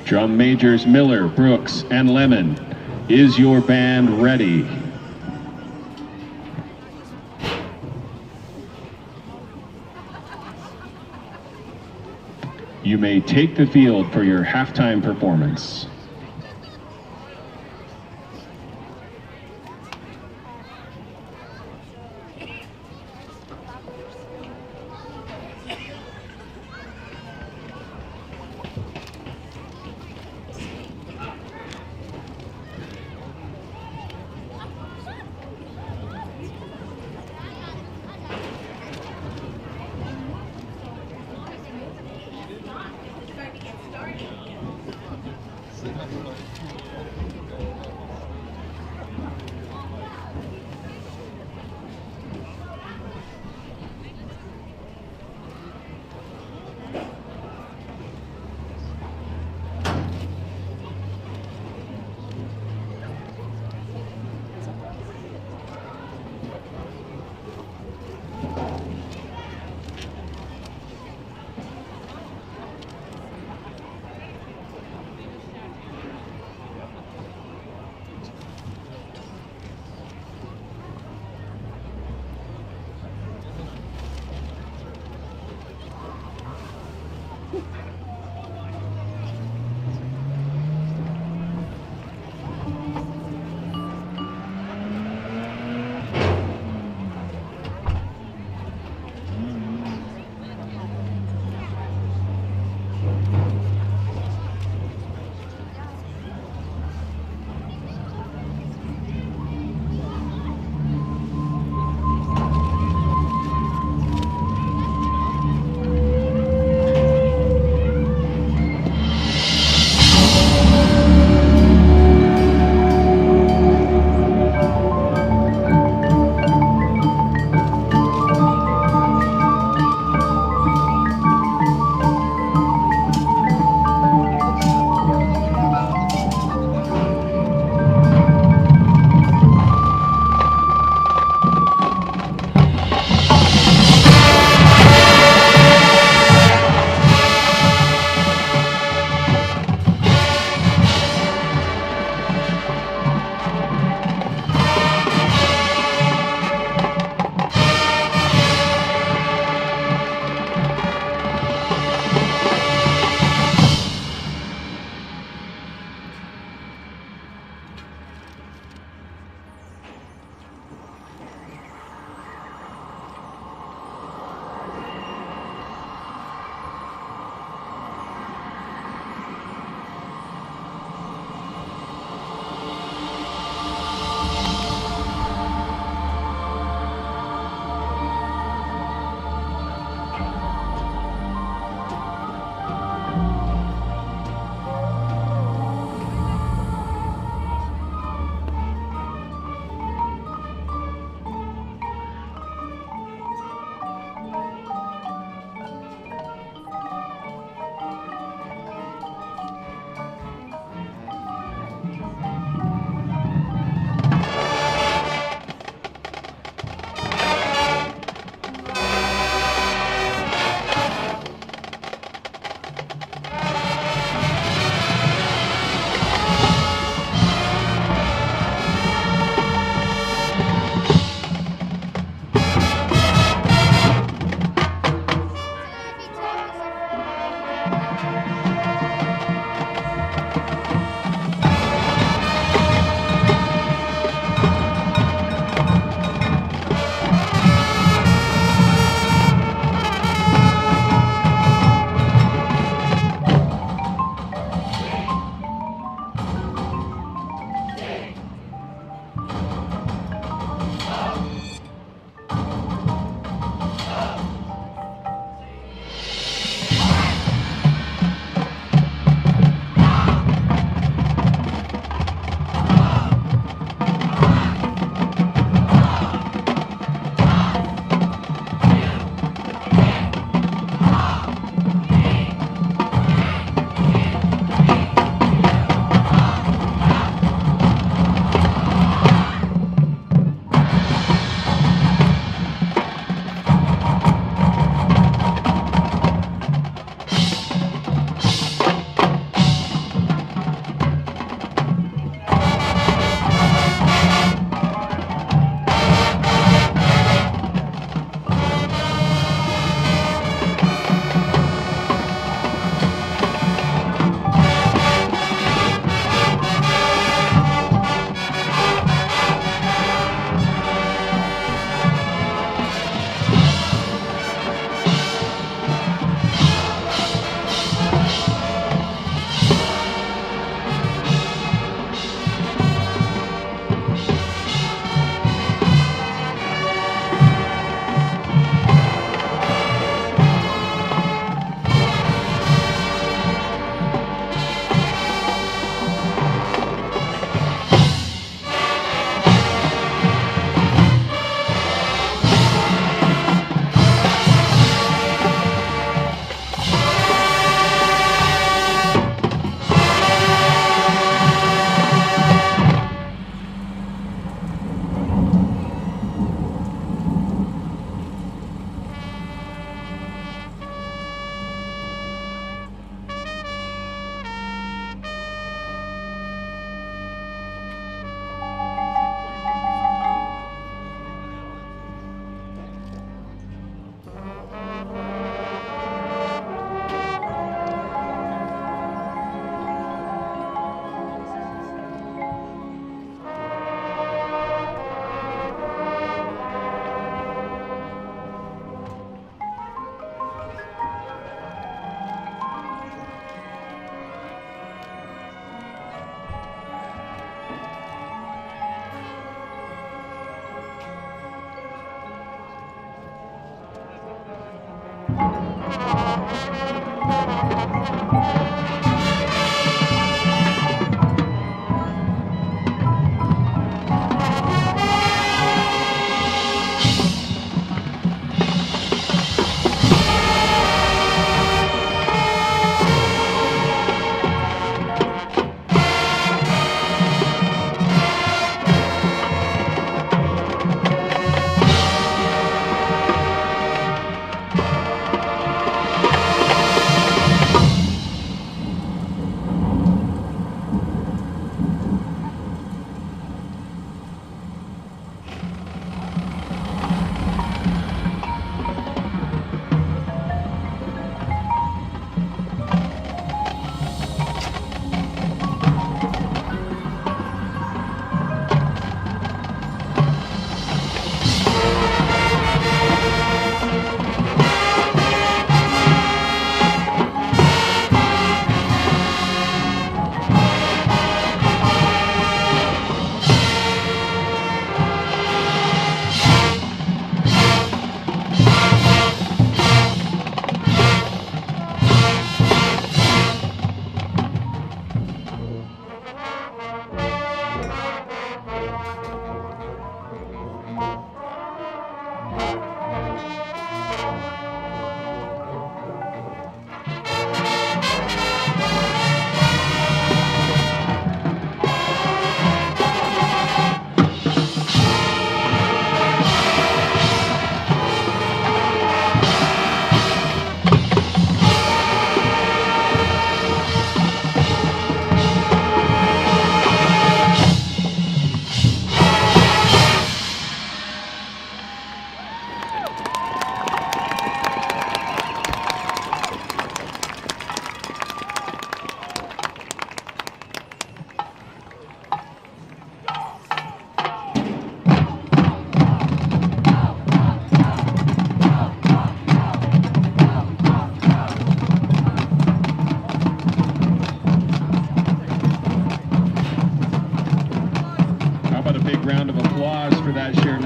Drum majors Miller, Brooks, and Lemon, is your band ready? You may take the field for your halftime performance.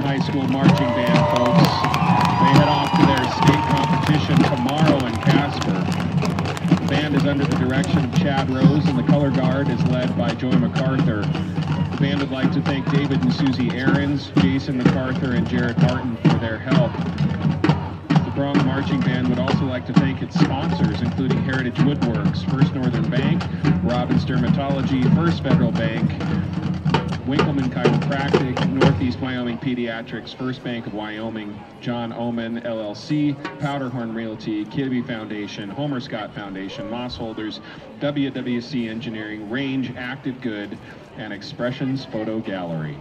Highschool marching band, folks. They head off to their state competition tomorrow in Casper. The band is under the direction of Chad Rose, and the color guard is led by Joy MacArthur. The band would like to thank David and Susie Ahrens, Jason MacArthur, and Jared Martin for their help. The Bronx Marching Band would also like to thank its sponsors, including Heritage Woodworks, First Northern Bank, Robbins Dermatology, First Federal Bank, Winkleman Chiropractic, Northeast Wyoming Pediatrics, First Bank of Wyoming, John Oman, LLC, Powderhorn Realty, Kidby Foundation, Homer Scott Foundation, Moss Holders, WWC Engineering, Range Active Good, and Expressions Photo Gallery.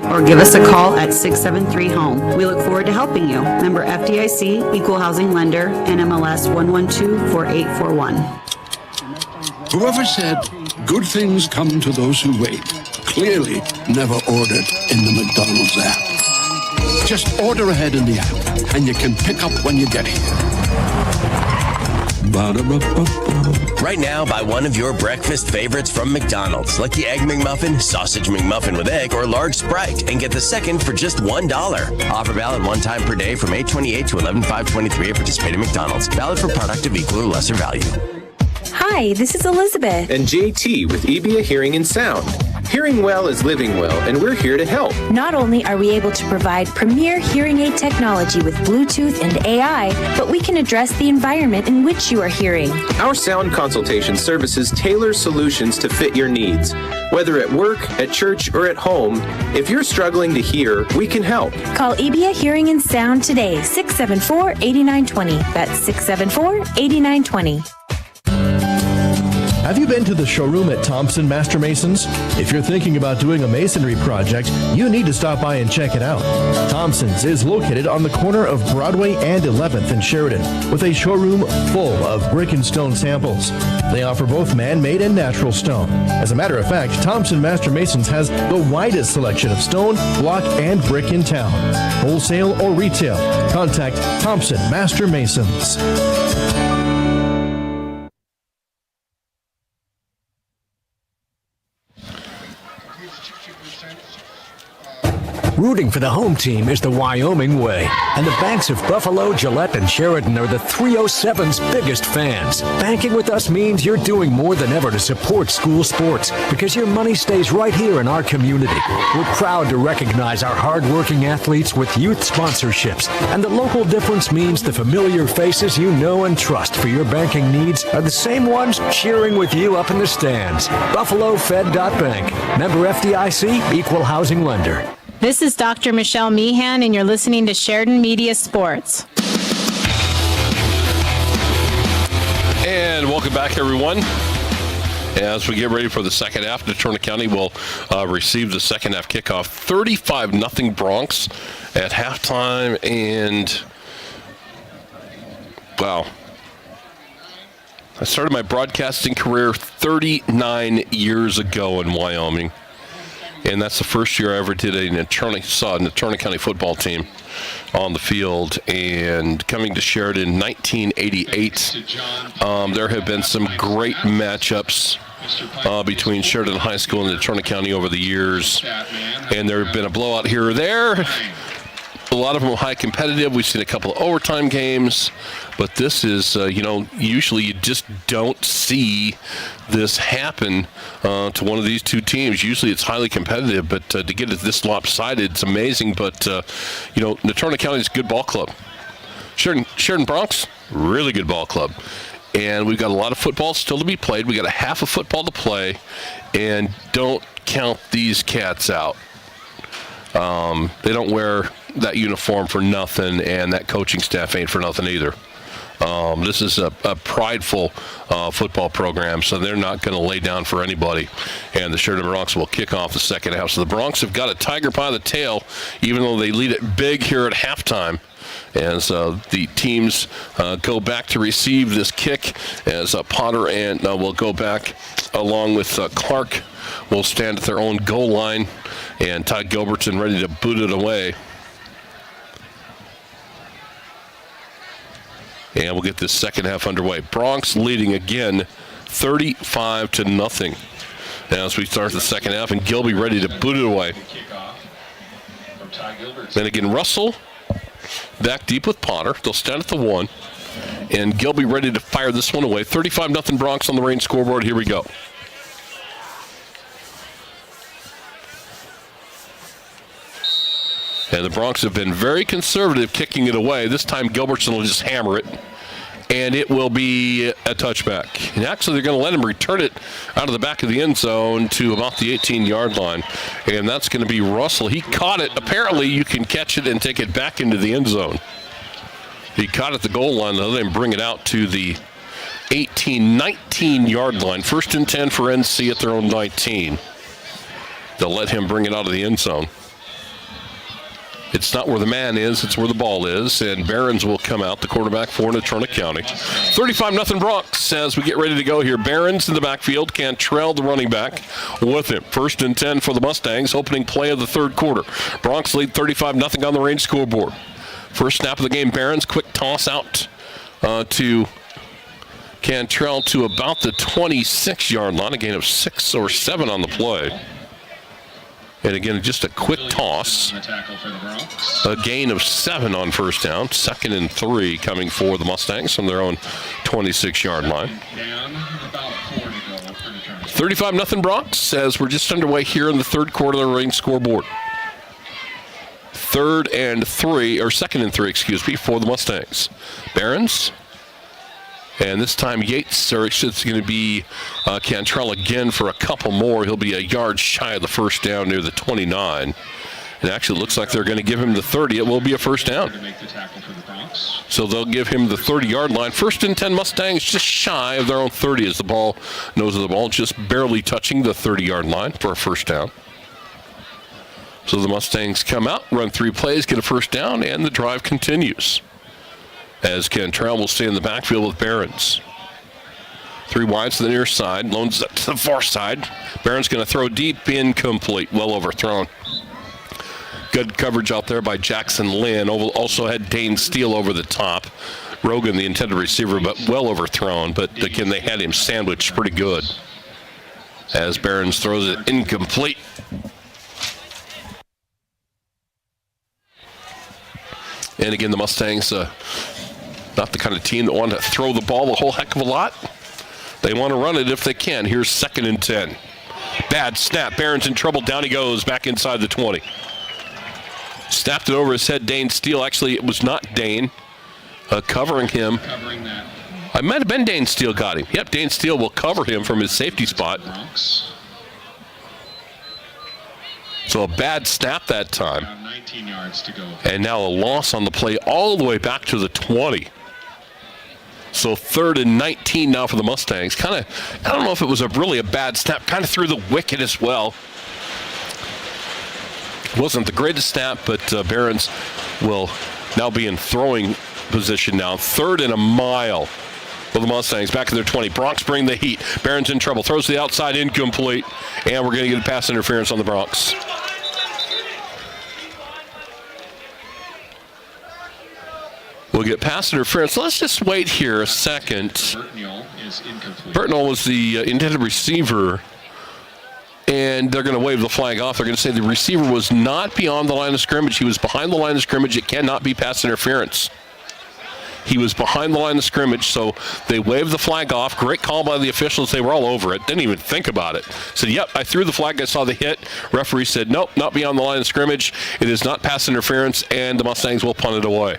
Or give us a call at 673-HOME. We look forward to helping you. Member FDIC, Equal Housing Lender, NMLS 1124841. Whoever said good things come to those who wait clearly never ordered in the McDonald's app. Just order ahead in the app, and you can pick up when you get here. Right now, buy one of your breakfast favorites from McDonald's, like the Egg McMuffin, Sausage McMuffin with egg, or large Sprite, and get the second for just $1. Offer valid one time per day from 8/28 to 11/5/23 at participating McDonald's. Valid for product of equal or lesser value. Hi, this is Elizabeth. And JT with EBIA Hearing and Sound. Hearing well is living well, and we're here to help. Not only are we able to provide premier hearing aid technology with Bluetooth and AI, but we can address the environment in which you are hearing. Our sound consultation services tailor solutions to fit your needs. Whether at work, at church, or at home, if you're struggling to hear, we can help. Call EBIA Hearing and Sound today, 674-8920. That's 674-8920. Have you been to the showroom at Thompson Master Masons? If you're thinking about doing a masonry project, you need to stop by and check it out. Thompson's is located on the corner of Broadway and 11th in Sheridan, with a showroom full of brick and stone samples. They offer both man-made and natural stone. As a matter of fact, Thompson Master Masons has the widest selection of stone, block, and brick in town. Wholesale or retail, contact Thompson Master Masons. Rooting for the home team is the Wyoming way, and the banks of Buffalo, Gillette, and Sheridan are the 307's biggest fans. Banking with us means you're doing more than ever to support school sports because your money stays right here in our community. We're proud to recognize our hard-working athletes with youth sponsorships, and the local difference means the familiar faces you know and trust for your banking needs are the same ones cheering with you up in the stands. BuffaloFed.Bank. Member FDIC, Equal Housing Lender. This is Dr. Michelle Meehan, and you're listening to Sheridan Media Sports. And welcome back, everyone. As we get ready for the second half, Natrona County will receive the second half kickoff. 35-0 Bronx at halftime. And, wow. I started my broadcasting career 39 years ago in Wyoming. And that's the first year I ever did a Natrona County football team on the field. And coming to Sheridan, 1988, there have been some great matchups between Sheridan High School and Natrona County over the years. And there have been a blowout here or there. A lot of them high competitive. We've seen a couple of overtime games. But this is, usually you just don't see this happen to one of these two teams. Usually it's highly competitive, but to get it this lopsided, it's amazing. But, Natrona County is a good ball club. Sheridan Bronx, really good ball club. And we've got a lot of football still to be played. We got a half of football to play. And don't count these cats out. They don't wear that uniform for nothing, and that coaching staff ain't for nothing either. This is a prideful football program, so they're not going to lay down for anybody. And the Sheridan Bronx will kick off the second half. So the Bronx have got a tiger by the tail, even though they lead it big here at halftime. And so the teams go back to receive this kick as Potter and will go back along with Clark will stand at their own goal line. And Todd Gilbertson ready to boot it away. And we'll get this second half underway. Bronx leading again, 35-0. As we start the second half, and Gilby ready to boot it away. Then again, Russell back deep with Potter. They'll stand at the 1. And Gilby ready to fire this one away. 35-0 Bronx on the range scoreboard. Here we go. And the Bronx have been very conservative kicking it away. This time Gilbertson will just hammer it. And it will be a touchback. And actually, they're going to let him return it out of the back of the end zone to about the 18-yard line. And that's going to be Russell. He caught it. Apparently, you can catch it and take it back into the end zone. He caught it at the goal line. They'll let him bring it out to the 19-yard line. 1st and 10 for NC at their own 19. They'll let him bring it out of the end zone. It's not where the man is, it's where the ball is. And Behrens will come out, the quarterback for Natrona County. 35-0 Bronx as we get ready to go here. Behrens in the backfield, Cantrell the running back with him. 1st and 10 for the Mustangs, opening play of the third quarter. Bronx lead 35-0 on the range scoreboard. First snap of the game, Behrens, quick toss out to Cantrell to about the 26-yard line, a gain of 6 or 7 on the play. And again, just a quick toss. A gain of 7 on first down. 2nd and 3 coming for the Mustangs from their own 26-yard line. 35-0 Bronx as we're just underway here in the third quarter of the range scoreboard. 2nd and 3 for the Mustangs. Behrens. And this time Yates, or it's going to be Cantrell again for a couple more. He'll be a yard shy of the first down near the 29. It actually looks like they're going to give him the 30. It will be a first down. So they'll give him the 30-yard line. 1st and 10 Mustangs, just shy of their own 30 as the ball, nose of the ball, just barely touching the 30-yard line for a first down. So the Mustangs come out, run 3 plays, get a first down, and the drive continues. As Cantrell will stay in the backfield with Behrens. 3 wide to the near side, loans up to the far side. Behrens going to throw deep, incomplete, well overthrown. Good coverage out there by Jackson Lynn. Also had Dane Steele over the top. Rogan, the intended receiver, but well overthrown. But again, they had him sandwiched pretty good. As Behrens throws it incomplete. And again, the Mustangs, not the kind of team that want to throw the ball a whole heck of a lot. They want to run it if they can. Here's 2nd and 10. Bad snap. Behrens in trouble. Down he goes, back inside the 20. Snapped it over his head. Dane Steele. Actually, it was not Dane covering him. It might have been Dane Steele got him. Yep, Dane Steele will cover him from his safety spot. So a bad snap that time. 19 yards to go. And now a loss on the play all the way back to the 20. So 3rd and 19 now for the Mustangs. I don't know if it was really a bad snap. Kind of through the wicket as well. Wasn't the greatest snap, but Behrens will now be in throwing position now. 3rd and a mile for the Mustangs. Back to their 20. Bronx bring the heat. Behrens in trouble. Throws to the outside, incomplete. And we're going to get a pass interference on the Bronx. We'll get pass interference. Let's just wait here a second. Burtnell was the intended receiver. And they're going to wave the flag off. They're going to say the receiver was not beyond the line of scrimmage. He was behind the line of scrimmage. It cannot be pass interference. He was behind the line of scrimmage, so they waved the flag off. Great call by the officials. They were all over it. Didn't even think about it. Said, yep, I threw the flag. I saw the hit. Referee said, nope, not beyond the line of scrimmage. It is not pass interference, and the Mustangs will punt it away.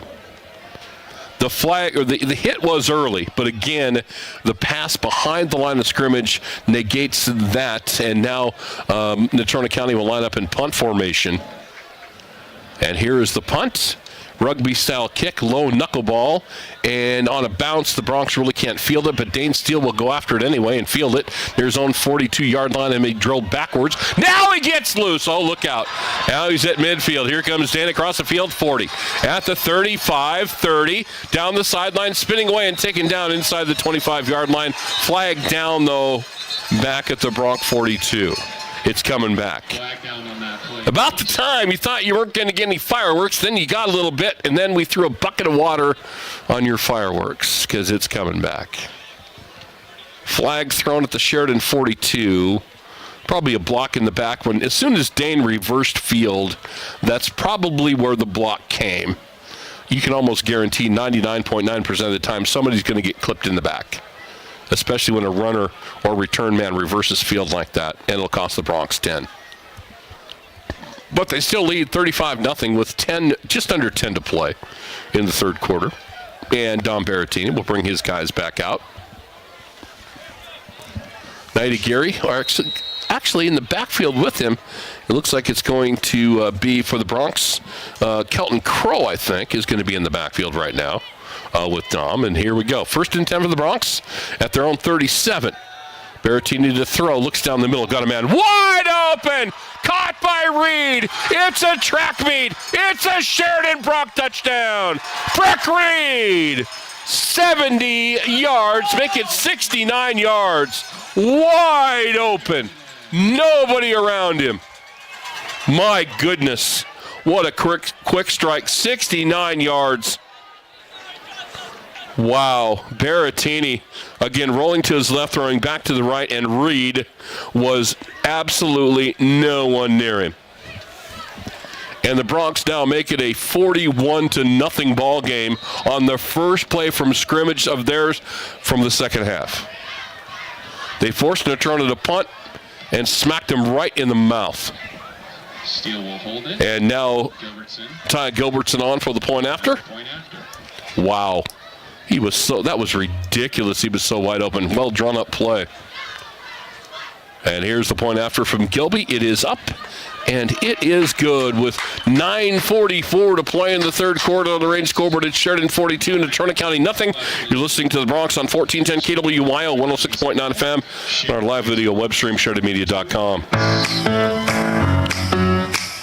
The flag, or the hit was early, but again, the pass behind the line of scrimmage negates that, and now Natrona County will line up in punt formation. And here is the punt. Rugby-style kick, low knuckleball, and on a bounce, the Bronx really can't field it, but Dane Steele will go after it anyway and field it. There's on 42-yard line, and he drilled backwards. Now he gets loose. Oh, look out. Now he's at midfield. Here comes Dane across the field, 40. At the 35, 30, down the sideline, spinning away and taken down inside the 25-yard line. Flag down, though, back at the Bronx 42. It's coming back. About the time you thought you weren't going to get any fireworks, then you got a little bit, and then we threw a bucket of water on your fireworks because it's coming back. Flag thrown at the Sheridan 42. Probably a block in the back when, as soon as Dane reversed field, that's probably where the block came. You can almost guarantee 99.9% of the time somebody's going to get clipped in the back, especially when a runner or return man reverses field like that, and it'll cost the Bronx 10. But they still lead 35-0 with 10, just under 10 to play in the third quarter. And Dom Berrettini will bring his guys back out. Nighty Gary are actually in the backfield with him. It looks like it's going to be for the Bronx. Kelton Crow, I think, is going to be in the backfield right now with Dom. And here we go. 1st and 10 for the Bronx at their own 37. Berrettini to throw, looks down the middle, got a man wide open, caught by Reed. It's a track meet. It's a Sheridan Bronx touchdown. Breck Reed, 70 yards, make it 69 yards. Wide open, nobody around him. My goodness, what a quick strike, 69 yards. Wow, Berrettini, again, rolling to his left, throwing back to the right, and Reed was absolutely no one near him. And the Bronx now make it a 41-0 ball game on the first play from scrimmage of theirs from the second half. They forced Natrona to punt and smacked him right in the mouth. Steele will hold it. And now Ty Gilbertson on for the point after. Wow. That was ridiculous. He was so wide open. Well drawn up play. And here's the point after from Gilby. It is up, and it is good with 9:44 to play in the third quarter on the range scoreboard. It's Sheridan 42, Natrona County nothing. You're listening to the Bronx on 1410 KWYO 106.9 FM. On our live video web stream, SheridanMedia.com.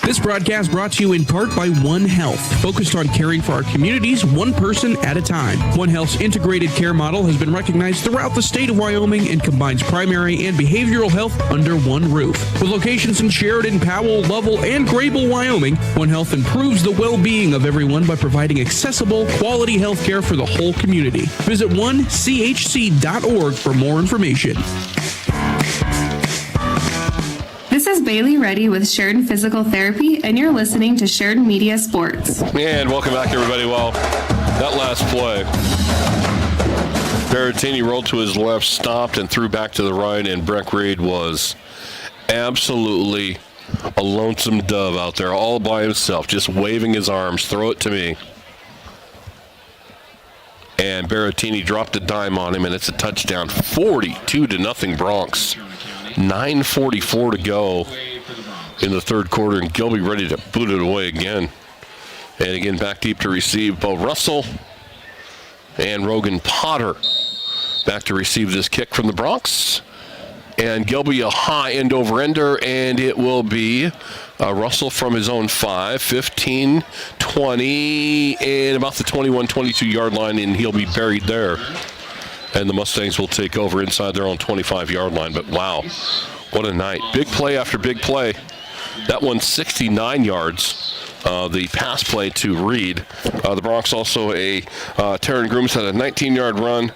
This broadcast brought to you in part by One Health, focused on caring for our communities one person at a time. One Health's integrated care model has been recognized throughout the state of Wyoming and combines primary and behavioral health under one roof. With locations in Sheridan, Powell, Lovell, and Grable, Wyoming, One Health improves the well-being of everyone by providing accessible, quality health care for the whole community. Visit onechc.org for more information. This is Bailey Reddy with Sheridan Physical Therapy, and you're listening to Sheridan Media Sports. And welcome back, everybody. Well, that last play, Berrettini rolled to his left, stopped, and threw back to the right, and Breck Reed was absolutely a lonesome dove out there all by himself, just waving his arms, throw it to me. And Berrettini dropped a dime on him, and it's a touchdown, 42-0 Bronx. 9:44 to go in the third quarter, and Gilby ready to boot it away again. And again, back deep to receive Bo Russell and Rogan Potter back to receive this kick from the Bronx. And Gilby a high end over ender, and it will be Russell from his own 5, 15, 20, and about the 21-22 yard line, and he'll be buried there. And the Mustangs will take over inside their own 25-yard line. But wow, what a night. Big play after big play. That one 69 yards. The pass play to Reed. The Bronx also Taryn Grooms had a 19-yard run.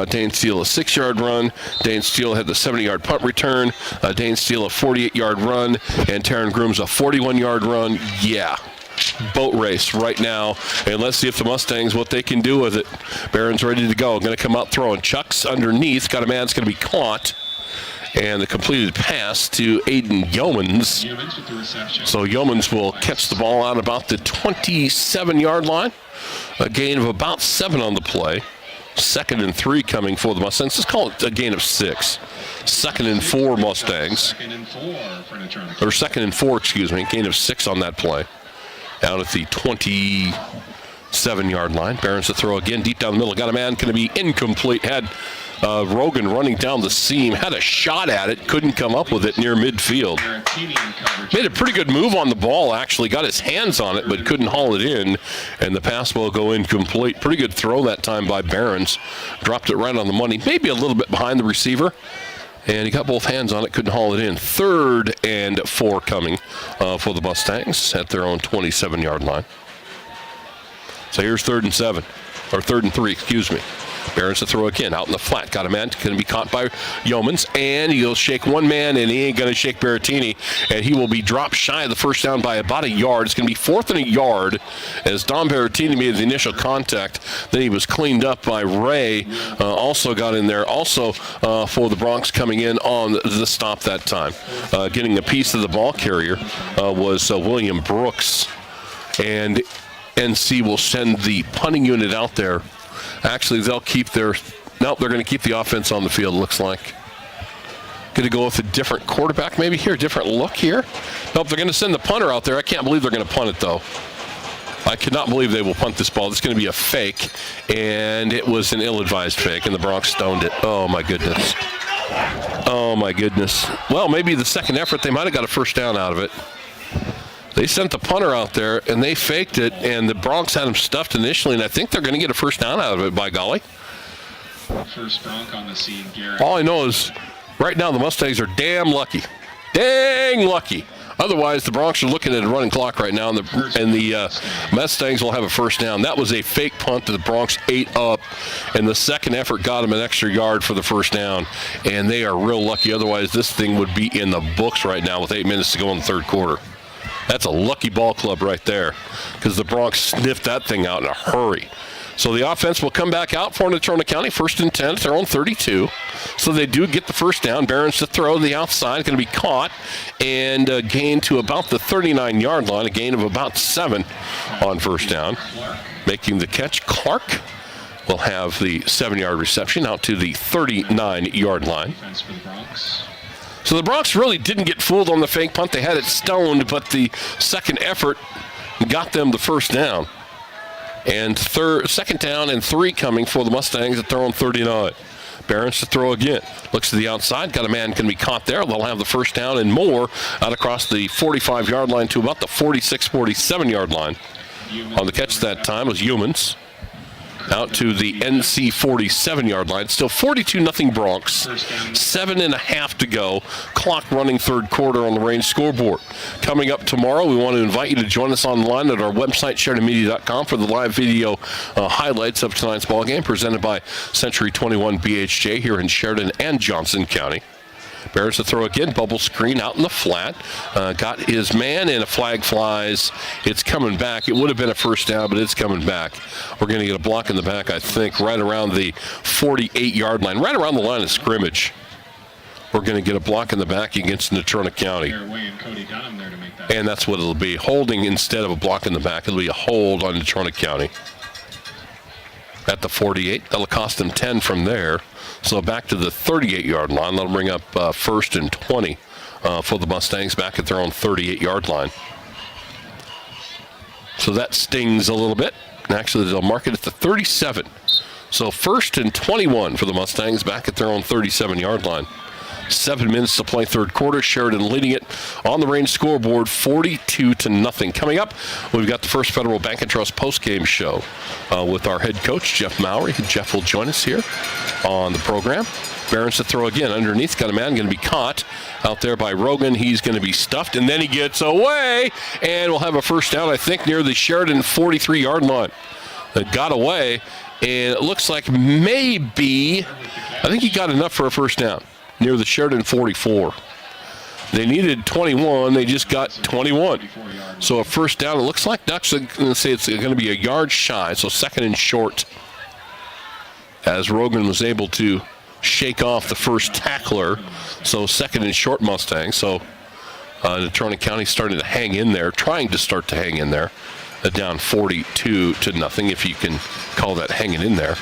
Dane Steele a 6-yard run. Dane Steele had the 70-yard punt return. Dane Steele a 48-yard run. And Taryn Grooms a 41-yard run. Yeah. Boat race right now, and let's see if the Mustangs, what they can do with it. Barron's ready to go, going to come out throwing. Chuck's underneath, got a man that's going to be caught, and the completed pass to Aiden Yeomans. So Yeomans will catch the ball out about the 27-yard line, a gain of about 7 on the play. 2nd and 3 coming for the Mustangs. Let's call it a gain of 6. 2nd and 4 Mustangs. Or 2nd and 4, excuse me. Gain of 6 on that play. Out at the 27-yard line. Barron's to throw again deep down the middle. Got a man going to be incomplete. Had Rogan running down the seam. Had a shot at it. Couldn't come up with it near midfield. Made a pretty good move on the ball, actually. Got his hands on it, but couldn't haul it in. And the pass will go incomplete. Pretty good throw that time by Barron's. Dropped it right on the money. Maybe a little bit behind the receiver. And he got both hands on it, couldn't haul it in. 3rd and 4 coming for the Mustangs at their own 27-yard line. So here's 3rd and 7, or 3rd and 3, excuse me. Barron's to throw again, out in the flat. Got a man, going to be caught by Yeomans, and he'll shake one man, and he ain't going to shake Berrettini, and he will be dropped shy of the first down by about a yard. It's going to be 4th and a yard as Don Berrettini made the initial contact. Then he was cleaned up by Ray, also got in there, also for the Bronx coming in on the stop that time. Getting a piece of the ball carrier was William Brooks, and NC will send the punting unit out there. Actually, they'll keep they're going to keep the offense on the field, looks like. Going to go with a different quarterback maybe here, different look here. Nope, they're going to send the punter out there. I can't believe they're going to punt it, though. I cannot believe they will punt this ball. It's going to be a fake, and it was an ill-advised fake, and the Bronx stoned it. Oh, my goodness. Oh, my goodness. Well, maybe the second effort, they might have got a first down out of it. They sent the punter out there, and they faked it, and the Bronx had him stuffed initially, and I think they're going to get a first down out of it, by golly. First Bronc on the scene, Garrett. All I know is right now the Mustangs are damn lucky. Dang lucky. Otherwise, the Bronx are looking at a running clock right now, and the Mustangs will have a first down. That was a fake punt that the Bronx ate up, and the second effort got them an extra yard for the first down, and they are real lucky. Otherwise, this thing would be in the books right now with 8 minutes to go in the third quarter. That's a lucky ball club right there because the Bronx sniffed that thing out in a hurry. So the offense will come back out for Natrona County, 1st and 10 at their own 32. So they do get the first down. Barron's to throw the outside, going to be caught and gain to about the 39-yard line, a gain of about 7 on first down. Making the catch, Clark will have the 7-yard reception out to the 39-yard line. So the Bronx really didn't get fooled on the fake punt. They had it stoned, but the second effort got them the first down. And second down and 3 coming for the Mustangs at their own 39. Barons to throw again. Looks to the outside. Got a man can be caught there. They'll have the first down and more out across the 45-yard line to about the 46, 47-yard line. On the catch that time was Humans. Out to the NC 47-yard line. Still 42-0 Bronx. 7.5 to go. Clock running third quarter on the Range scoreboard. Coming up tomorrow, we want to invite you to join us online at our website, SheridanMedia.com, for the live video highlights of tonight's ballgame presented by Century 21 BHJ here in Sheridan and Johnson County. Bears to throw again. Bubble screen out in the flat. Got his man, and a flag flies. It's coming back. It would have been a first down, but it's coming back. We're going to get a block in the back, I think, right around the 48-yard line, right around the line of scrimmage. We're going to get a block in the back against Natrona County. And that's what it'll be. Holding instead of a block in the back. It'll be a hold on Natrona County. At the 48. That'll cost them 10 from there. So back to the 38-yard line. That'll bring up first and 20 for the Mustangs back at their own 38-yard line. So that stings a little bit. Actually, they'll mark it at the 37. So first and 21 for the Mustangs back at their own 37-yard line. 7 minutes to play third quarter. Sheridan leading it on the Range scoreboard 42-0. Coming up, we've got the First Federal Bank and Trust postgame show with our head coach, Jeff Mowry. Jeff will join us here on the program. Barons to throw again. Underneath, got a man going to be caught out there by Rogan. He's going to be stuffed, and then he gets away, and we'll have a first down, I think, near the Sheridan 43-yard line. That got away, and it looks like maybe, I think he got enough for a first down. Near the Sheridan 44. They needed 21. They just got 21. So a first down. It looks like Ducks are going to say it's going to be a yard shy. So second and short. As Rogan was able to shake off the first tackler. So second and short Mustangs. So Natrona County started to hang in there. Trying to start to hang in there. Down 42-0. If you can call that hanging in there.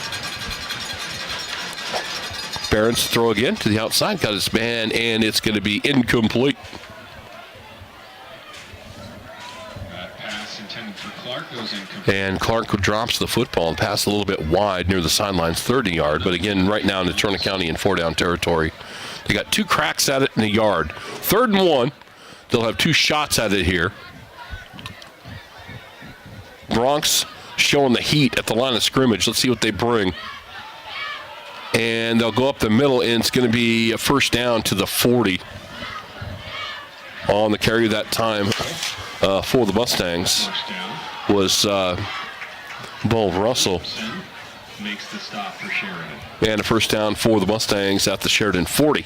Barons throw again to the outside. Got his man, and it's going to be incomplete. Pass intended for Clark goes incomplete. And Clark drops the football and passes a little bit wide near the sidelines, 30-yard. But again, right now in Natrona County in 4-down territory. They got 2 cracks at it in the yard. 3rd and 1. They'll have 2 shots at it here. Bronx showing the heat at the line of scrimmage. Let's see what they bring. And they'll go up the middle, and it's going to be a first down to the 40. On the carry that time for the Mustangs was Bull Russell. Makes the stop for Sheridan. And a first down for the Mustangs at the Sheridan 40.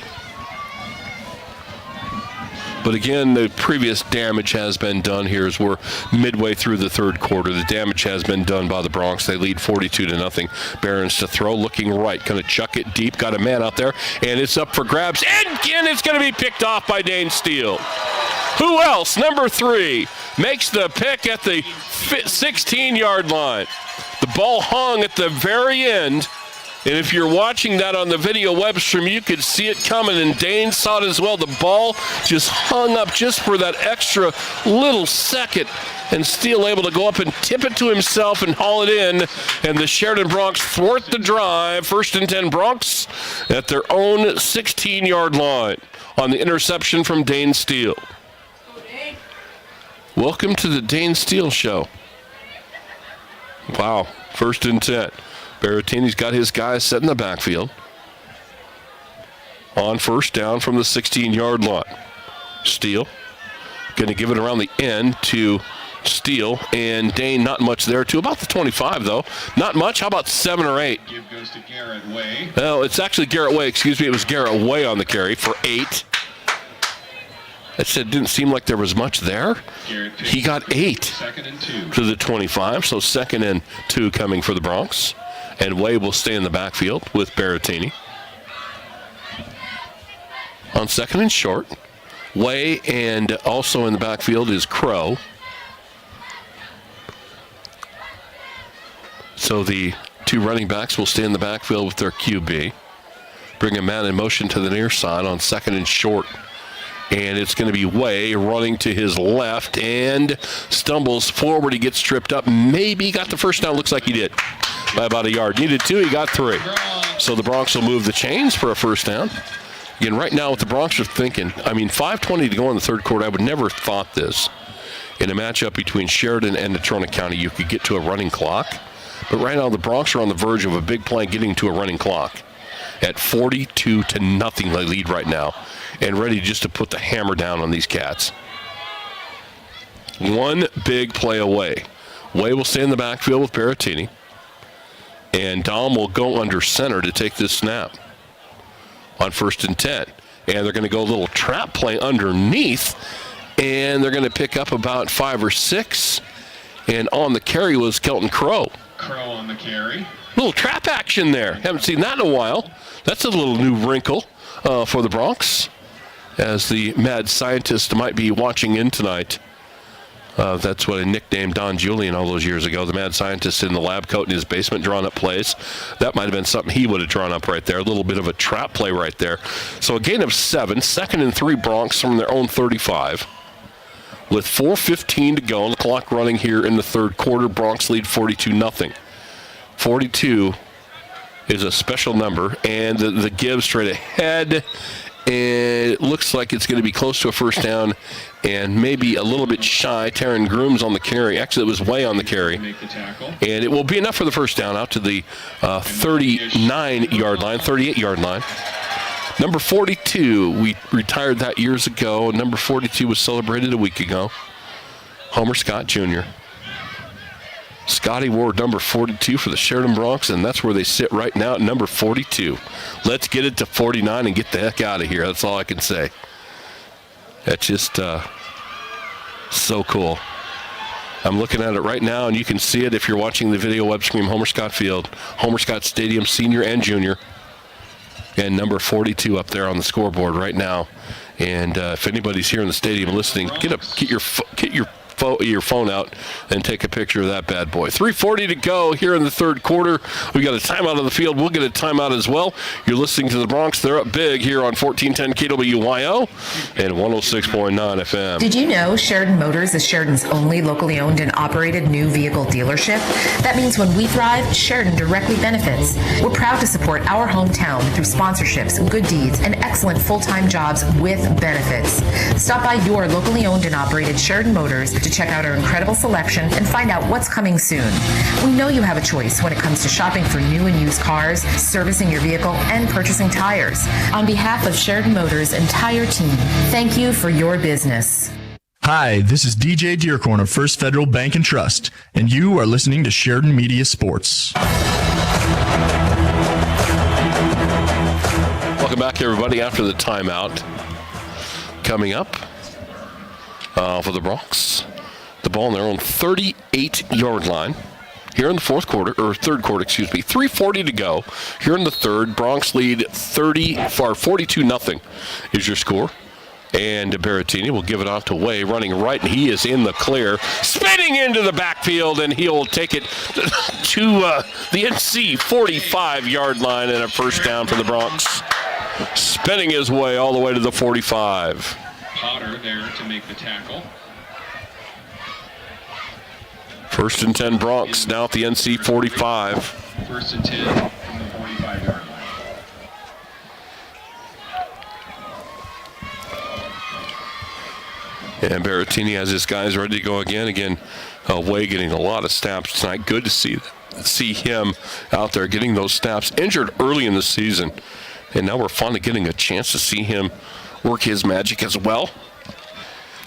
But again, the previous damage has been done here as we're midway through the third quarter. The damage has been done by the Bronx. They lead 42-0. Barons to throw, looking right. Going to chuck it deep. Got a man out there, and it's up for grabs. And again, it's going to be picked off by Dane Steele. Who else? Number 3 makes the pick at the 16-yard line. The ball hung at the very end. And if you're watching that on the video web stream, you could see it coming, and Dane saw it as well. The ball just hung up just for that extra little second, and Steele able to go up and tip it to himself and haul it in, and the Sheridan Bronx thwart the drive. 1st and 10 Bronx at their own 16-yard line on the interception from Dane Steele. Welcome to the Dane Steele Show. Wow, 1st and 10. Berrettini's got his guys set in the backfield. On first down from the 16-yard line. Steele going to give it around the end to Steele, and Dane not much there to about the 25 though. Not much. How about 7 or 8? Give goes to Garrett Way. No, it's actually Garrett Way. Excuse me. It was Garrett Way on the carry for 8. It said didn't seem like there was much there. He got 8 to the 25. So 2nd and 2 coming for the Bronx. And Way will stay in the backfield with Berrettini. On 2nd and short, Way, and also in the backfield is Crow. So the 2 running backs will stay in the backfield with their QB. Bring a man in motion to the near side on 2nd and short And it's going to be Way running to his left and stumbles forward. He gets tripped up. Maybe got the first down. Looks like he did by about a yard. Needed 2. He got 3. So the Broncs will move the chains for a first down. Again, right now what the Broncs are thinking, 5:20 to go in the third quarter. I would never have thought this. In a matchup between Sheridan and Natrona County, you could get to a running clock. But right now the Broncs are on the verge of a big play getting to a running clock. At 42-0 they lead right now. And ready just to put the hammer down on these Cats. One big play away. Way will stay in the backfield with Berrettini. And Dom will go under center to take this snap on 1st and 10. And they're going to go a little trap play underneath. And they're going to pick up about 5 or 6. And on the carry was Kelton Crow. Crow on the carry. Little trap action there. Haven't seen that in a while. That's a little new wrinkle for the Broncs, as the mad scientist might be watching in tonight. That's what I nicknamed Don Julian all those years ago, the mad scientist in the lab coat in his basement drawing up plays. That might have been something he would have drawn up right there, a little bit of a trap play right there. So a gain of 7, 2nd and 3 Broncs from their own 35. With 4:15 to go and the clock running here in the third quarter, Broncs lead 42-0. 42 is a special number, and the give straight ahead. And it looks like it's going to be close to a first down and maybe a little bit shy. Taryn Grooms on the carry. Actually, it was Way on the carry. And it will be enough for the first down out to the 39-yard line, 38-yard line. Number 42, we retired that years ago. Number 42 was celebrated a week ago. Homer Scott Jr. Scotty wore number 42 for the Sheridan Broncs, and that's where they sit right now at number 42. Let's get it to 49 and get the heck out of here. That's all I can say. That's just so cool. I'm looking at it right now, and you can see it if you're watching the video web stream. Homer Scott Field, Homer Scott Stadium, senior and junior. And number 42 up there on the scoreboard right now. And if anybody's here in the stadium listening, get your phone out and take a picture of that bad boy. 3:40 to go here in the third quarter. We got a timeout on the field. We'll get a timeout as well. You're listening to the Broncs. They're up big here on 1410 KWYO and 106.9 FM. Did you know Sheridan Motors is Sheridan's only locally owned and operated new vehicle dealership? That means when we thrive, Sheridan directly benefits. We're proud to support our hometown through sponsorships, good deeds, and excellent full-time jobs with benefits. Stop by your locally owned and operated Sheridan Motors to check out our incredible selection and find out what's coming soon. We know you have a choice when it comes to shopping for new and used cars, servicing your vehicle, and purchasing tires. On behalf of Sheridan Motors' entire team, thank you for your business. Hi, this is DJ Dearcorn of First Federal Bank and Trust, and you are listening to Sheridan Media Sports. Welcome back, everybody, after the timeout. Coming up for the Broncs. The ball on their own 38-yard line here in the third quarter, 3:40 to go. Here in the third, Broncs lead 42-0 is your score. And Berrettini will give it off to Way, running right, and he is in the clear, spinning into the backfield, and he'll take it to the NC 45-yard line and a first down for the Broncs. Spinning his way all the way to the 45. Potter there to make the tackle. 1st and 10 Broncs now at the NC 45. 1st and 10 from the 45-yard line. And Berrettini has his guys ready to go again. Way getting a lot of snaps tonight. Good to see him out there getting those snaps. Injured early in the season, and now we're finally getting a chance to see him work his magic as well.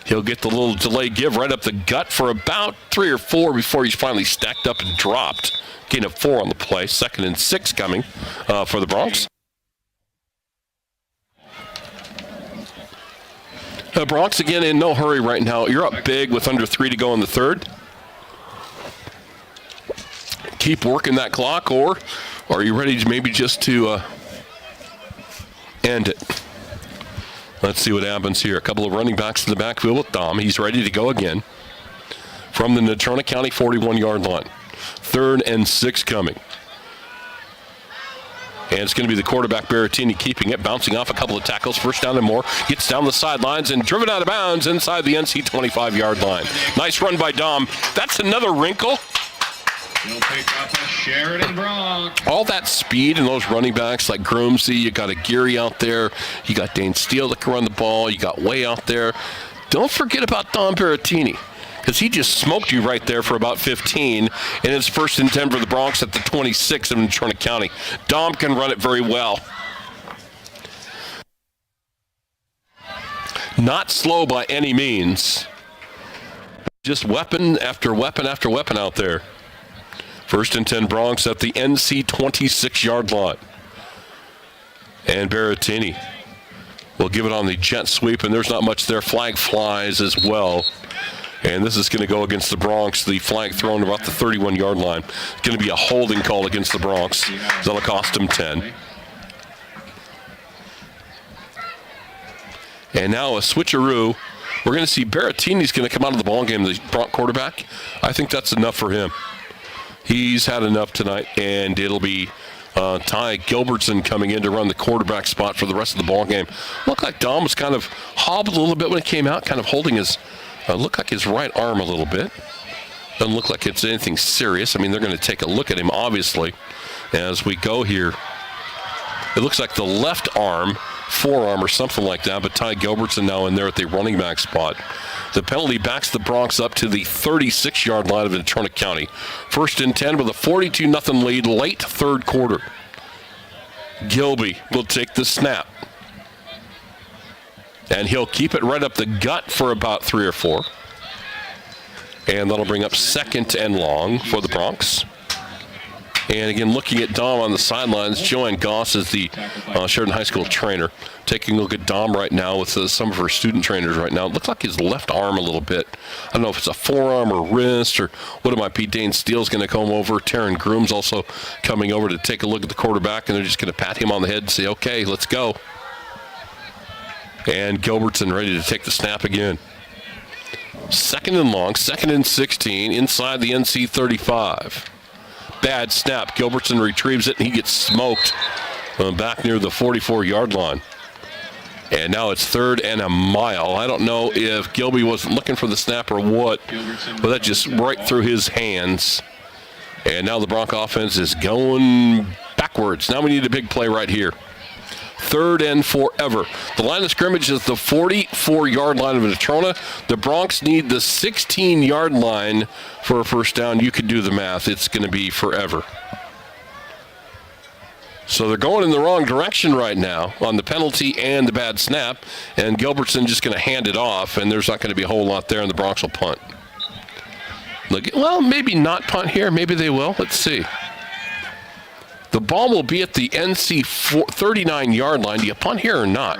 He'll get the little delay give right up the gut for about 3 or 4 before he's finally stacked up and dropped. Gain of 4 on the play. 2nd and 6 coming for the Broncs. Broncs again in no hurry right now. You're up big with under 3 to go in the third. Keep working that clock, or are you ready to maybe just to end it? Let's see what happens here. A couple of running backs in the backfield with Dom. He's ready to go again from the Natrona County 41-yard line. 3rd and 6 coming. And it's going to be the quarterback, Berrettini, keeping it, bouncing off a couple of tackles, first down and more, gets down the sidelines and driven out of bounds inside the NC 25-yard line. Nice run by Dom. That's another wrinkle. He'll pick up a Sheridan Bronx. All that speed and those running backs like Groomsy, you got a Geary out there, you got Dane Steele that can run the ball, you got Way out there. Don't forget about Dom Berrettini, because he just smoked you right there for about 15, and it's 1st and 10 for the Bronx at the 26 of Natrona County. Dom can run it very well. Not slow by any means. Just weapon after weapon after weapon out there. 1st and 10 Bronx at the NC 26-yard line. And Berrettini will give it on the jet sweep, and there's not much there. Flag flies as well. And this is going to go against the Bronx. The flag thrown about the 31-yard line. It's going to be a holding call against the Bronx. That'll cost them 10. And now a switcheroo. We're going to see Berrettini's going to come out of the ball game, the Bronx quarterback. I think that's enough for him. He's had enough tonight, and it'll be Ty Gilbertson coming in to run the quarterback spot for the rest of the ball game. Looked like Dom was kind of hobbled a little bit when he came out, kind of holding his, looked like his right arm a little bit. Doesn't look like it's anything serious. I mean, they're going to take a look at him, obviously, as we go here. It looks like the left arm, forearm or something like that, but Ty Gilbertson now in there at the running back spot. The penalty backs the Bronx up to the 36-yard line of Natrona County. 1st and 10 with a 42-0 lead late 3rd quarter. Gilby will take the snap. And he'll keep it right up the gut for about 3 or 4. And that'll bring up 2nd and long for the Bronx. And again, looking at Dom on the sidelines, Joanne Goss is the Sheridan High School trainer. Taking a look at Dom right now with some of her student trainers right now. It looks like his left arm a little bit. I don't know if it's a forearm or wrist or what it might be. Dane Steele's going to come over. Taryn Groom's also coming over to take a look at the quarterback, and they're just going to pat him on the head and say, okay, let's go. And Gilbertson ready to take the snap again. 2nd and long, 2nd and 16 inside the NC 35. Bad snap. Gilbertson retrieves it, and he gets smoked back near the 44-yard line. And now it's 3rd and a mile. I don't know if Gilby wasn't looking for the snap or what, but that just right through his hands. And now the Bronx offense is going backwards. Now we need a big play right here. 3rd and forever. The line of scrimmage is the 44-yard line of Natrona. The Bronx need the 16-yard line for a first down. You could do the math. It's going to be forever. So they're going in the wrong direction right now on the penalty and the bad snap, and Gilbertson just going to hand it off, and there's not going to be a whole lot there, and the Bronx will punt. Well, maybe not punt here. Maybe they will. Let's see. The ball will be at the NC 39-yard line. Do you punt here or not?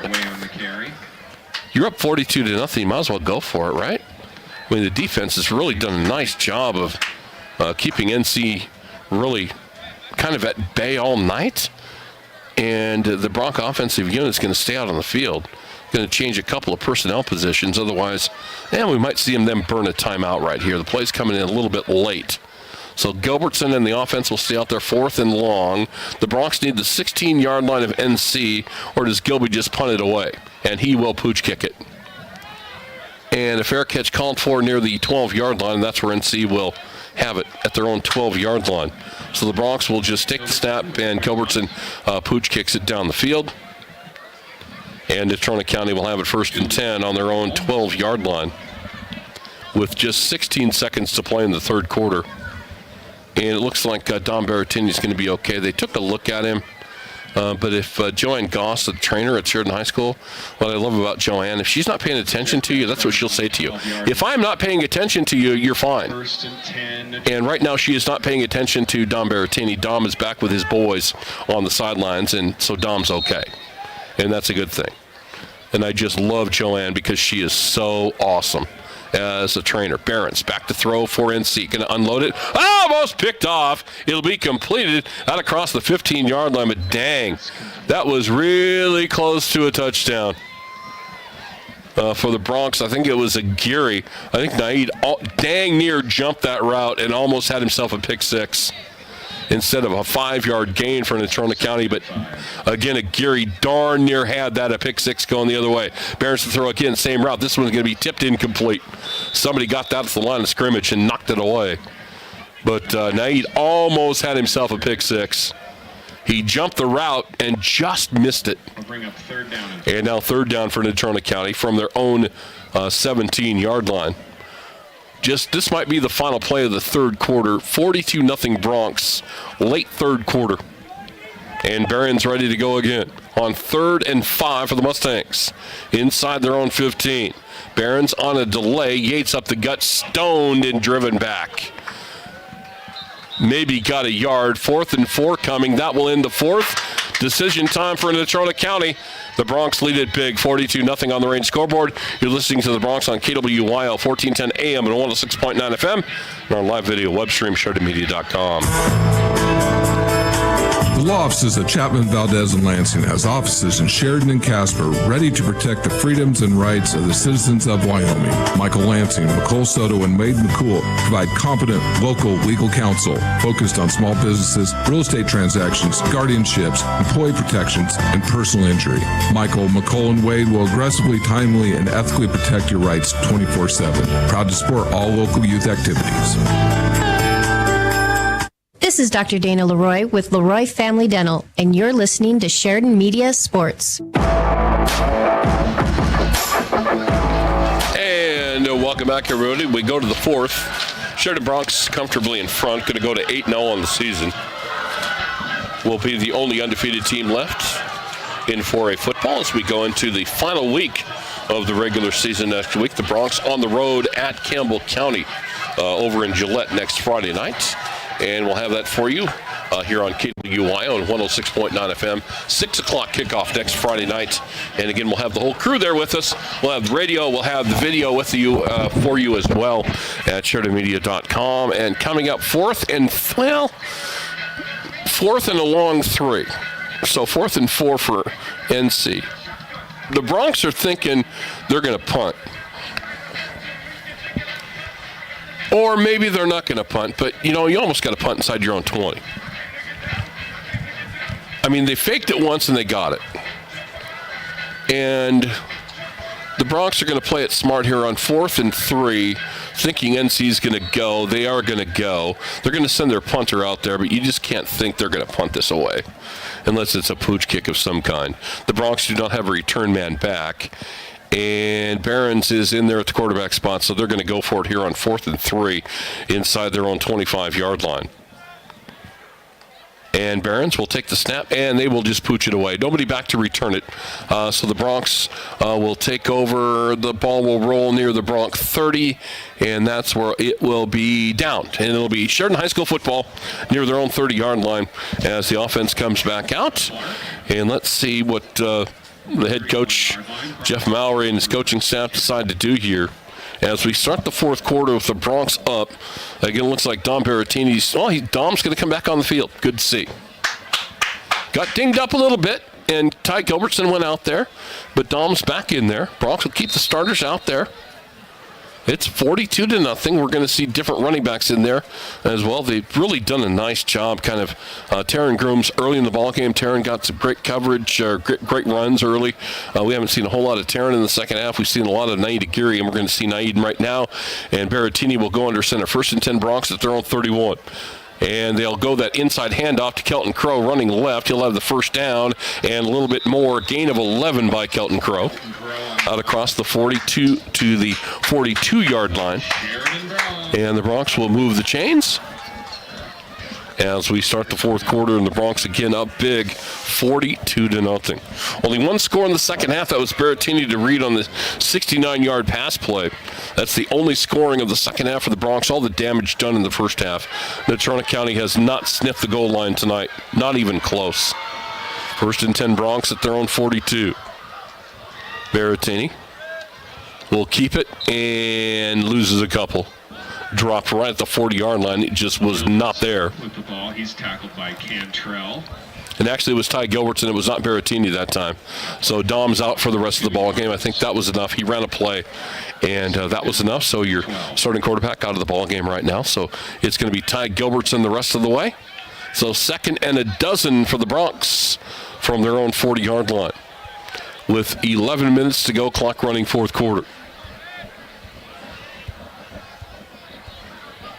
You're up 42-0. You might as well go for it, right? I mean, the defense has really done a nice job of keeping NC really kind of at bay all night. And the Bronx offensive unit is going to stay out on the field. Going to change a couple of personnel positions. Otherwise, we might see them burn a timeout right here. The play's coming in a little bit late. So Gilbertson and the offense will stay out there 4th and long. The Bronx need the 16-yard line of NC, or does Gilby just punt it away? And he will pooch kick it. And a fair catch called for near the 12-yard line. That's where NC will have it at their own 12-yard line. So the Bronx will just take the snap, and Gilbertson pooch kicks it down the field. And Natrona County will have it 1st and 10 on their own 12-yard line with just 16 seconds to play in the 3rd quarter. And it looks like Dom Berrettini is going to be okay. They took a look at him. But if Joanne Goss, the trainer at Sheridan High School, what I love about Joanne, if she's not paying attention to you, that's what she'll say to you. If I'm not paying attention to you, you're fine. And right now she is not paying attention to Dom Berrettini. Dom is back with his boys on the sidelines, and so Dom's okay. And that's a good thing. And I just love Joanne because she is so awesome as a trainer. Barron's back to throw for NC. Going to unload it. Almost picked off. It'll be completed out across the 15-yard line. But dang, that was really close to a touchdown. For the Bronx, I think it was a Geary. I think Naid dang near jumped that route and almost had himself a pick six. instead of a 5-yard gain for Natrona County. But again, Gary darn near had that, a pick six going the other way. Barons to throw again, same route. This one's going to be tipped incomplete. Somebody got that at the line of scrimmage and knocked it away. But Naid almost had himself a pick six. He jumped the route and just missed it. We'll bring up third down. And now third down for Natrona County from their own 17-yard line. This might be the final play of the third quarter. 42-0 Bronx, late third quarter. And Barron's ready to go again on 3rd and 5 for the Mustangs. Inside their own 15. Barron's on a delay. Yates up the gut, stoned and driven back. Maybe got a yard. 4th and 4 coming. That will end the fourth. Decision time for Natrona County. The Bronx lead it big, 42-0 on the range scoreboard. You're listening to the Bronx on KWYO 1410 AM and 106.9 FM. And our live video web stream, SheridanMedia.com. The law offices of Chapman, Valdez, and Lansing has offices in Sheridan and Casper ready to protect the freedoms and rights of the citizens of Wyoming. Michael Lansing, McCole Soto, and Wade McCool provide competent local legal counsel focused on small businesses, real estate transactions, guardianships, employee protections, and personal injury. Michael, McCole, and Wade will aggressively, timely, and ethically protect your rights 24/7. Proud to support all local youth activities. This is Dr. Dana Leroy with Leroy Family Dental, and you're listening to Sheridan Media Sports. And welcome back, everybody. We go to the fourth. Sheridan Bronx comfortably in front, going to go to 8-0 on the season. Will be the only undefeated team left in 4A football as we go into the final week of the regular season next week. The Bronx on the road at Campbell County over in Gillette next Friday night. And we'll have that for you here on KWYO and 106.9 FM. 6 o'clock kickoff next Friday night. And again, we'll have the whole crew there with us. We'll have the radio. We'll have the video with you for you as well at SheridanMedia.com. And coming up fourth and a long 3. So 4th and 4 for NC. The Bronx are thinking they're going to punt. Or maybe they're not going to punt, but, you almost got to punt inside your own 20. I mean, they faked it once and they got it. And the Bronx are going to play it smart here on 4th and 3, thinking NC's going to go. They are going to go. They're going to send their punter out there, but you just can't think they're going to punt this away unless it's a pooch kick of some kind. The Bronx do not have a return man back. And Barron's is in there at the quarterback spot, so they're going to go for it here on 4th and 3 inside their own 25-yard line. And Barron's will take the snap, and they will just pooch it away. Nobody back to return it. So the Bronx will take over. The ball will roll near the Bronx 30, and that's where it will be down. And it'll be Sheridan High School football near their own 30-yard line as the offense comes back out. And let's see what the head coach, Jeff Mowry, and his coaching staff decide to do here. As we start the fourth quarter with the Bronx up, again, it looks like Dom Berrettini's, Dom's going to come back on the field. Good to see. Got dinged up a little bit, and Ty Gilbertson went out there, but Dom's back in there. Bronx will keep the starters out there. It's 42-0. We're going to see different running backs in there as well. They've really done a nice job. Kind of Taryn Grooms early in the ballgame. Taryn got some great coverage, great runs early. We haven't seen a whole lot of Taryn in the second half. We've seen a lot of Naid Aguirre, and we're going to see Naid right now. And Berrettini will go under center. 1st and 10 Bronx at their own 31. And they'll go that inside handoff to Kelton Crow running left. He'll have the first down and a little bit more. Gain of 11 by Kelton Crow. Out across the 42 to the 42-yard line. And the Bronx will move the chains as we start the fourth quarter, and the Bronx again up big, 42-0. Only one score in the second half. That was Berrettini to read on the 69-yard pass play. That's the only scoring of the second half for the Bronx. All the damage done in the first half. Natrona County has not sniffed the goal line tonight. Not even close. 1st and 10 Bronx at their own 42. Berrettini will keep it and loses a couple. Dropped right at the 40-yard line. It just was not there. With the ball, he's tackled by Cantrell. And actually, it was Ty Gilbertson. It was not Berrettini that time. So Dom's out for the rest of the ball game. I think that was enough. He ran a play, and that was enough. So your starting quarterback out of the ball game right now. So it's going to be Ty Gilbertson the rest of the way. So 2nd and 12 for the Bronx from their own 40-yard line. With 11 minutes to go, clock running 4th quarter.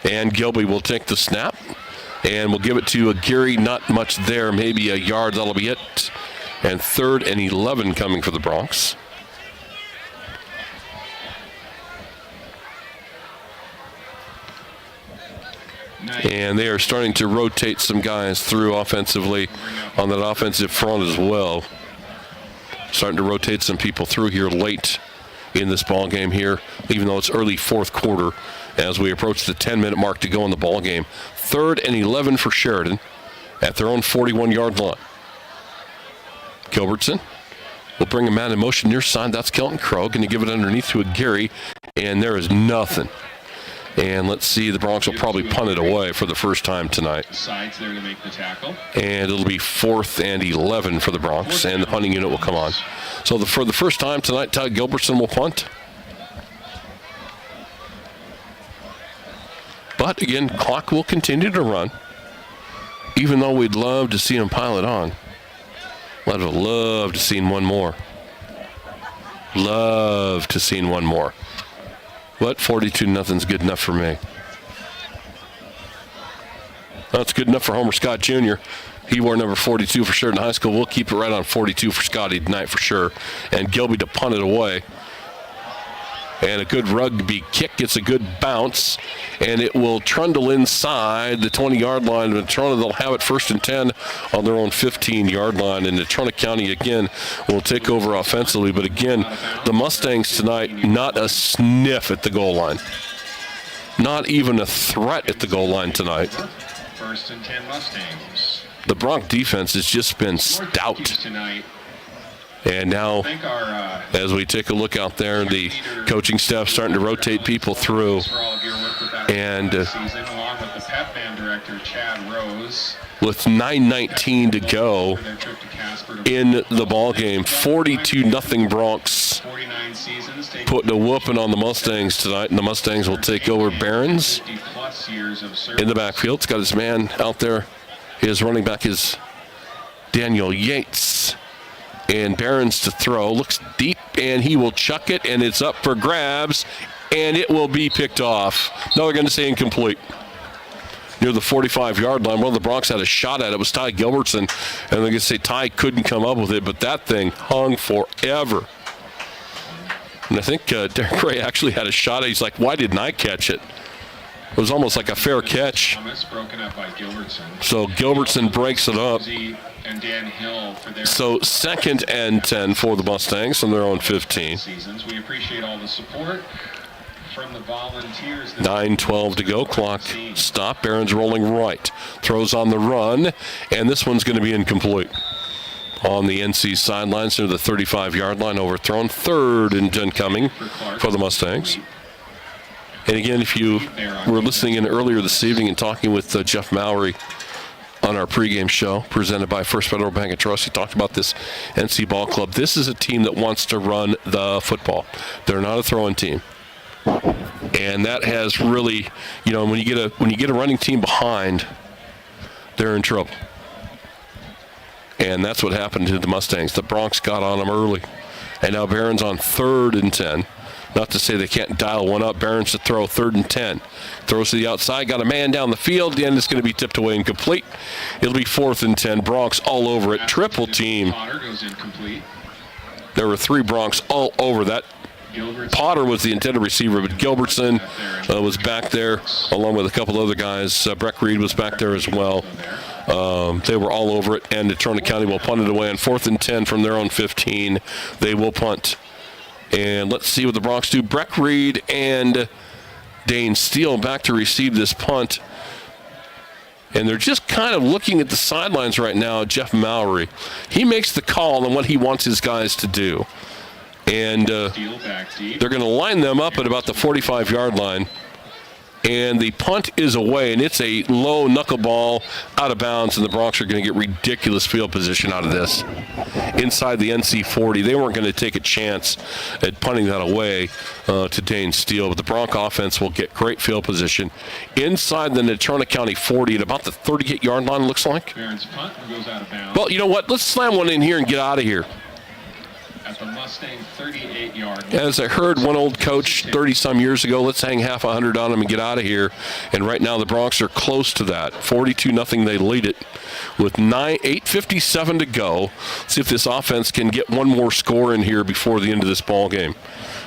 And Gilby will take the snap. And we'll give it to Gary. Not much there, maybe a yard. That'll be it. And 3rd and 11 coming for the Bronx. And they are starting to rotate some guys through offensively on that offensive front as well. Starting to rotate some people through here late in this ball game here, even though it's early 4th quarter as we approach the 10-minute mark to go in the ball game. 3rd and 11 for Sheridan at their own 41-yard line. Gilbertson will bring a man in motion near side. That's Kelton Crow. Going to give it underneath to a Gary, and there is nothing. And let's see, the Bronx will probably punt it away for the first time tonight. Sides there to make the tackle. And it'll be 4th and 11 for the Bronx, and the punting unit will come on. So for the first time tonight, Todd Gilbertson will punt. But again, clock will continue to run, even though we'd love to see him pile it on. I'd love to see one more. Love to see one more. But 42-0's good enough for me. That's good enough for Homer Scott Jr. He wore number 42 for Sheridan High School. We'll keep it right on 42 for Scotty tonight for sure. And Gilby to punt it away. And a good rugby kick gets a good bounce. And it will trundle inside the 20-yard line. Natrona, they'll have it 1st and 10 on their own 15-yard line. And Natrona County, again, will take over offensively. But again, the Mustangs tonight, not a sniff at the goal line. Not even a threat at the goal line tonight. 1st and 10 Mustangs. The Bronx defense has just been stout. And now, as we take a look out there, the coaching staff starting to rotate people through. And with 9:19 to go in the ball game, 42-0 Bronx, putting a whooping on the Mustangs tonight. And the Mustangs will take over. Barons in the backfield. It's got his man out there. His running back is Daniel Yates. And Barons to throw. Looks deep, and he will chuck it, and it's up for grabs, and it will be picked off. No, they're going to say incomplete. Near the 45-yard line. One of the Bronx had a shot at it. It was Ty Gilbertson, and they're going to say Ty couldn't come up with it, but that thing hung forever. And I think Derek Ray actually had a shot at it. He's like, why didn't I catch it? It was almost like a fair catch. So Gilbertson breaks it up. And Dan Hill for their so 2nd and 10 for the Mustangs on their own 15. We appreciate all the support from the volunteers. 9:12 to go. Clock stop. Barron's rolling right. Throws on the run, and this one's going to be incomplete. On the NC sidelines near the 35-yard line, overthrown. 3rd and 10 coming for the Mustangs. And again, if you were listening in earlier this evening and talking with Jeff Mowry on our pregame show presented by First Federal Bank and Trust, he talked about this NC Ball Club. This is a team that wants to run the football. They're not a throwing team. And that has really, when you get a running team behind, they're in trouble. And that's what happened to the Mustangs. The Bronx got on them early. And now Barron's on 3rd and 10. Not to say they can't dial one up. Barron's to throw 3rd and 10. Throws to the outside. Got a man down the field. The end is going to be tipped away incomplete. It'll be 4th and 10. Bronx all over it. Triple team. There were 3 Bronx all over that. Potter was the intended receiver, but Gilbertson was back there along with a couple other guys. Breck Reed was back there as well. They were all over it, and Natrona County will punt it away on 4th and 10 from their own 15. They will punt. And let's see what the Bronx do. Breck Reed and Dane Steele back to receive this punt. And they're just kind of looking at the sidelines right now, Jeff Mowry. He makes the call on what he wants his guys to do. And they're going to line them up at about the 45-yard line. And the punt is away, and it's a low knuckleball out of bounds, and the Broncs are going to get ridiculous field position out of this. Inside the NC 40, they weren't going to take a chance at punting that away to Dane Steele, but the Bronc offense will get great field position inside the Natrona County 40 at about the 38-yard line, looks like. Barron's punt goes out of bounds. Well, you know what? Let's slam one in here and get out of here. At the Mustang 38-yard line. As I heard one old coach 30-some years ago, let's hang half 100 on them and get out of here. And right now the Broncs are close to that. 42-0, they lead it with 8:57 to go. See if this offense can get one more score in here before the end of this ball game.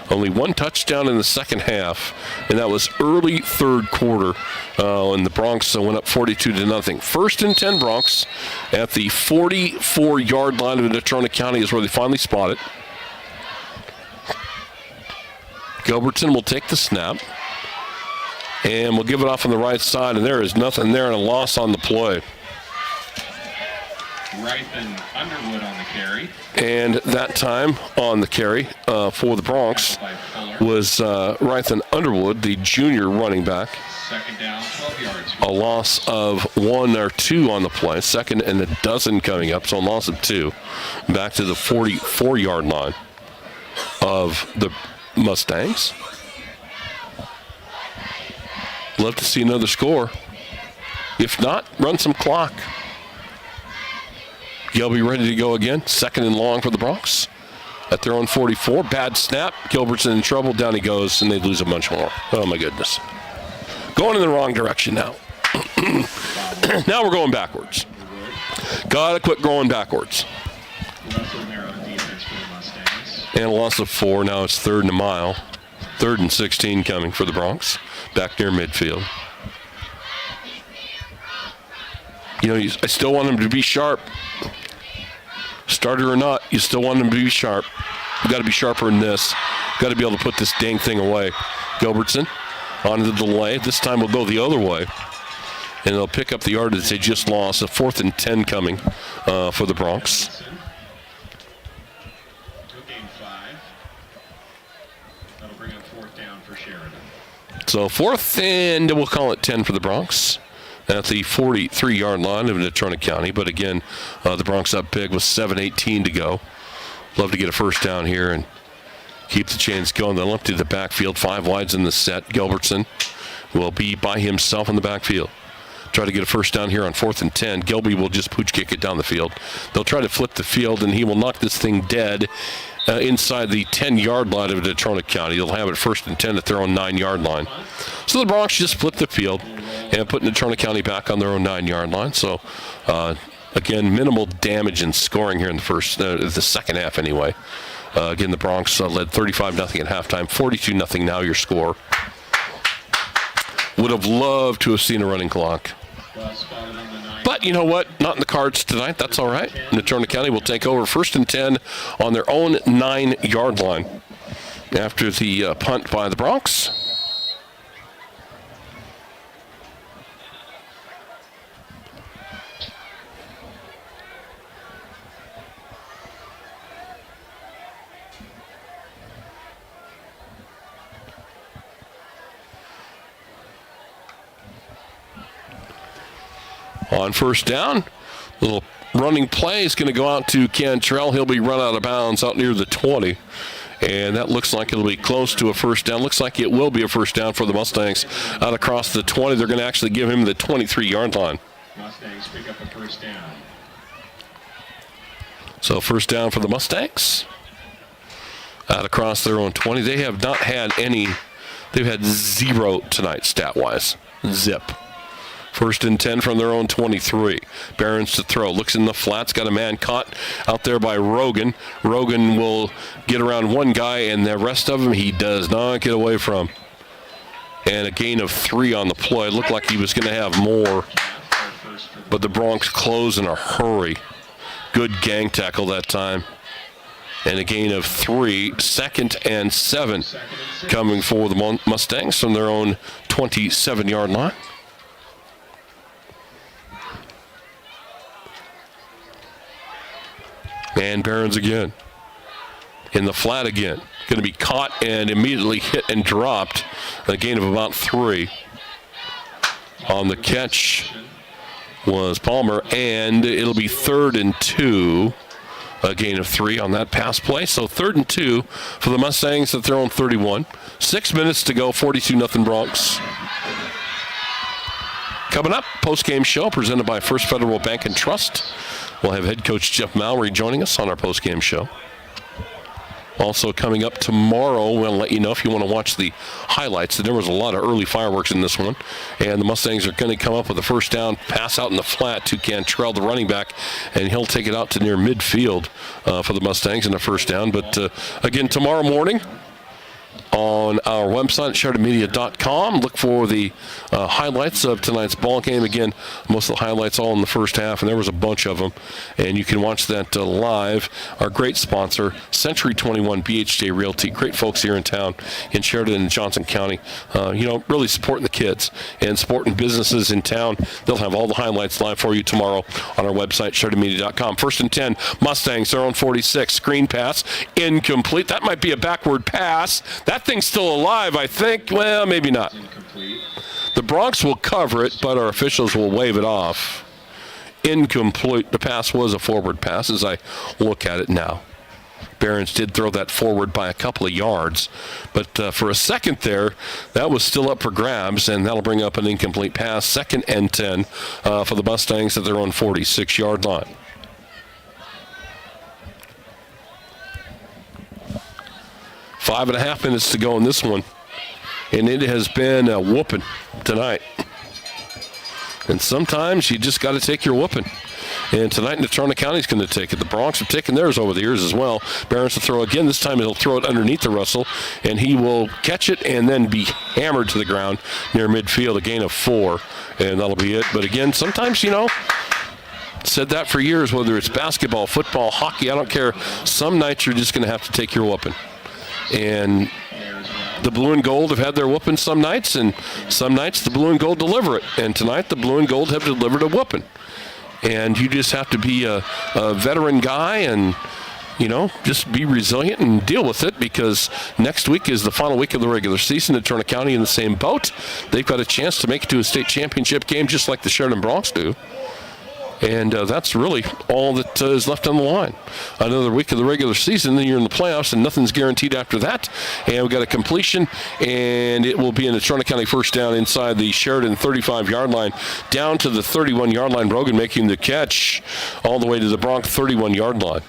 Only one touchdown in the second half, and that was early third quarter, and the Broncs went up 42-0. First and 10 Broncs at the 44-yard line of Natrona County is where they finally spot it. Gilbertson will take the snap, and we'll give it off on the right side, and there is nothing there, and a loss on the play. Rythan Underwood on the carry. And that time on the carry for the Broncs was Rythan Underwood, the junior running back. Second down, 12 yards. A loss of 1 or 2 on the play. Second and a dozen coming up, so a loss of 2. Back to the 44-yard line of the Mustangs. Love to see another score. If not, run some clock. Gilby ready to go again. Second and long for the Broncs at their own 44. Bad snap. Gilbertson in trouble. Down he goes, and they lose a bunch more. Oh, my goodness. Going in the wrong direction now. Now we're going backwards. Got to quit going backwards. And a loss of 4. Now it's 3rd and a mile. 3rd and 16 coming for the Broncs. Back near midfield. You know, I still want them to be sharp. Starter or not, you still want them to be sharp. You got to be sharper than this. Got to be able to put this dang thing away. Gilbertson on the delay. This time we'll go the other way. And they'll pick up the yardage they just lost. A 4th and 10 coming for the Broncs. That'll bring up 4th down for Sheridan. So 4th and we'll call it 10 for the Broncs at the 43-yard line of Natrona County. But again, the Broncs up big with 7:18 to go. Love to get a first down here and keep the chains going. They'll empty the backfield. 5 wides in the set. Gilbertson will be by himself in the backfield. Try to get a first down here on 4th and 10. Gilby will just pooch kick it down the field. They'll try to flip the field, and he will knock this thing dead inside the 10-yard line of Natrona County. They'll have it 1st and 10 at their own 9-yard line. So the Broncs just flip the field and put Natrona County back on their own 9-yard line. So, again, minimal damage in scoring here in the second half anyway. Again, the Broncs led 35-0 at halftime, 42-0 now your score. Would have loved to have seen a running clock. But you know what? Not in the cards tonight. That's all right. Natrona County will take over 1st and 10 on their own 9-yard line after the punt by the Broncs. On first down, little running play is going to go out to Cantrell. He'll be run out of bounds out near the 20. And that looks like it'll be close to a first down. Looks like it will be a first down for the Mustangs out across the 20. They're going to actually give him the 23-yard line. Mustangs pick up a first down. So first down for the Mustangs out across their own 20. They have not had any. They've had 0 tonight stat-wise. Zip. 1st and 10 from their own 23. Barons to throw. Looks in the flats. Got a man caught out there by Rogan. Rogan will get around one guy, and the rest of them he does not get away from. And a gain of 3 on the play. Looked like he was going to have more. But the Broncs close in a hurry. Good gang tackle that time. And a gain of 3. 2nd and 7 coming for the Mustangs from their own 27-yard line. And Barons again. In the flat again. Going to be caught and immediately hit and dropped. A gain of about 3. On the catch was Palmer, and it'll be 3rd and 2. A gain of 3 on that pass play. So 3rd and 2 for the Mustangs at their own 31. 6 minutes to go, 42-0 Bronx. Coming up, post-game show presented by First Federal Bank and Trust. We'll have head coach Jeff Mallory joining us on our post-game show. Also coming up tomorrow, we'll let you know if you want to watch the highlights. There was a lot of early fireworks in this one. And the Mustangs are going to come up with a first down, pass out in the flat to Cantrell, the running back, and he'll take it out to near midfield for the Mustangs in a first down. But again, tomorrow morning on our website, SheridanMedia.com. Look for the highlights of tonight's ball game. Again, most of the highlights all in the first half, and there was a bunch of them. And you can watch that live. Our great sponsor, Century 21 BHJ Realty. Great folks here in town in Sheridan and Johnson County. Really supporting the kids and supporting businesses in town. They'll have all the highlights live for you tomorrow on our website, SheridanMedia.com. 1st and 10, Mustangs, their own 46. Screen pass, incomplete. That might be a backward pass. That thing's still alive, I think. Well, maybe not. The Bronx will cover it, but our officials will wave it off. Incomplete. The pass was a forward pass as I look at it now. Behrens did throw that forward by a couple of yards, but for a second there, that was still up for grabs, and that'll bring up an incomplete pass. 2nd and 10 for the Mustangs at their own 46-yard line. 5.5 minutes to go in this one, and it has been a whooping tonight. And sometimes you just got to take your whooping. And tonight, Natrona County's going to take it. The Bronx have taken theirs over the years as well. Behrens to throw again. This time he'll throw it underneath the Russell, and he will catch it and then be hammered to the ground near midfield, a gain of 4, and that'll be it. But again, sometimes, said that for years, whether it's basketball, football, hockey, I don't care. Some nights you're just going to have to take your whooping. And the blue and gold have had their whooping some nights, and some nights the blue and gold deliver it. And tonight the blue and gold have delivered a whooping. And you just have to be a veteran guy and, just be resilient and deal with it, because next week is the final week of the regular season. Natrona County in the same boat. They've got a chance to make it to a state championship game just like the Sheridan Bronx do. And that's really all that is left on the line. Another week of the regular season, then you're in the playoffs, and nothing's guaranteed after that. And we've got a completion, and it will be in the Natrona County first down inside the Sheridan 35-yard line, down to the 31-yard line. Brogan making the catch all the way to the Bronx 31-yard line.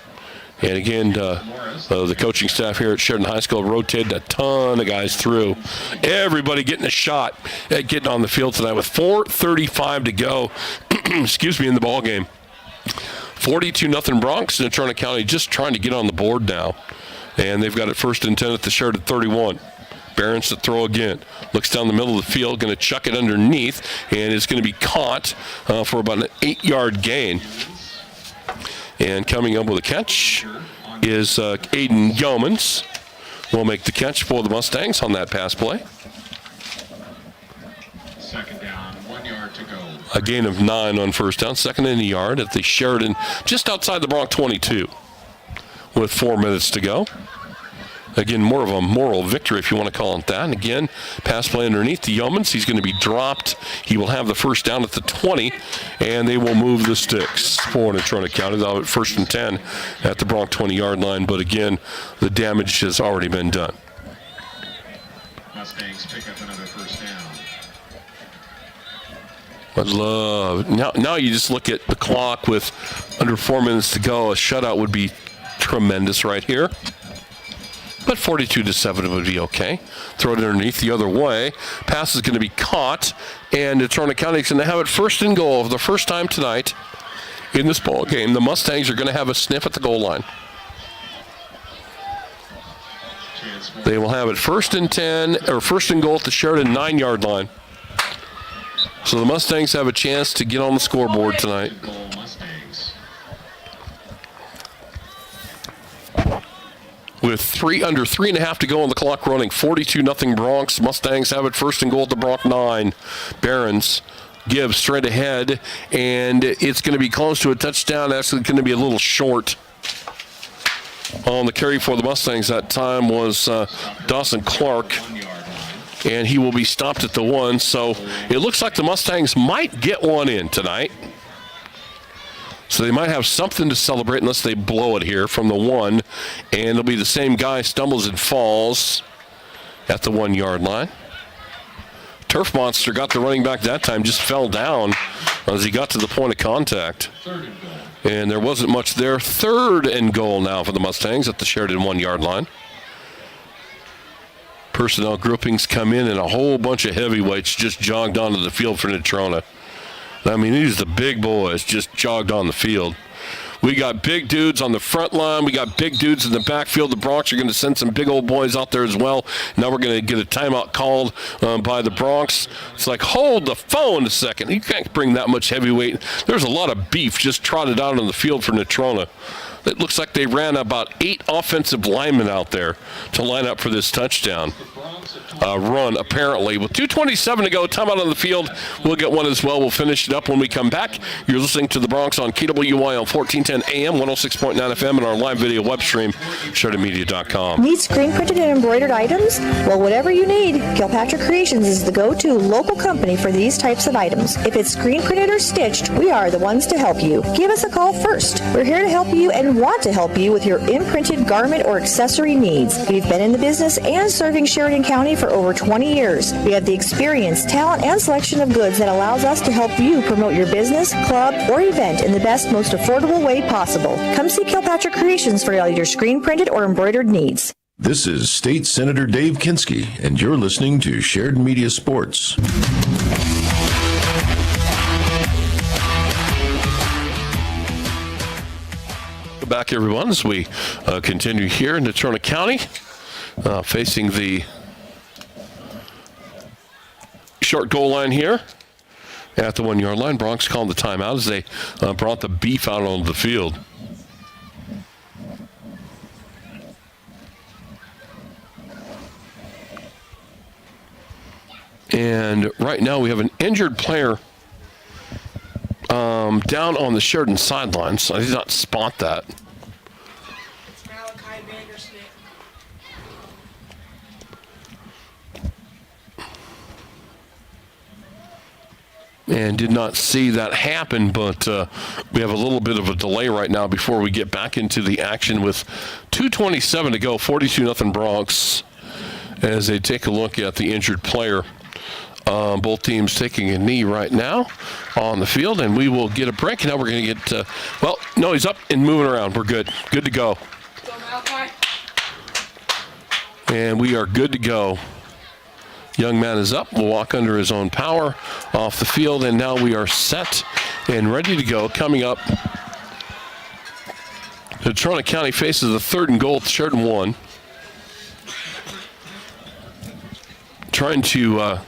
And again, the coaching staff here at Sheridan High School rotated a ton of guys through. Everybody getting a shot at getting on the field tonight with 4:35 to go. In the ball game. 42-0 Bronx. Natrona County just trying to get on the board now. And they've got it 1st and 10 at the Sheridan 31. Behrens to throw again. Looks down the middle of the field, going to chuck it underneath, and it's going to be caught for about an 8-yard gain. And coming up with a catch is Aiden Yeomans. Will make the catch for the Mustangs on that pass play. 2nd down, 1 yard to go. A gain of 9 on first down. 2nd and a yard at the Sheridan, just outside the Bronx 22 with 4 minutes to go. Again, more of a moral victory, if you want to call it that. And again, pass play underneath to Yeomans. He's going to be dropped. He will have the first down at the 20, and they will move the sticks for Natrona County. They'll have it 1st and 10 at the Bronx 20-yard line. But again, the damage has already been done. Mustangs pick up another first down. I love now you just look at the clock with under 4 minutes to go. A shutout would be tremendous right here. But 42-7 would be okay. Throw it underneath the other way. Pass is going to be caught, and Natrona County is going to have it 1st and goal for the first time tonight in this ball game. The Mustangs are going to have a sniff at the goal line. They will have it 1st and 10, or 1st and goal at the Sheridan 9-yard line. So the Mustangs have a chance to get on the scoreboard tonight. With under 3.5 to go on the clock running, 42-0 Bronx. Mustangs have it 1st and goal at the Bronx 9. Behrens gives straight ahead, and it's going to be close to a touchdown. Actually going to be a little short. On the carry for the Mustangs that time was Dawson Clark. and he will be stopped at the 1. So it looks like the Mustangs might get one in tonight. So they might have something to celebrate unless they blow it here from the 1. And it'll be the same guy, stumbles and falls at the 1 yard line. Turf Monster got the running back that time, just fell down as he got to the point of contact. And there wasn't much there. 3rd and goal now for the Mustangs at the Sheridan 1 yard line. Personnel groupings come in, and a whole bunch of heavyweights just jogged onto the field for Natrona. I mean, these are the big boys just jogged on the field. We got big dudes on the front line. We got big dudes in the backfield. The Bronx are going to send some big old boys out there as well. Now we're going to get a timeout called by the Bronx. It's like, hold the phone a second. You can't bring that much heavyweight. There's a lot of beef just trotted out on the field for Natrona. It looks like they ran about 8 offensive linemen out there to line up for this touchdown run, apparently. With 2:27 to go, timeout on the field. We'll get one as well. We'll finish it up when we come back. You're listening to the Bronx on KWY on 1410 AM, 106.9 FM, and our live video web stream, SheridanMedia.com. Need screen printed and embroidered items? Well, whatever you need, Kilpatrick Creations is the go-to local company for these types of items. If it's screen printed or stitched, we are the ones to help you. Give us a call first. We're here to help you and want to help you with your imprinted garment or accessory needs. We've been in the business and serving Sheridan County for over 20 years. We have the experience, talent, and selection of goods that allows us to help you promote your business, club, or event in the best, most affordable way possible. Come see Kilpatrick Creations for all your screen printed or embroidered needs. This is State Senator Dave Kinski, and you're listening to Sheridan Media Sports. Back, everyone, as we continue here in Natrona County, facing the short goal line here at the 1 yard line. Bronx called the timeout as they brought the beef out onto the field. And right now we have an injured player down on the Sheridan sideline, so I did not spot that. And did not see that happen, but we have a little bit of a delay right now before we get back into the action with 2:27 to go, 42-0 Bronx, as they take a look at the injured player. Both teams taking a knee right now on the field, and we will get a break. Now we're going to get, well, no, he's up and moving around. We're good. Good to go. And we are good to go. Young man is up, will walk under his own power off the field, and now we are set and ready to go. Coming up, Natrona County faces a 3rd and goal, Sheridan 1. Trying to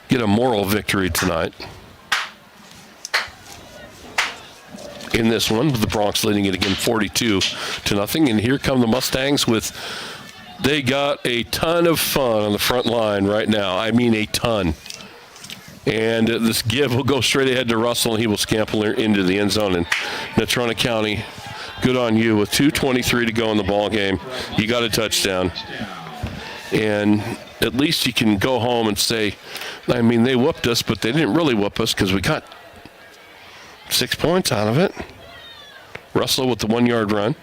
get a moral victory tonight in this one, with the Bronx leading it again 42-0. And here come the Mustangs with, they got a ton of fun on the front line right now. I mean, a ton. And this give will go straight ahead to Russell, and he will scamper into the end zone. And Natrona County, good on you. With 2:23 to go in the ball game, you got a touchdown. And at least you can go home and say, I mean, they whooped us, but they didn't really whoop us because we got 6 points out of it. Russell with the 1 yard run.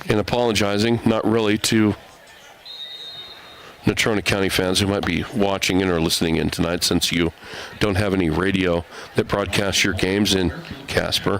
And apologizing, not really, to Natrona County fans who might be watching in or listening in tonight, since you don't have any radio that broadcasts your games in Casper.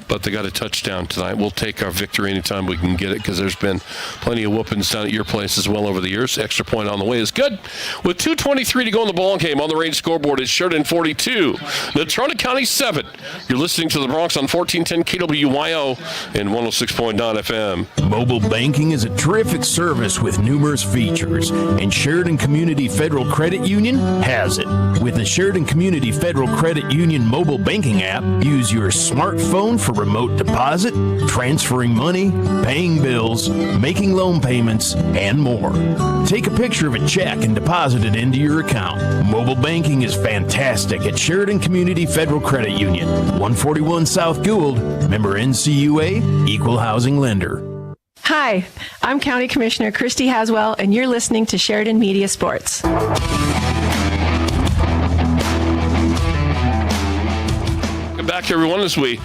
But they got a touchdown tonight. We'll take our victory anytime we can get it, because there's been plenty of whoopings down at your place as well over the years. Extra point on the way is good. With 2:23 to go in the ball game, on the range scoreboard is Sheridan 42, Natrona County 7. You're listening to the Bronx on 1410 KWYO and 106.9 FM. Mobile banking is a terrific service with numerous features, and Sheridan Community Federal Credit Union has it. With the Sheridan Community Federal Credit Union mobile banking app, use your smartphone for remote deposit, transferring money, paying bills, making loan payments, and more. Take a picture of a check and deposit it into your account. Mobile banking is fantastic at Sheridan Community Federal Credit Union, 141 South Gould, member NCUA, equal housing lender. Hi, I'm County Commissioner Christy Haswell, and you're listening to Sheridan Media Sports. Back, everyone, as we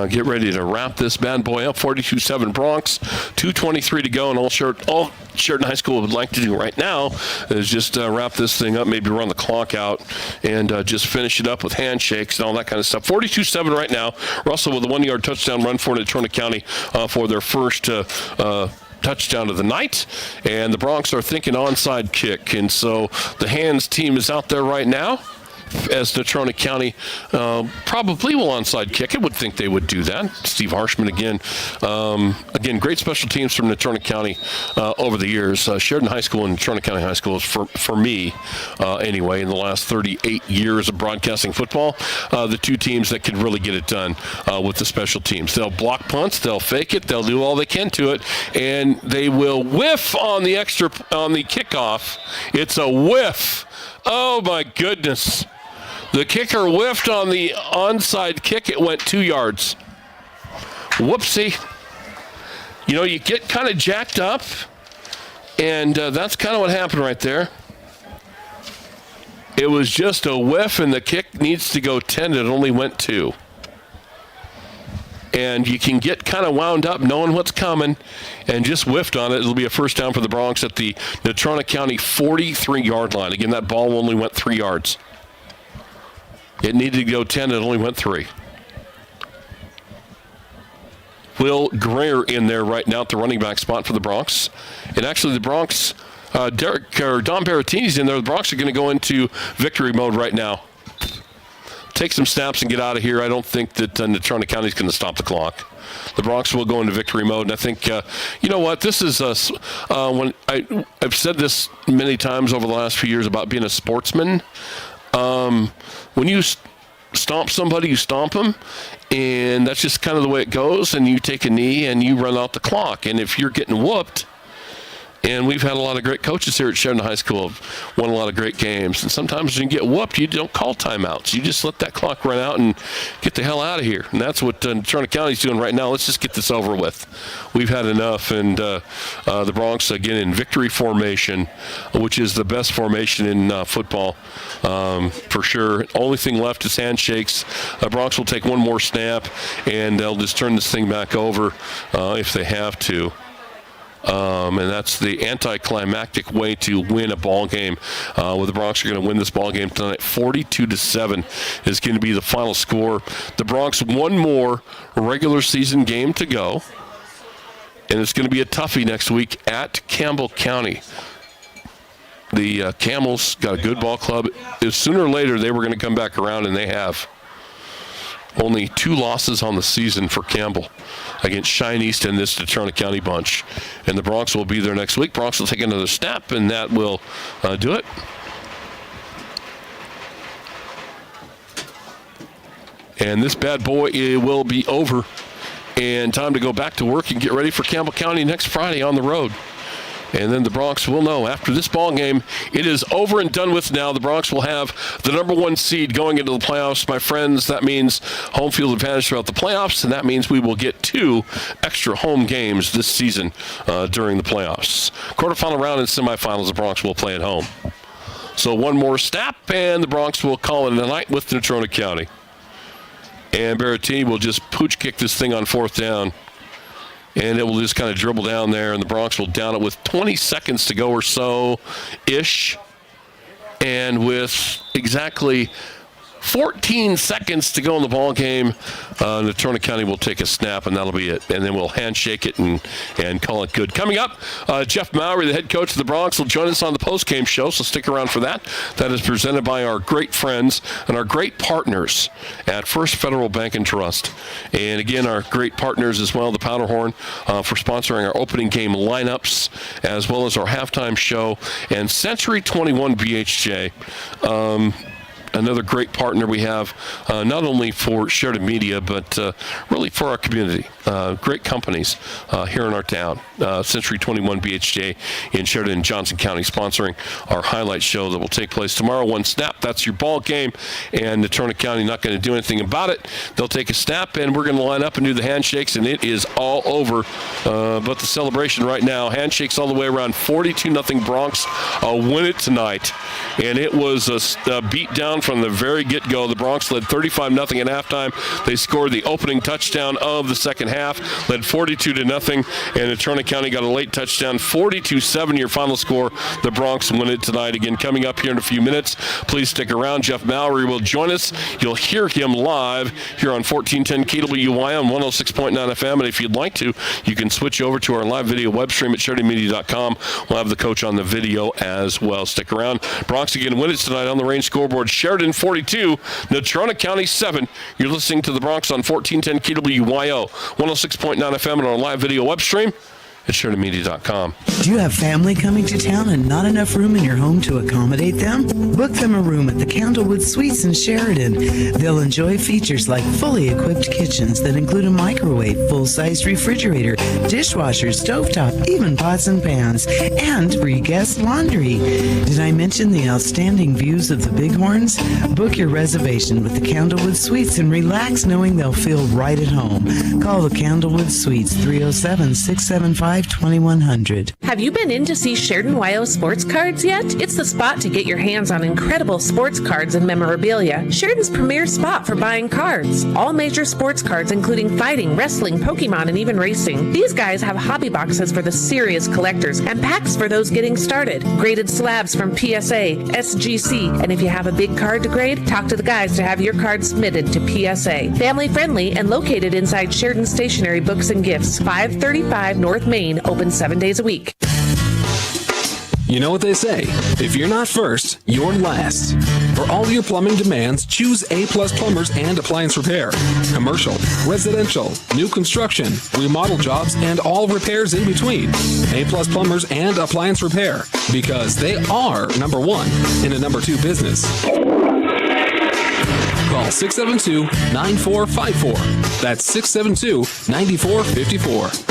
get ready to wrap this bad boy up. 42-7 Bronx, 2:23 to go, and all Sheridan High School would like to do right now is just wrap this thing up, maybe run the clock out, and just finish it up with handshakes and all that kind of stuff. 42-7 right now. Russell with a 1-yard touchdown run for Natrona County for their first touchdown of the night, and the Bronx are thinking onside kick, and so the hands team is out there right now. As Natrona County probably will onside kick. I would think they would do that. Steve Harshman again, great special teams from Natrona County over the years. Sheridan High School and Natrona County High School is, for me anyway, in the last 38 years of broadcasting football, the two teams that can really get it done with the special teams. They'll block punts, they'll fake it, they'll do all they can to it, and they will whiff on the kickoff. It's a whiff. Oh my goodness. The kicker whiffed on the onside kick. It went 2 yards. Whoopsie. You know, you get kind of jacked up, and that's kind of what happened right there. It was just a whiff, and the kick needs to go 10. It only went 2. And you can get kind of wound up knowing what's coming and just whiffed on it. It'll be a first down for the Bronx at the Natrona County 43-yard line. Again, that ball only went 3 yards. It needed to go 10. It only went 3. Will Greer in there right now at the running back spot for the Bronx. And actually the Bronx, Don Berrettini's in there. The Bronx are going to go into victory mode right now. Take some snaps and get out of here. I don't think that Natrona County is going to stop the clock. The Bronx will go into victory mode, and I think, you know what, this is when I've said this many times over the last few years about being a sportsman. When you stomp somebody, you stomp them, and that's just kind of the way it goes, and you take a knee and you run out the clock. And if you're getting whooped, and we've had a lot of great coaches here at Sheridan High School, have won a lot of great games. And sometimes when you get whooped, you don't call timeouts. You just let that clock run out and get the hell out of here. And that's what Natrona County's doing right now. Let's just get this over with. We've had enough. And the Bronx, again, in victory formation, which is the best formation in football for sure. Only thing left is handshakes. Bronx will take one more snap, and they'll just turn this thing back over if they have to. And that's the anticlimactic way to win a ball game. Where the Bronx are going to win this ball game tonight. 42-7 is going to be the final score. The Bronx one more regular season game to go, and it's going to be a toughie next week at Campbell County. The Camels got a good ball club. Sooner or later they were going to come back around, and they have. Only 2 losses on the season for Campbell against Shine East and this Natrona County bunch. And the Bronx will be there next week. Bronx will take another snap, and that will do it. And this bad boy, it will be over. And time to go back to work and get ready for Campbell County next Friday on the road. And then the Bronx will know after this ball game, it is over and done with now. The Bronx will have the number 1 seed going into the playoffs. My friends, that means home field advantage throughout the playoffs, and that means we will get 2 extra home games this season during the playoffs. Quarterfinal round and semifinals, the Bronx will play at home. So one more snap, and the Bronx will call it a night with Natrona County. And Berrettini will just pooch kick this thing on 4th down. And it will just kind of dribble down there, and the Bronx will down it with 20 seconds to go or so-ish. And with exactly 14 seconds to go in the ball game, Natrona County will take a snap, and that'll be it. And then we'll handshake it and call it good. Coming up, Jeff Mowry, the head coach of the Bronx, will join us on the postgame show, so stick around for that. That is presented by our great friends and our great partners at First Federal Bank and Trust. And again, our great partners as well, the Powderhorn, for sponsoring our opening game lineups, as well as our halftime show, and Century 21 BHJ. another great partner we have, not only for Sheridan Media, but really for our community. Great companies here in our town. Century 21 BHJ in Sheridan and Johnson County sponsoring our highlight show that will take place tomorrow. One snap, that's your ball game, and Natrona County not going to do anything about it. They'll take a snap, and we're going to line up and do the handshakes, and it is all over. But the celebration right now, handshakes all the way around. 42-0 Bronx win it tonight, and it was a beat down from the very get-go. The Bronx led 35-0 at halftime. They scored the opening touchdown of the second half, led 42-0, and Natrona County got a late touchdown. 42-7 your final score. The Bronx win it tonight. Again, coming up here in a few minutes. Please stick around. Jeff Mallory will join us. You'll hear him live here on 1410 KWY on 106.9 FM, and if you'd like to, you can switch over to our live video web stream at SheridanMedia.com. We'll have the coach on the video as well. Stick around. Bronx again win it tonight on the range scoreboard. Sheridan 42, Natrona County 7. You're listening to the Bronx on 1410 KWYO, 106.9 FM and our live video web stream at SheridanMedia.com. Do you have family coming to town and not enough room in your home to accommodate them? Book them a room at the Candlewood Suites in Sheridan. They'll enjoy features like fully equipped kitchens that include a microwave, full-size refrigerator, dishwasher, stovetop, even pots and pans, and free guest laundry. Did I mention the outstanding views of the Bighorns? Book your reservation with the Candlewood Suites and relax knowing they'll feel right at home. Call the Candlewood Suites 307-675-2100. Have you been in to see Sheridan YO sports cards yet? It's the spot to get your hands on incredible sports cards and memorabilia. Sheridan's premier spot for buying cards. All major sports cards, including fighting, wrestling, Pokemon, and even racing. These guys have hobby boxes for the serious collectors and packs for those getting started. Graded slabs from PSA, SGC, and if you have a big card to grade, talk to the guys to have your card submitted to PSA. Family friendly and located inside Sheridan Stationery Books and Gifts, 535 North Main, open 7 days a week. You know what they say, if you're not first, you're last. For all your plumbing demands, choose A-Plus Plumbers and Appliance Repair. Commercial, residential, new construction, remodel jobs, and all repairs in between. A-Plus Plumbers and Appliance Repair, because they are number one in a number two business. Call 672-9454. That's 672-9454.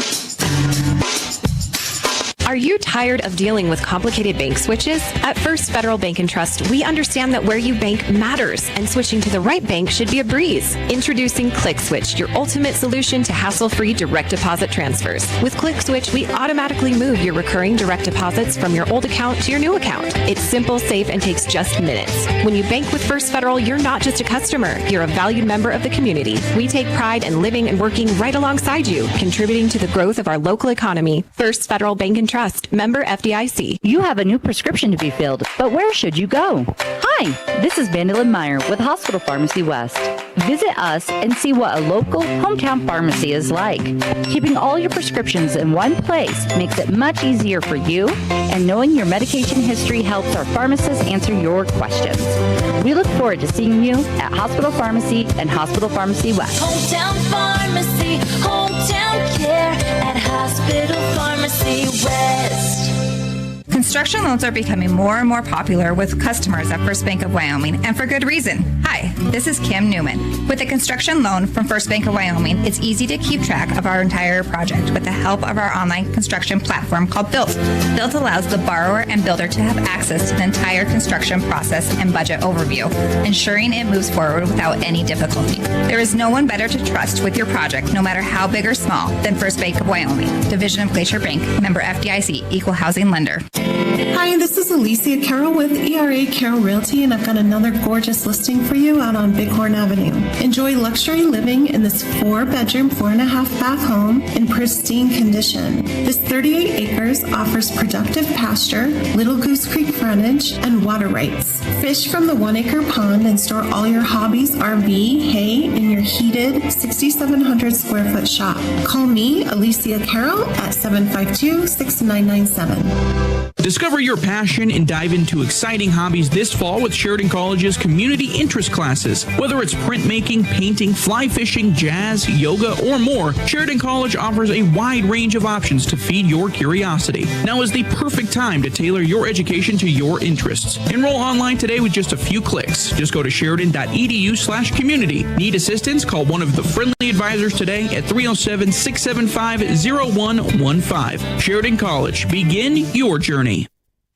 Are you tired of dealing with complicated bank switches? At First Federal Bank and Trust, we understand that where you bank matters, and switching to the right bank should be a breeze. Introducing ClickSwitch, your ultimate solution to hassle-free direct deposit transfers. With ClickSwitch, we automatically move your recurring direct deposits from your old account to your new account. It's simple, safe, and takes just minutes. When you bank with First Federal, you're not just a customer, you're a valued member of the community. We take pride in living and working right alongside you, contributing to the growth of our local economy. First Federal Bank and Trust, member FDIC. You have a new prescription to be filled, but where should you go? Hi, this is Vandalyn Meyer with Hospital Pharmacy West. Visit us and see what a local hometown pharmacy is like. Keeping all your prescriptions in one place makes it much easier for you, and knowing your medication history helps our pharmacists answer your questions. We look forward to seeing you at Hospital Pharmacy and Hospital Pharmacy West. Hometown pharmacy, hometown care at Hospital Pharmacy West. Construction loans are becoming more and more popular with customers at First Bank of Wyoming, and for good reason. Hi, this is Kim Newman. With a construction loan from First Bank of Wyoming, it's easy to keep track of our entire project with the help of our online construction platform called Built. Built allows the borrower and builder to have access to the entire construction process and budget overview, ensuring it moves forward without any difficulty. There is no one better to trust with your project, no matter how big or small, than First Bank of Wyoming, division of Glacier Bank, member FDIC, equal housing lender. Hi, this is Alicia Carroll with ERA Carroll Realty, and I've got another gorgeous listing for you out on Bighorn Avenue. Enjoy luxury living in this 4-bedroom, 4.5-bath home in pristine condition. This 38 acres offers productive pasture, Little Goose Creek frontage, and water rights. Fish from the 1-acre pond and store all your hobbies, RV, hay, in your heated 6,700 square foot shop. Call me, Alicia Carroll, at 752-6997. Discover your passion and dive into exciting hobbies this fall with Sheridan College's community interest classes. Whether it's printmaking, painting, fly fishing, jazz, yoga, or more, Sheridan College offers a wide range of options to feed your curiosity. Now is the perfect time to tailor your education to your interests. Enroll online today with just a few clicks. Just go to sheridan.edu/community. Need assistance? Call one of the friendly advisors today at 307-675-0115. Sheridan College. Begin your journey.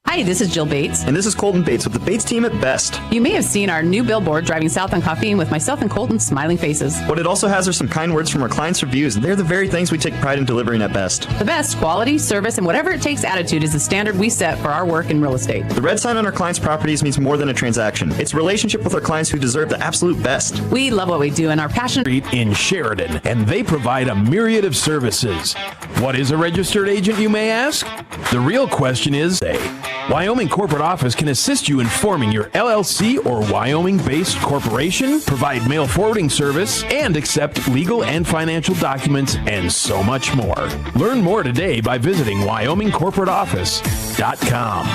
Hi, this is Jill Bates. And this is Colton Bates with the Bates team at Best. You may have seen our new billboard driving south on Coffee with myself and Colton smiling faces. What it also has are some kind words from our clients' reviews. They're the very things we take pride in delivering at Best. The best quality, service, and whatever it takes attitude is the standard we set for our work in real estate. The red sign on our clients' properties means more than a transaction. It's a relationship with our clients who deserve the absolute best. We love what we do and our passion in Sheridan, and they provide a myriad of services. What is a registered agent, you may ask? The real question is, Wyoming Corporate Office can assist you in forming your LLC or Wyoming-based corporation, provide mail forwarding service, and accept legal and financial documents, and so much more. Learn more today by visiting WyomingCorporateOffice.com.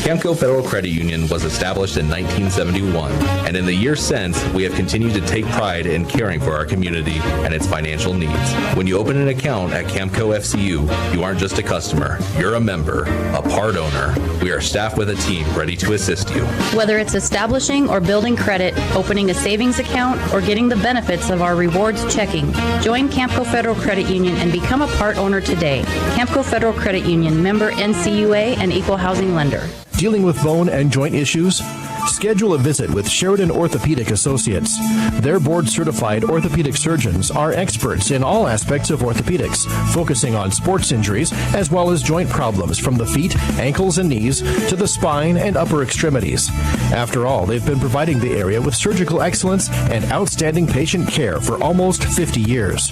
Camco Federal Credit Union was established in 1971, and in the years since, we have continued to take pride in caring for our community and its financial needs. When you open an account at Camco FCU, you aren't just a customer, you're a member, a part owner. We are staffed with a team ready to assist you. Whether it's establishing or building credit, opening a savings account, or getting the benefits of our rewards checking, join Camco Federal Credit Union and become a part owner today. Camco Federal Credit Union, member NCUA and equal housing lender. Dealing with bone and joint issues? Schedule a visit with Sheridan Orthopedic Associates. Their board-certified orthopedic surgeons are experts in all aspects of orthopedics, focusing on sports injuries as well as joint problems from the feet, ankles, and knees to the spine and upper extremities. After all, they've been providing the area with surgical excellence and outstanding patient care for almost 50 years.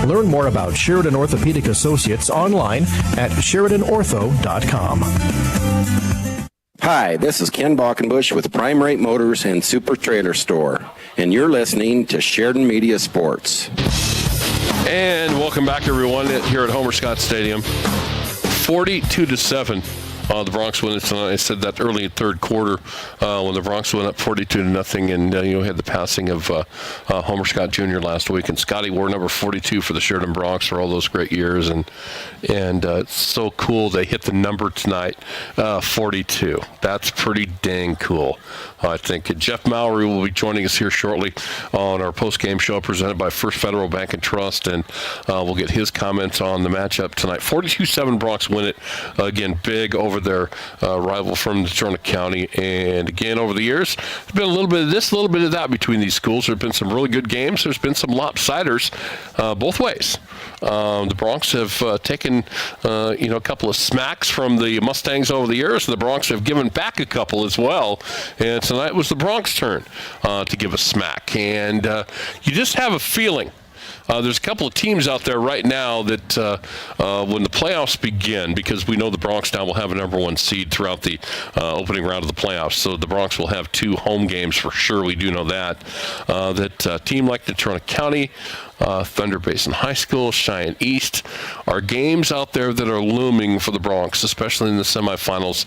Learn more about Sheridan Orthopedic Associates online at SheridanOrtho.com. Hi, this is Ken Balkenbush with Prime Rate Motors and Super Trailer Store, and you're listening to Sheridan Media Sports. And welcome back, everyone, here at Homer Scott Stadium. 42-7. The Bronx win tonight. I said that early in third quarter when the Bronx went up 42-0, and had the passing of Homer Scott Jr. last week, and Scotty wore number 42 for the Sheridan Bronx for all those great years, and it's so cool they hit the number tonight, 42. That's pretty dang cool. I think Jeff Mowry will be joining us here shortly on our post-game show presented by First Federal Bank and Trust, and we'll get his comments on the matchup tonight. 42-7 Bronx win it. Again, big over their rival from Natrona County. And again, over the years, there's been a little bit of this, a little bit of that between these schools. There have been some really good games. There's been some lopsiders both ways. The Bronx have taken, a couple of smacks from the Mustangs over the years. The Bronx have given back a couple as well. And tonight was the Bronx turn to give a smack. And you just have a feeling. There's a couple of teams out there right now that when the playoffs begin, because we know the Bronx now will have a number one seed throughout the opening round of the playoffs, so the Bronx will have 2 home games for sure. We do know that. That a team like Natrona County, Thunder Basin High School, Cheyenne East are games out there that are looming for the Bronx, especially in the semifinals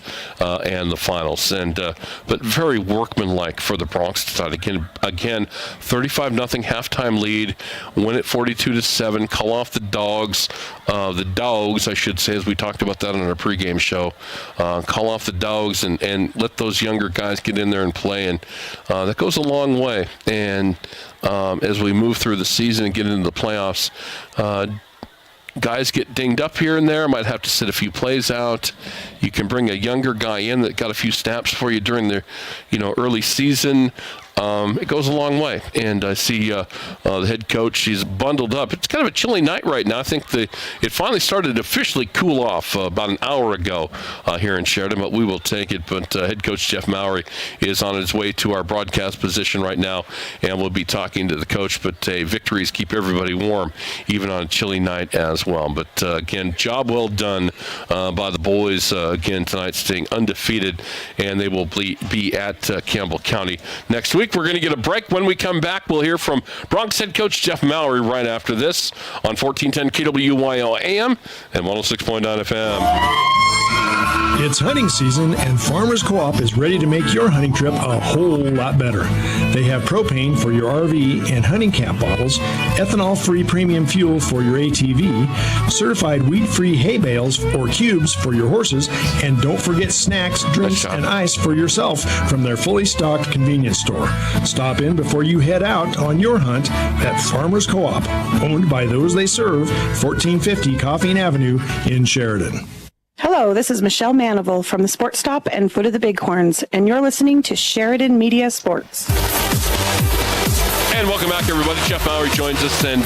and the finals. And but very workmanlike for the Bronx tonight. Again, 35-0 halftime lead. Win it 42-7. Call off the dogs. The dogs, I should say, as we talked about that on our pregame show. Call off the dogs and let those younger guys get in there and play. And that goes a long way. And as we move through the season and get into the playoffs, guys get dinged up here and there, might have to sit a few plays out. You can bring a younger guy in that got a few snaps for you during the early season. It goes a long way. And I see the head coach, he's bundled up. It's kind of a chilly night right now. I think it finally started to officially cool off about an hour ago here in Sheridan, but we will take it. But head coach Jeff Mowry is on his way to our broadcast position right now, and we'll be talking to the coach. But victories keep everybody warm, even on a chilly night as well. But again, job well done by the boys again tonight, staying undefeated, and they will be at Campbell County next week. We're going to get a break. When we come back, we'll hear from Bronx head coach Jeff Mowry right after this on 1410 KWYL AM and 106.9 FM. It's hunting season, and Farmers Co-op is ready to make your hunting trip a whole lot better. They have propane for your RV and hunting camp bottles, ethanol-free premium fuel for your ATV, certified weed-free hay bales or cubes for your horses, and don't forget snacks, drinks, and ice for yourself from their fully stocked convenience store. Stop in before you head out on your hunt at Farmers Co-op, owned by those they serve, 1450 Coffeen Avenue in Sheridan. Hello, this is Michelle Manival from the Sports Stop and Foot of the Bighorns, and you're listening to Sheridan Media Sports. And welcome back, everybody. Jeff Mowry joins us, and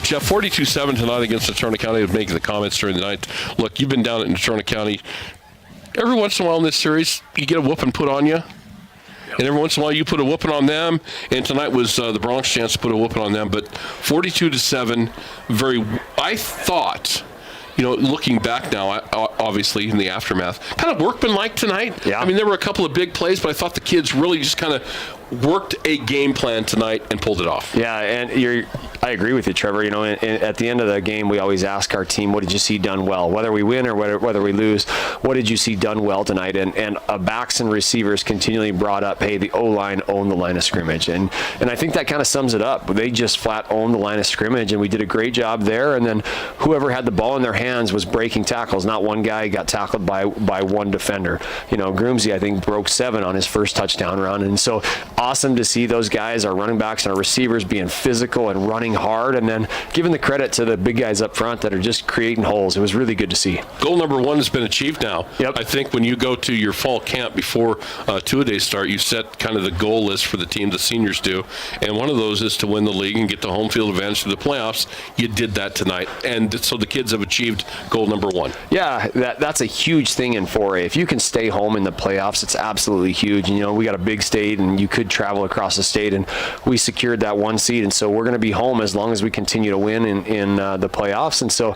Jeff, 42-7 tonight against Natrona County. Was making the comments during the night. Look, you've been down at Natrona County. Every once in a while in this series, you get a whooping put on you. And every once in a while, you put a whooping on them. And tonight was the Bronx chance to put a whooping on them. But 42-7, I thought, looking back now, obviously in the aftermath, kind of workmanlike tonight. Yeah. I mean, there were a couple of big plays, but I thought the kids really just kind of worked a game plan tonight and pulled it off. Yeah, and I agree with you, Trevor. At the end of the game, we always ask our team, what did you see done well? Whether we win or whether we lose, what did you see done well tonight? And backs and receivers continually brought up, hey, the O-line owned the line of scrimmage. And I think that kind of sums it up. They just flat owned the line of scrimmage, and we did a great job there. And then whoever had the ball in their hands was breaking tackles. Not one guy got tackled by one defender. Groomsy, I think, broke 7 on his first touchdown run. And so awesome to see those guys, our running backs and our receivers, being physical and running hard, and then giving the credit to the big guys up front that are just creating holes. It was really good to see. Goal number 1 has been achieved now. Yep. I think when you go to your fall camp before two-a-days start, you set kind of the goal list for the team, the seniors do, and one of those is to win the league and get the home field advantage to the playoffs. You did that tonight, and so the kids have achieved goal number 1. Yeah, that's a huge thing in 4A. If you can stay home in the playoffs, it's absolutely huge. We got a big state, and you could travel across the state, and we secured that 1 seed, and so we're going to be home as long as we continue to win in the playoffs. And so,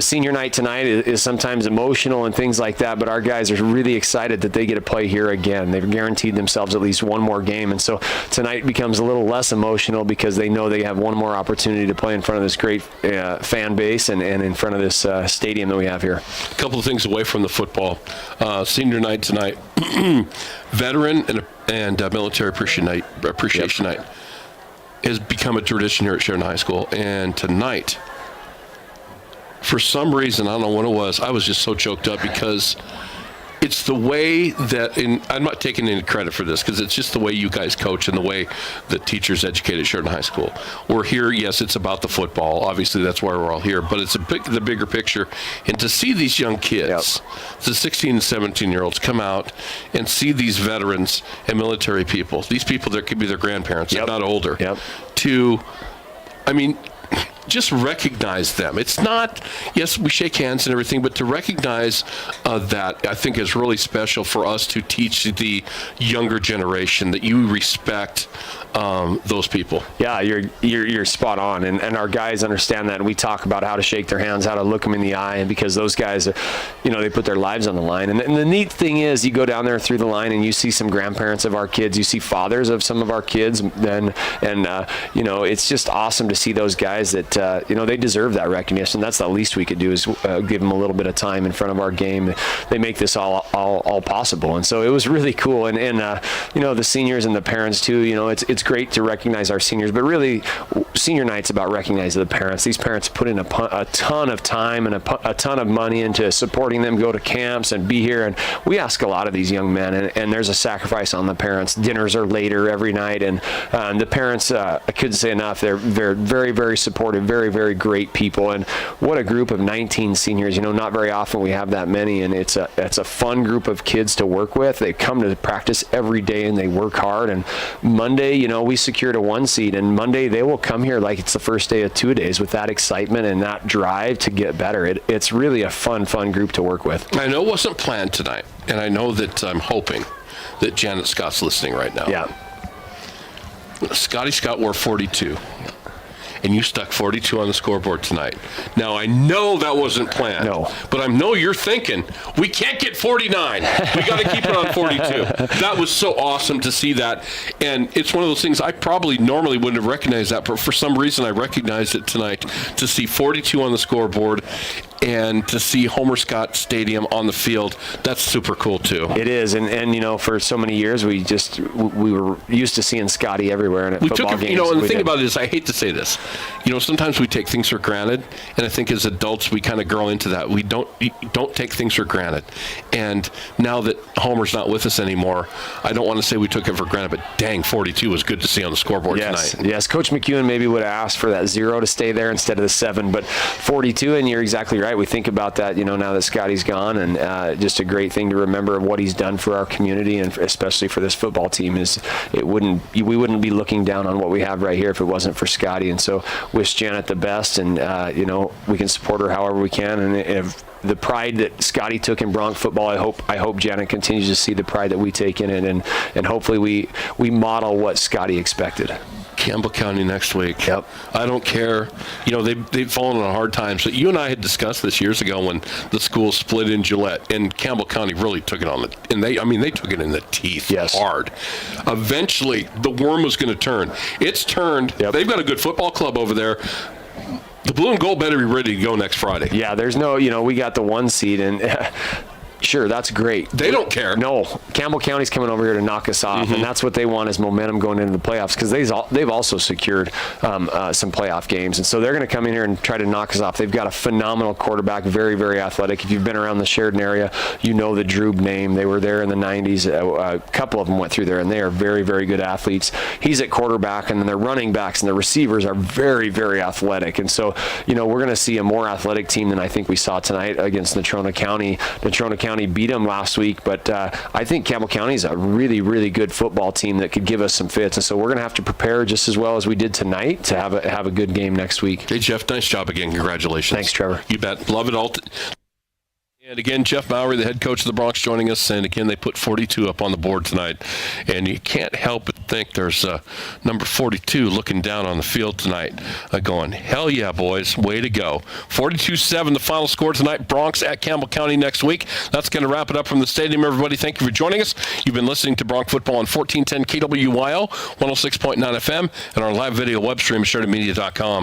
senior night tonight is sometimes emotional and things like that, but our guys are really excited that they get to play here again. They've guaranteed themselves at least one more game, and so tonight becomes a little less emotional because they know they have one more opportunity to play in front of this great fan base and in front of this stadium that we have here. A couple of things away from the football. Senior night tonight, veteran and military appreciation night has become a tradition here at Sheridan High School. And tonight, for some reason, I don't know what it was, I was just so choked up because it's the way that, and I'm not taking any credit for this because it's just the way you guys coach and the way that teachers educate at Sheridan High School. We're here, yes, it's about the football. Obviously, that's why we're all here, but it's the bigger picture. And to see these young kids, the 16 and 17-year-olds, come out and see these veterans and military people, these people that could be their grandparents, if not older, just recognize them. It's not, yes, we shake hands and everything, but to recognize that, I think, is really special for us to teach the younger generation that you respect those people. Yeah, you're spot on, and our guys understand that. And we talk about how to shake their hands, how to look them in the eye, and because those guys, they put their lives on the line. And the neat thing is, you go down there through the line and you see some grandparents of our kids, you see fathers of some of our kids, and it's just awesome to see those guys that they deserve that recognition. That's the least we could do is give them a little bit of time in front of our game. They make this all possible, and so it was really cool. And the seniors and the parents too. It's great to recognize our seniors, but really, senior night's about recognizing the parents. These parents put in a ton of time and a ton of money into supporting them go to camps and be here. And we ask a lot of these young men, and there's a sacrifice on the parents. Dinners are later every night, and the parents, I couldn't say enough. They're very, very supportive, very, very great people. And what a group of 19 seniors. Not very often we have that many, and it's a fun group of kids to work with. They come to practice every day and they work hard. And Monday, we secured a 1 seed, and Monday they will come here like it's the first day of 2 days with that excitement and that drive to get better. It's really a fun group to work with. I know it wasn't planned tonight, and I know that I'm hoping that Janet Scott's listening right now. Yeah. Scotty Scott wore 42. And you stuck 42 on the scoreboard tonight. Now, I know that wasn't planned. No. But I know you're thinking, we can't get 49. We got to keep it on 42. That was so awesome to see that. And it's one of those things I probably normally wouldn't have recognized that, but for some reason I recognized it tonight to see 42 on the scoreboard. and to see Homer Scott Stadium on the field, that's super cool too. It is, and you know, for so many years we were used to seeing Scotty everywhere and at football games. You know, and the thing about it is, I hate to say this, you know, sometimes we take things for granted, and I think as adults we kind of grow into that. We don't take things for granted, and now that Homer's not with us anymore, I don't want to say we took it for granted, but dang, 42 was good to see on the scoreboard tonight. Yes, Coach McEwen maybe would have asked for that 0 to stay there instead of the 7, but 42, and you're exactly right. We think about that, you know, now that Scotty's gone, and just a great thing to remember of what he's done for our community, and especially for this football team. Is we wouldn't be looking down on what we have right here if it wasn't for Scotty. And so wish Janet the best, and you know, we can support her however we can. And if the pride that Scotty took in Bronc football, I hope Janet continues to see the pride that we take in it, and hopefully we model what Scotty expected. Campbell County next week. Yep. I don't care. You know, they've fallen on hard times. So you and I had discussed this years ago when the school split in Gillette, and Campbell County really took it on they took it in the teeth hard. Eventually, the worm was going to turn. It's turned. Yep. They've got a good football club over there. The blue and gold better be ready to go next Friday. Yeah, there's no, you know, we got the 1 seed, and sure, that's great. They don't care. No, Campbell County's coming over here to knock us off, and that's what they want is momentum going into the playoffs, because they've also secured some playoff games, and so they're going to come in here and try to knock us off. They've got a phenomenal quarterback, very, very athletic. If you've been around the Sheridan area, you know the Droob name. They were there in the 90s. A couple of them went through there, and they are very, very good athletes. He's at quarterback, and then their running backs and their receivers are very, very athletic, and so, you know, we're going to see a more athletic team than I think we saw tonight against Natrona County. Natrona County beat them last week, but I think Campbell County is a really, really good football team that could give us some fits, and so we're going to have to prepare just as well as we did tonight to have a good game next week. Hey, Jeff, nice job again. Congratulations. Thanks, Trevor. You bet. Love it all. And again, Jeff Mowry, the head coach of the Bronx, joining us. And again, they put 42 up on the board tonight. And you can't help but think there's number 42 looking down on the field tonight, going, hell yeah, boys, way to go. 42-7, the final score tonight. Bronx at Campbell County next week. That's going to wrap it up from the stadium, everybody. Thank you for joining us. You've been listening to Bronx Football on 1410 KWYO, 106.9 FM, and our live video web stream at SheridanMedia.com.